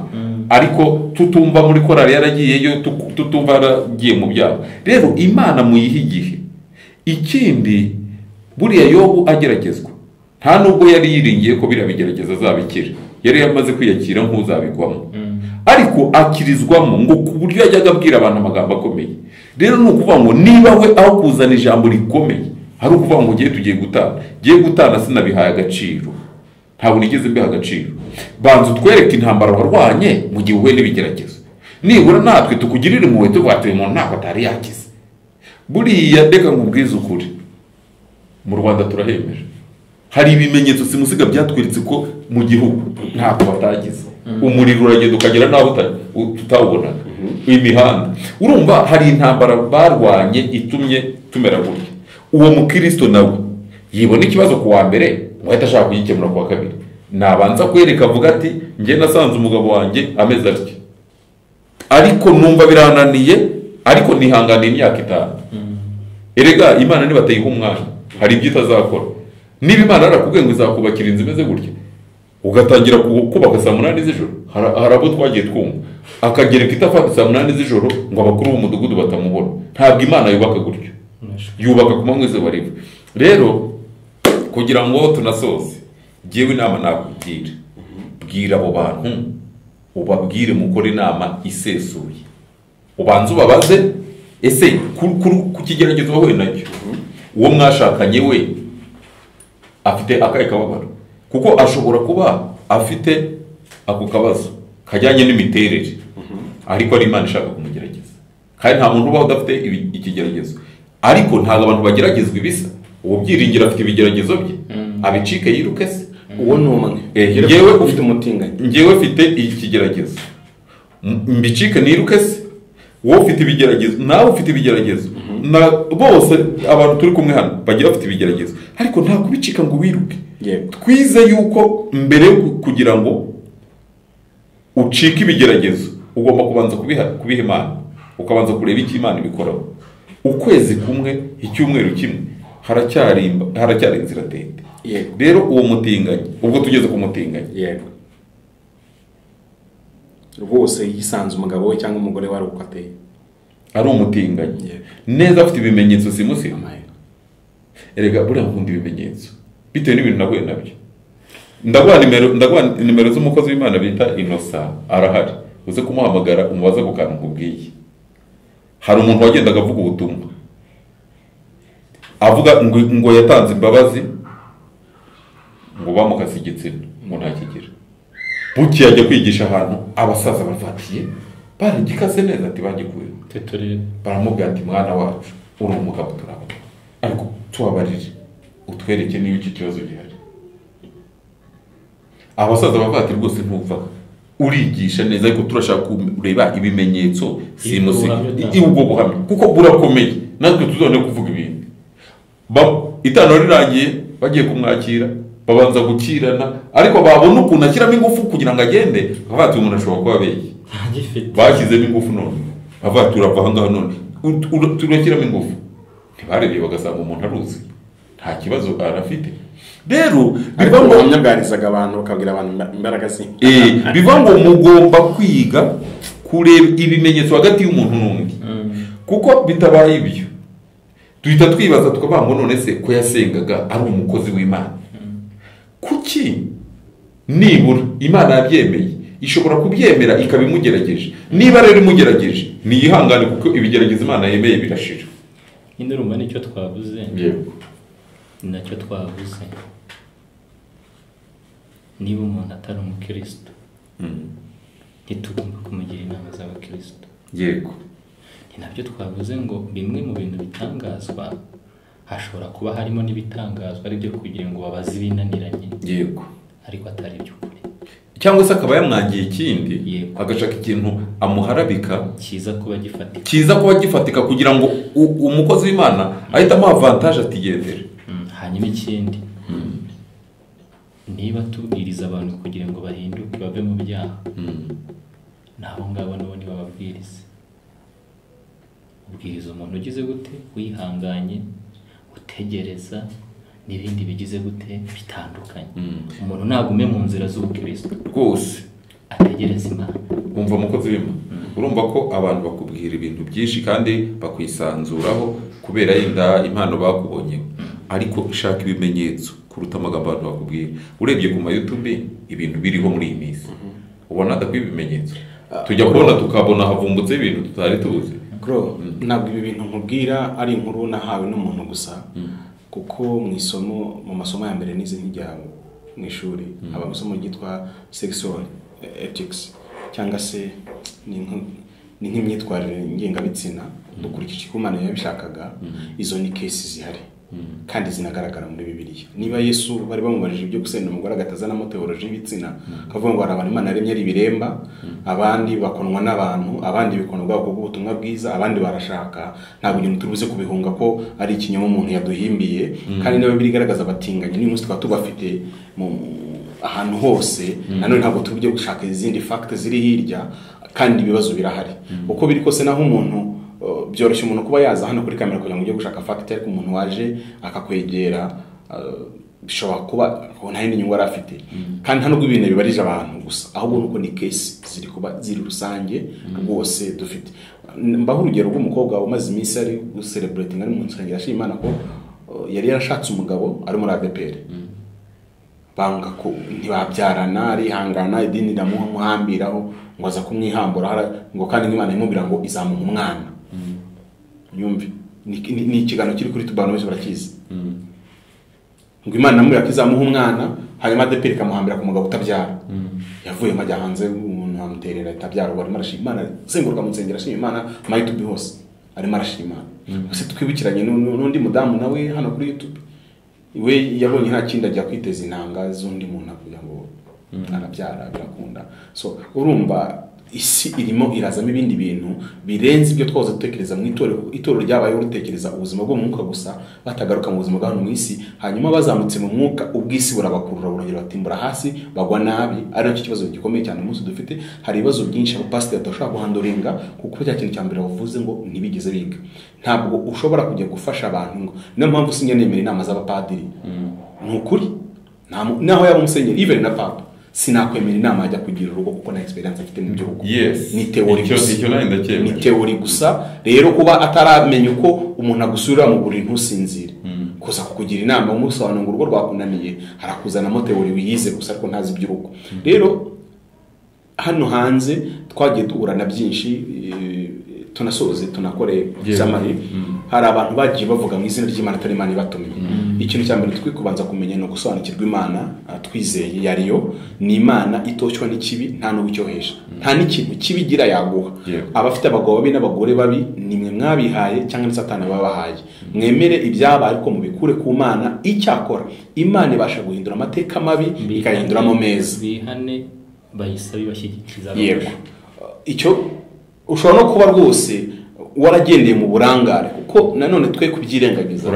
ariko tutumva muri korari yaragiyeyo, tutumva yaragiye mu byabo. Rero imana muyihe igihe. Ikindi buriya Yobu ageragezwa nta nubwo yari yiringiye ko birabigerageza azabikira, yari yamaze kwiyakira nk'uzabigwamo, ariko akirizwamo ngo ku buryo yajyaga abwira abantu amagambo akomeye. Rero ni ukuvuga ngo niba we aho kuzana ijambo rikomeye hari ukuvuga ngo giye gutana sinabihaye agaciro, ntabwo nigeze mbiha agaciro. Banza utwereke intambara warwanye mu gihe uhuye n'ibigeragezo, nibura natwe tukugirire impuhwe tuvuga ati uyu muntu ntabwo atari yakize. Buriya reka nkubwize ukuri, mu Rwanda turahemeje, hari ibimenyetso simusiga byatwiritse ko mu gihugu ntabwo batagize. Umuriro uragenda ukagera naho tutawubonaga, imihanda. Urumva hari intambara barwanye itumye tumera gutya. Uwo mukristo nawe yibona ikibazo ku wa mbere ngo ahita ashaka kugikemura ku wa kabiri, nabanza kwereka avuga ati njye nasanze umugabo wanjye ameze atya ariko numva birananiye ariko nihanganiye imyaka 5. Erega imana nibatayiha umwanya hari ibyo itazakora. Niba imana arakubwiye ngo izakubakira inzu imeze gutya ugatangira kubaka saa 8 z'ijoro, hari abo twagiye twumva akagereka itafati saa 8 z'ijoro ngo abakuru b'umudugudu batamubona. Ntabwo imana yubaka gutyo, yubaka ku manywa izuba riva. Rero kugira ngo tunasoze, jewe inama nakugira, bwira abo bantu ubabwire mukora inama isesuye, ubanze ubabaze ese ku kigeragezo wowe nacyo uwo mwashakanye we afite akahe kababaro, kuko ashobora kuba afite ako kabazo kajyanye n'imiterere ariko ari imana ishaka kumugerageza. Kandi nta muntu ubaho udafite ikigeragezo, ariko ntabwo abantu bageragezwa ibisa. Uwo byiringira afite ibigeragezo bye abicike yiruke se. Uwo ni umwe. Ngewe ufite umutinganya, ngewe ufite ikigeragezo mbicike niruke se. Wowe ufite ibigeragezo, nawe ufite ibigeragezo, na bose abantu turi kumwe hano bagira afite ibigeragezo, ariko nta kubicika ngo wiruke. Twize yuko mbere kugira ngo ucike ibigeragezo ugomba kubanza kubiha Imana, ukabanza kureba icyo Imana ibikoraho. Ukwezi kumwe, icyumweru kimwe, haracyari inzira ndende. Rero uwo mutinganya, ubwo tugeze ku mutinganya, rwose yisanze umugabo we cyangwa umugore wari uko ateye, ari umutinganya neza afite ibimenyetso simusiga. Erega buriya nkunda ibimenyetso bitewe n'ibintu nahuye nabyo. Ndaguha nimero z'umukozi w'Imana bita Innocent, arahari, uze kumuhamagara umubaza ku kantu nkubwiye. Hari umuntu wagendaga avuga ubutumwa avuga ngo yatanze imbabazi ngo bamukase igitsina ngo ntakigira. Buki yajya kwigisha ahantu abasaza bafatiye baragikase neza ati bagikuye tetorere, baramubwira ati mwana wacu uri umugabo turabona ariko tubabarire utwereke niba iki kibazo gihari. Abasaza bavati rwose ntuva urigisha neza ariko turashaka kureba ibimenyetso simusiga ubwo buhamya kuko burakomeye natwe tuzone kuvuga ibindi. Itano rirangiye bagiye kumwakira babanza gukirana ariko babona ukuntu ashyiramo ingufu kugira ngo agende, bavati umuntu ashobora kuba abeye bashyizemo ingufu none bavati turava aha ngaha none turashyiramo ingufu, ntibarebye bagasanga umuntu aruzi nta kibazo arafite. Rero biva ngo bamyabwarizaga abantu bakabwira abantu imbaraga ze, biva ngo mugomba kwiga kureba ibimenyetso hagati y'umuntu n'undi, kuko bitabaye ibyo duhita twibaza tukavuga ngo none se ko yasengaga ari umukozi w'Imana, kuki nibura Imana yabyemeye ishobora kubyemera ikabimugerageje. Niba rero imugerageje niyihangane kuko ibigerageza Imana yemeye birashira. Induruma nicyo twavuze, yego nacyo twavuze. Niba umuntu atari umukristo ntitugomba kumugira inama z'abakristo. Yego ni nabyo twavuze ngo bimwe mu bintu bitangazwa hashobora kuba harimo n'ibitangazwa ari byo kugira ngo babaze ibinaniranye, yego, ariko atari by'ukuri. cyangwa se akaba yamwangiye ikindi Yego. agashaka ikintu amuharabika kiza kuba gifatika kugira ngo umukozi w'Imana ahita amuha avantage atigendere. hanyuma ikindi niba tubwiriza abantu kugira ngo bahinduke bave mu byaha nabo ngabo nabo ni bababwiriza. Ubwiriza umuntu ugize gute wihanganye utegereza n'ibindi bigize gute bitandukanye. Umuntu nagume mu nzira z'ubukristo rwose ategereza Imana. Umva umukozi w'Imana, urumva ko abantu bakubwira ibintu byinshi kandi bakwisanzuraho kubera yenda impano bakubonyeho, ariko ushaka ibimenyetso kuruta amagambo abantu bakubwira. Urebye ku ma YouTube ibintu biriho muri iyi minsi ubona adakwiye ibimenyetso, tujya kubona tukabona havumbutse ibintu tutari tuzi. Ntabwo ibi bintu nkubwira ari inkuru nahawe n'umuntu gusa, kuko mu masomo ya mbere nize nkijya mu ishuri aba amasomo yitwa sexual ethics cyangwa se ni nk'imyitwarire ngengabitsina dukurikije uko Imana yabishakaga. Izo ni cases zihari kandi zinagaragara muri Bibiliya. Niba Yesu bari bamubajije ibyo gusenda umugore agatazanamo teoloji y'ibitsina, akavuga ngo abantu Imana yaremye ari ibiremba, abandi bakonwa n'abantu, abandi bikonwa ubwoko bw'ubutumwa bwiza, abandi barashaka, ntabwo ibintu turubuze kubihunga ko ari ikinyoma umuntu yaduhimbiye. Kandi niba bigaragaza abatinganye ni umunsi twaba tubafite ahantu hose, nanone ntabwo tubujye gushaka izindi fact ziri hirya, kandi ibibazo birahari. Uko biri kose naho umuntu byoroshye umuntu kuba yaza hano kuri kamera kugira ngo ujye gushaka fact, ariko umuntu waje akakwegera bishobora kuba nta yindi nyungu afite. Kandi nta nubwo ibintu bibarije abantu gusa, ahubwo nuko ni case ziri kuba ziri rusange rwose dufite. Mbaho urugero rw'umukobwa umaze iminsi ari celebrating ari mu nsanga yashimye Imana ko yari yarashatse umugabo ari muri ADPR, banga ko ntibabyarana, arihangana, idini riramuhambiraho ngo aza kumwihambura, ngo kandi Imana imubwira ngo izamuha umwana. Nyumve ni ikiganiro kiri kuri tubano wese barakizi, ngo Imana namubwira ko izamuha umwana, hanyuma ADPR ikamuhambira ku mugabo utabyara. Yavuye majya hanze, umuntu amuterera itabyara, bari marashima Imana, zenguruka mu nsengero ashima Imana, might be hose ari marashima Imana. Gusa twibukiranye n'undi mudamu nawe hano kuri YouTube, we yabonye nta kindi ajya kwiteza intanga z'undi muntu kugira ngo arabyara birakunda. So urumva isi irimo irazamo ibindi bintu birenze ibyo twaza dutekereza mu itorero ryabaye urutekereza ubuzima bwo mu mwuka gusa, batagaruka mu buzima bwa hano mu isi, hanyuma bazamutse mu mwuka ubwisi burabakurura burongera batimbura hasi bagwa nabi. Ari cyo kibazo gikomeye cyane umunsi dufite. Hari ibibazo byinshi abapasiteri badashobora guhanduringa, kuko cya kintu cya mbere bavuze ngo ntibigeze biga. Ntabwo ushobora kujya gufasha abantu ngo niyo mpamvu sinjya nemera inama z'abapadiri. Ni ukuri naho yaba umusenyeri even na papa sinakwemera inama ajya kugira urugo, kuko na experience afite mu by'urugo. Ni teori gusa, ni teori gusa. Rero kuba ataramenya uko umuntu agusura mu buriri ntusinzire, kuza kukugira inama umusobanuro ngo urugo rwakunaniye, harakuzanamo teori wiyize gusa ariko ntazi iby'urugo. Rero hano hanze twagiye duhura na byinshi, tunasoze tunakore summary. Hari abantu bagiye bavuga mu izina ry'Imana atari Imana ibatumye. Ikintu cya mbere twikubanza kumenya no gusobanukirwa Imana twizeye yariyo ni Imana itoshywa n'ikibi, nta n'ubucyohesha, nta n'ikintu kibigira yaguha. Abafite abagabo babi n'abagore babi nimwe mwabihaye cyangwa ni Satani babahaye. Mwemere ibyabaye ariko mubikure ku Mana. Icyakora Imana ibasha guhindura amateka mabi ikayahinduramo meza. Bihane bayisabe bashyigikiza. Yego, icyo ushobora no kuba rwose waragendeye mu burangare, kuko nanone twe kubyirengagiza.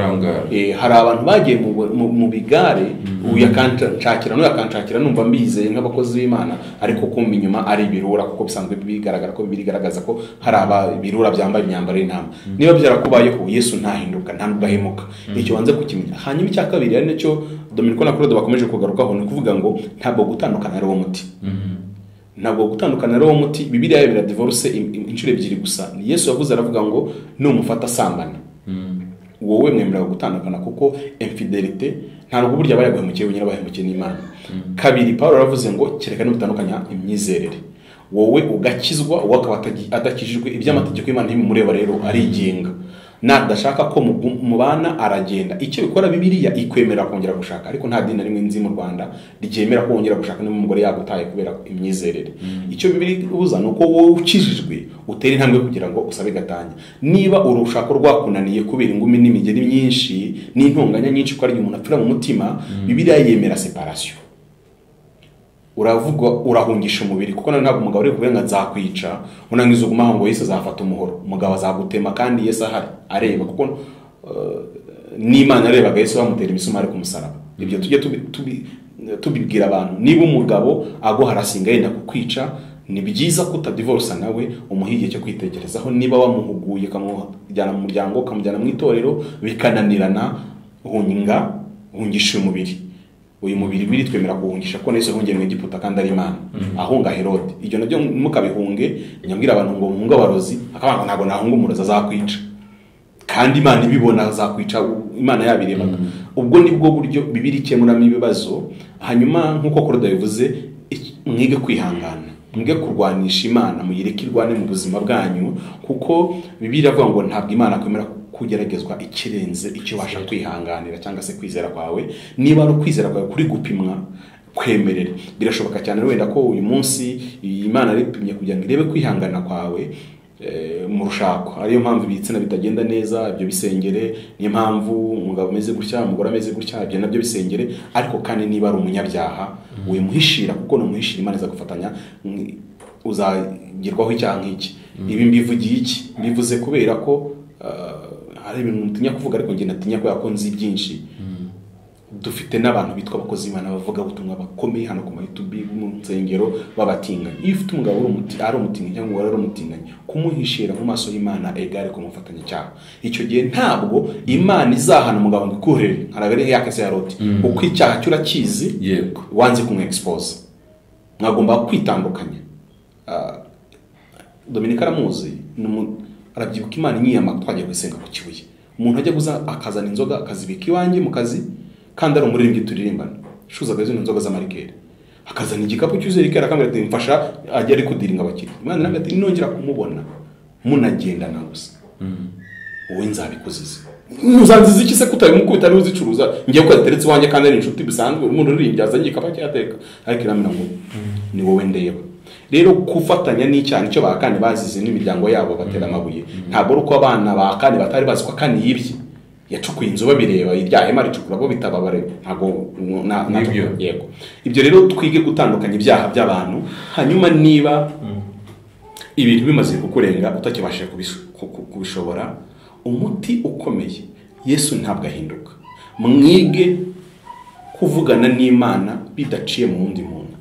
Hari abantu bagiye mu bigare, uyakanshakira n'uyakanshakira numva mbizeye nk'abakozi b'Imana, ariko kumva inyuma ari birura, kuko bisanzwe bigaragara ko bigaragaza ko hari abirura byambaye imyambaro y'intama. Niba byarakubayeho, Yesu ntahinduka, nta n'ugahemuka. Icyo wanze kukimenya. Hanyuma icya kabiri ari nacyo Dominico na Claude bakomeje kugarukaho, ni kuvuga ngo ntabwo gutandukana ari wo muti. Ntabwo gutandukana ari wo muti. Bibiliya yabira divorce inshuro ebyiri gusa. Ni Yesu yavuze aravuga ngo numufata sambana, wowe mwemera gutandukana, kuko infidelite ntabwo burya bayaguhemukiye wenyine, bahemukiye n'Imana. Kabiri Paulo aravuze ngo kereka n'ubutandukanya imyizerere, wowe ugakizwa uwo akaba adakijijwe. Iby'amategeko y'Imana ntibimureba, rero arigenga. Nadashaka ko mubana aragenda. Icyo bikora Bibiliya ikwemera kongera gushaka, ariko nta dini rimwe nzi mu Rwanda ryemera ko wongera gushaka n'umugore yagutaye kubera imyizerere. Icyo Bibiliya ubuza nuko wowe ukijijwe utera intambwe kugira ngo usabe gatanya. Niba urushako rwakunaniye kubera ingumi n'imigeri myinshi n'intonganya nyinshi ko ari umuntu apfira mu mutima, Bibiliya yemera separation. uravuga urahungisha umubiri kuko ntabwo umugabo ari kubenga nzakwica unangiza ugumaho ngo Yesu azafata umuhoro umugabo azagutema kandi Yesu ahari areba kuko n'Imana arebaga Yesu bamutera imisumari ku musaraba. Ibyo tujye tubibwira abantu, niba umugabo aguharasinga yenda kukwica ni byiza ko utadivorce nawe umuhigiye cyo kwitekerezaho, niba wamuhuguye kamujyana mu muryango kamujyana mu itorero bikananirana hungisha umubiri. Uyu mubiri biri twemera kuhungisha ko nese hongeye mu Egiputa kandi ari Imana ahunga Herode. Ibyo nabyo mukabihunge nyambwira abantu ngo muhunga abarozi akabanga ntago nahunga umurozi azakwica kandi Imana ibibona azakwica, Imana yabirebaga. Ubwo nibwo buryo bibiri ikemuramo ibibazo. Hanyuma nkuko Koroda bivuze, mwige kwihangana, mwige kurwanisha Imana, muyireke irwane mu buzima bwanyu, kuko Bibiliya avuga ngo ntabwo Imana kwemera kugeragezwa ikirenze icyo washa kwihanganira cyangwa se kwizera kwawe. Niba ari ukwizera kwawe kuri gupimwa kwemerera, birashoboka cyane wenda ko uyu munsi Imana aripimye kugira ngo irebe kwihangana kwawe mu rushako. Ariyo mpamvu ibitsina bitagenda neza, ibyo bisengere. Niyo mpamvu umugabo ameze gutya, umugore ameze gutya, ibyo nabyo bisengere. Ariko kandi niba ari umunyabyaha wimuhishira, kuko numuhishira Imana iza gufatanya, uzagirwaho icyaha nk'iki. Ibi mbivugiye iki? Mbivuze kubera ko hari ibintu mutinya kuvuga, ariko njye natinya ko yakonze byinshi. Dufite n'abantu bitwa abakozi b'Imana bavuga ubutumwa bakomeye hano ku YouTube mu nsengero babatinganya. Iyo ufite umugabo ari umutinganya cyangwa ari umutinganya, kumuhishira mu maso y'Imana egare kumufatanya cyaha. Icyo gihe ntabwo Imana izahana umugabo ngo ikuhere nkaragare yakase ya Loti, uko icyaha cyo urakizi yego wanze kumwexpose. Mwagomba kwitandukanya. Dominika aramuzi, arabyibuka Imana inyiyama twagiye gusenga ku Kibuye. Umuntu ajya guza akazana inzoga akazibika iwanjye mu kazi kandi ari umuririmbyi turirimbana, shuzaga zino nzoga z'amarikeri, akazana igikapu cyuzuye rikera akambwira ati mfasha ajya ari kudiringa abakiri. Imana nawe ati nongera kumubona munagendana gusa wowe nzabikuziza. Muzanziza iki se kutaye mukubita ari uzicuruza ngiye ko yateretse wanjye kandi ari inshuti bisanzwe umuntu uririmbyi azanye igikapu cyateka, ariko iramina ngo ni wowe ndeba. Rero kufatanya n'icyaha cyo bakane bazize n'imiryango yabo batera amabuye, ntabwo ari uko abana bakane batari bazi ko akane yibye yacukuye inzu babireba irya hema ricukura bo bitababare, ntago yego. Ibyo rero twige gutandukanya ibyaha by'abantu. Hanyuma niba ibintu bimaze kukurenga utakibashije kubishobora, umuti ukomeye Yesu ntabwo ahinduka. Mwige kuvugana n'Imana bidaciye mu wundi muntu.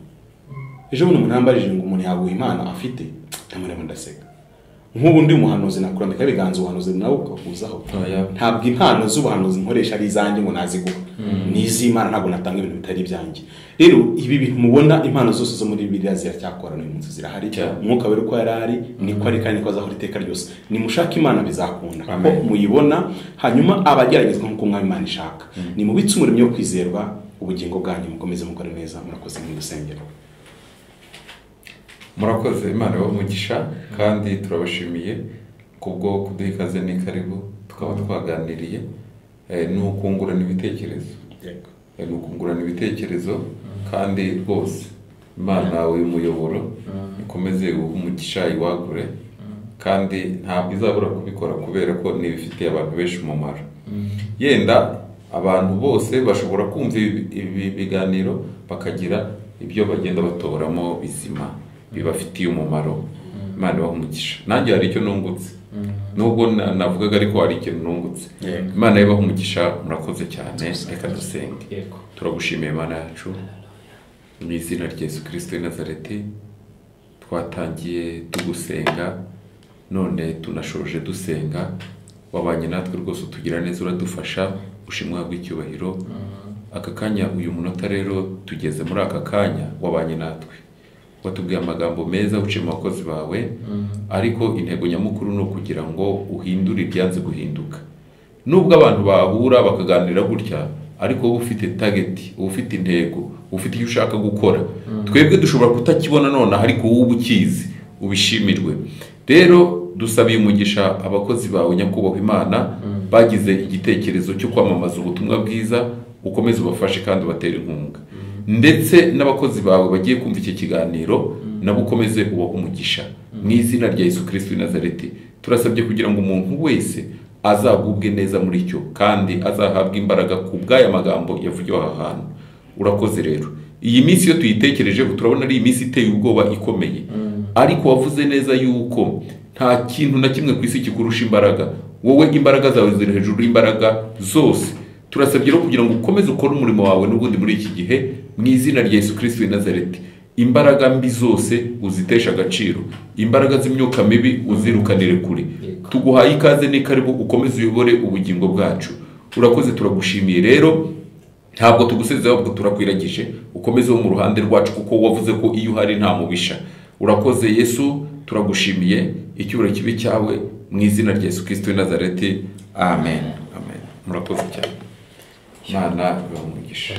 Ejo buno umuntu yambarije ngo umuntu yaguha Imana afite, ndamureba ndaseka. Nk'ubu ndi umuhanuzi nakurambika ibiganza ubuhanuzi nawe ukakuzaho. Ntabwo impano z'ubuhanuzi nkoresha ari izanjye ngo naziguha, n'iz'Imana ntabwo natanga ibintu bitari ibyanjye. Rero ibi bintu mubona impano zose zo muri Bibiliya ziracyakora no munsi zirahari. Umwuka wera ko yarari niko ari kandi ko azahora iteka ryose. Nimushaka Imana bizakunda ko muyibona, hanyuma abageragezwa nk'uko mwami Imana ishaka. Ni mubitse umurimo yo kwizerwa, ubugingo bwanyu mukomeze mukore neza. Murakoze mu rusengero. Murakoze, Imana y'umugisha kandi turabashimiye kubwo kuduha ikaze n'ikaribu tukaba twaganiriye n'ukungurana ibitekerezo. N'ukungurana ibitekerezo kandi rwose Imana w'umuyoboro ikomeze umugisha iwagure kandi ntabwo izabura kubikora kubera ko nibifitiye abantu benshi umumaro. Yenda abantu bose bashobora kumva ibi biganiro bakagira ibyo bagenda batoramo bizima bibafitiye umumaro. Imana y'umugisha. Nanjye hari icyo nungutse, nubwo navugaga ariko hari ikintu nungutse. Imana y'umugisha, murakoze cyane. Reka dusenge. Turagushimiye Imana yacu mu izina rya Yesu Kristo w'i Nazareti. Twatangiye tugusenga, none tunashoje dusenga. Wabanye natwe rwose utugira neza, uradufasha, ushimwa bw'icyubahiro. Aka kanya uyu munota rero tugeze muri aka kanya wabanye natwe, watubwiye amagambo meza uciye mu bakozi bawe, ariko intego nyamukuru no kugira ngo uhindure ibyanze guhinduka. Nubwo abantu bahura bakaganira gutya, ariko wowe ufite target, ufite intego, ufite icyo ushaka gukora. Twebwe dushobora kutakibona none, ariko wowe ubukizi ubishimirwe. Rero dusabiye umugisha abakozi bawe nyakubahwa Imana bagize igitekerezo cyo kwamamaza ubutumwa bwiza, ukomeze ubafashe kandi ubatere inkunga. Ndetse n'abakozi bawe bagiye kumva iki kiganiro nabo ukomeze ubahe umugisha mu izina rya Yesu Kristo w'i Nazareti. Turasabye kugira ngo umuntu wese azagubwe neza muri cyo kandi azahabwa imbaraga ku bw'aya magambo yavugiwe aha hantu. Urakoze rero, iyi minsi iyo tuyitekerejeho turabona ari iminsi iteye ubwoba ikomeye, ariko wavuze neza yuko nta kintu na kimwe ku isi kikurusha imbaraga. Wowe imbaraga zawe ziri hejuru y'imbaraga zose. Turasabye rero kugira ngo ukomeze ukore umurimo wawe n'ubundi muri iki gihe mu izina rya Yesu Kristo w'i Nazareti. Imbaraga mbi zose uzitesha agaciro, imbaraga z'imyuka mibi uzirukanire kure. Tuguhaye ikaze n'ikaribu ukomeze uyobore ubugingo bwacu. Urakoze, turagushimiye rero, ntabwo tugusezeho ahubwo turakwiragije, ukomeze wo mu ruhande rwacu kuko wavuze ko iyo uhari nta mubisha. Urakoze Yesu, turagushimiye, icyubahiro kibi cyawe mu izina rya Yesu Kristo w'i Nazareti. Amen. Amen. Murakoze cyane. Imana ibahe umugisha.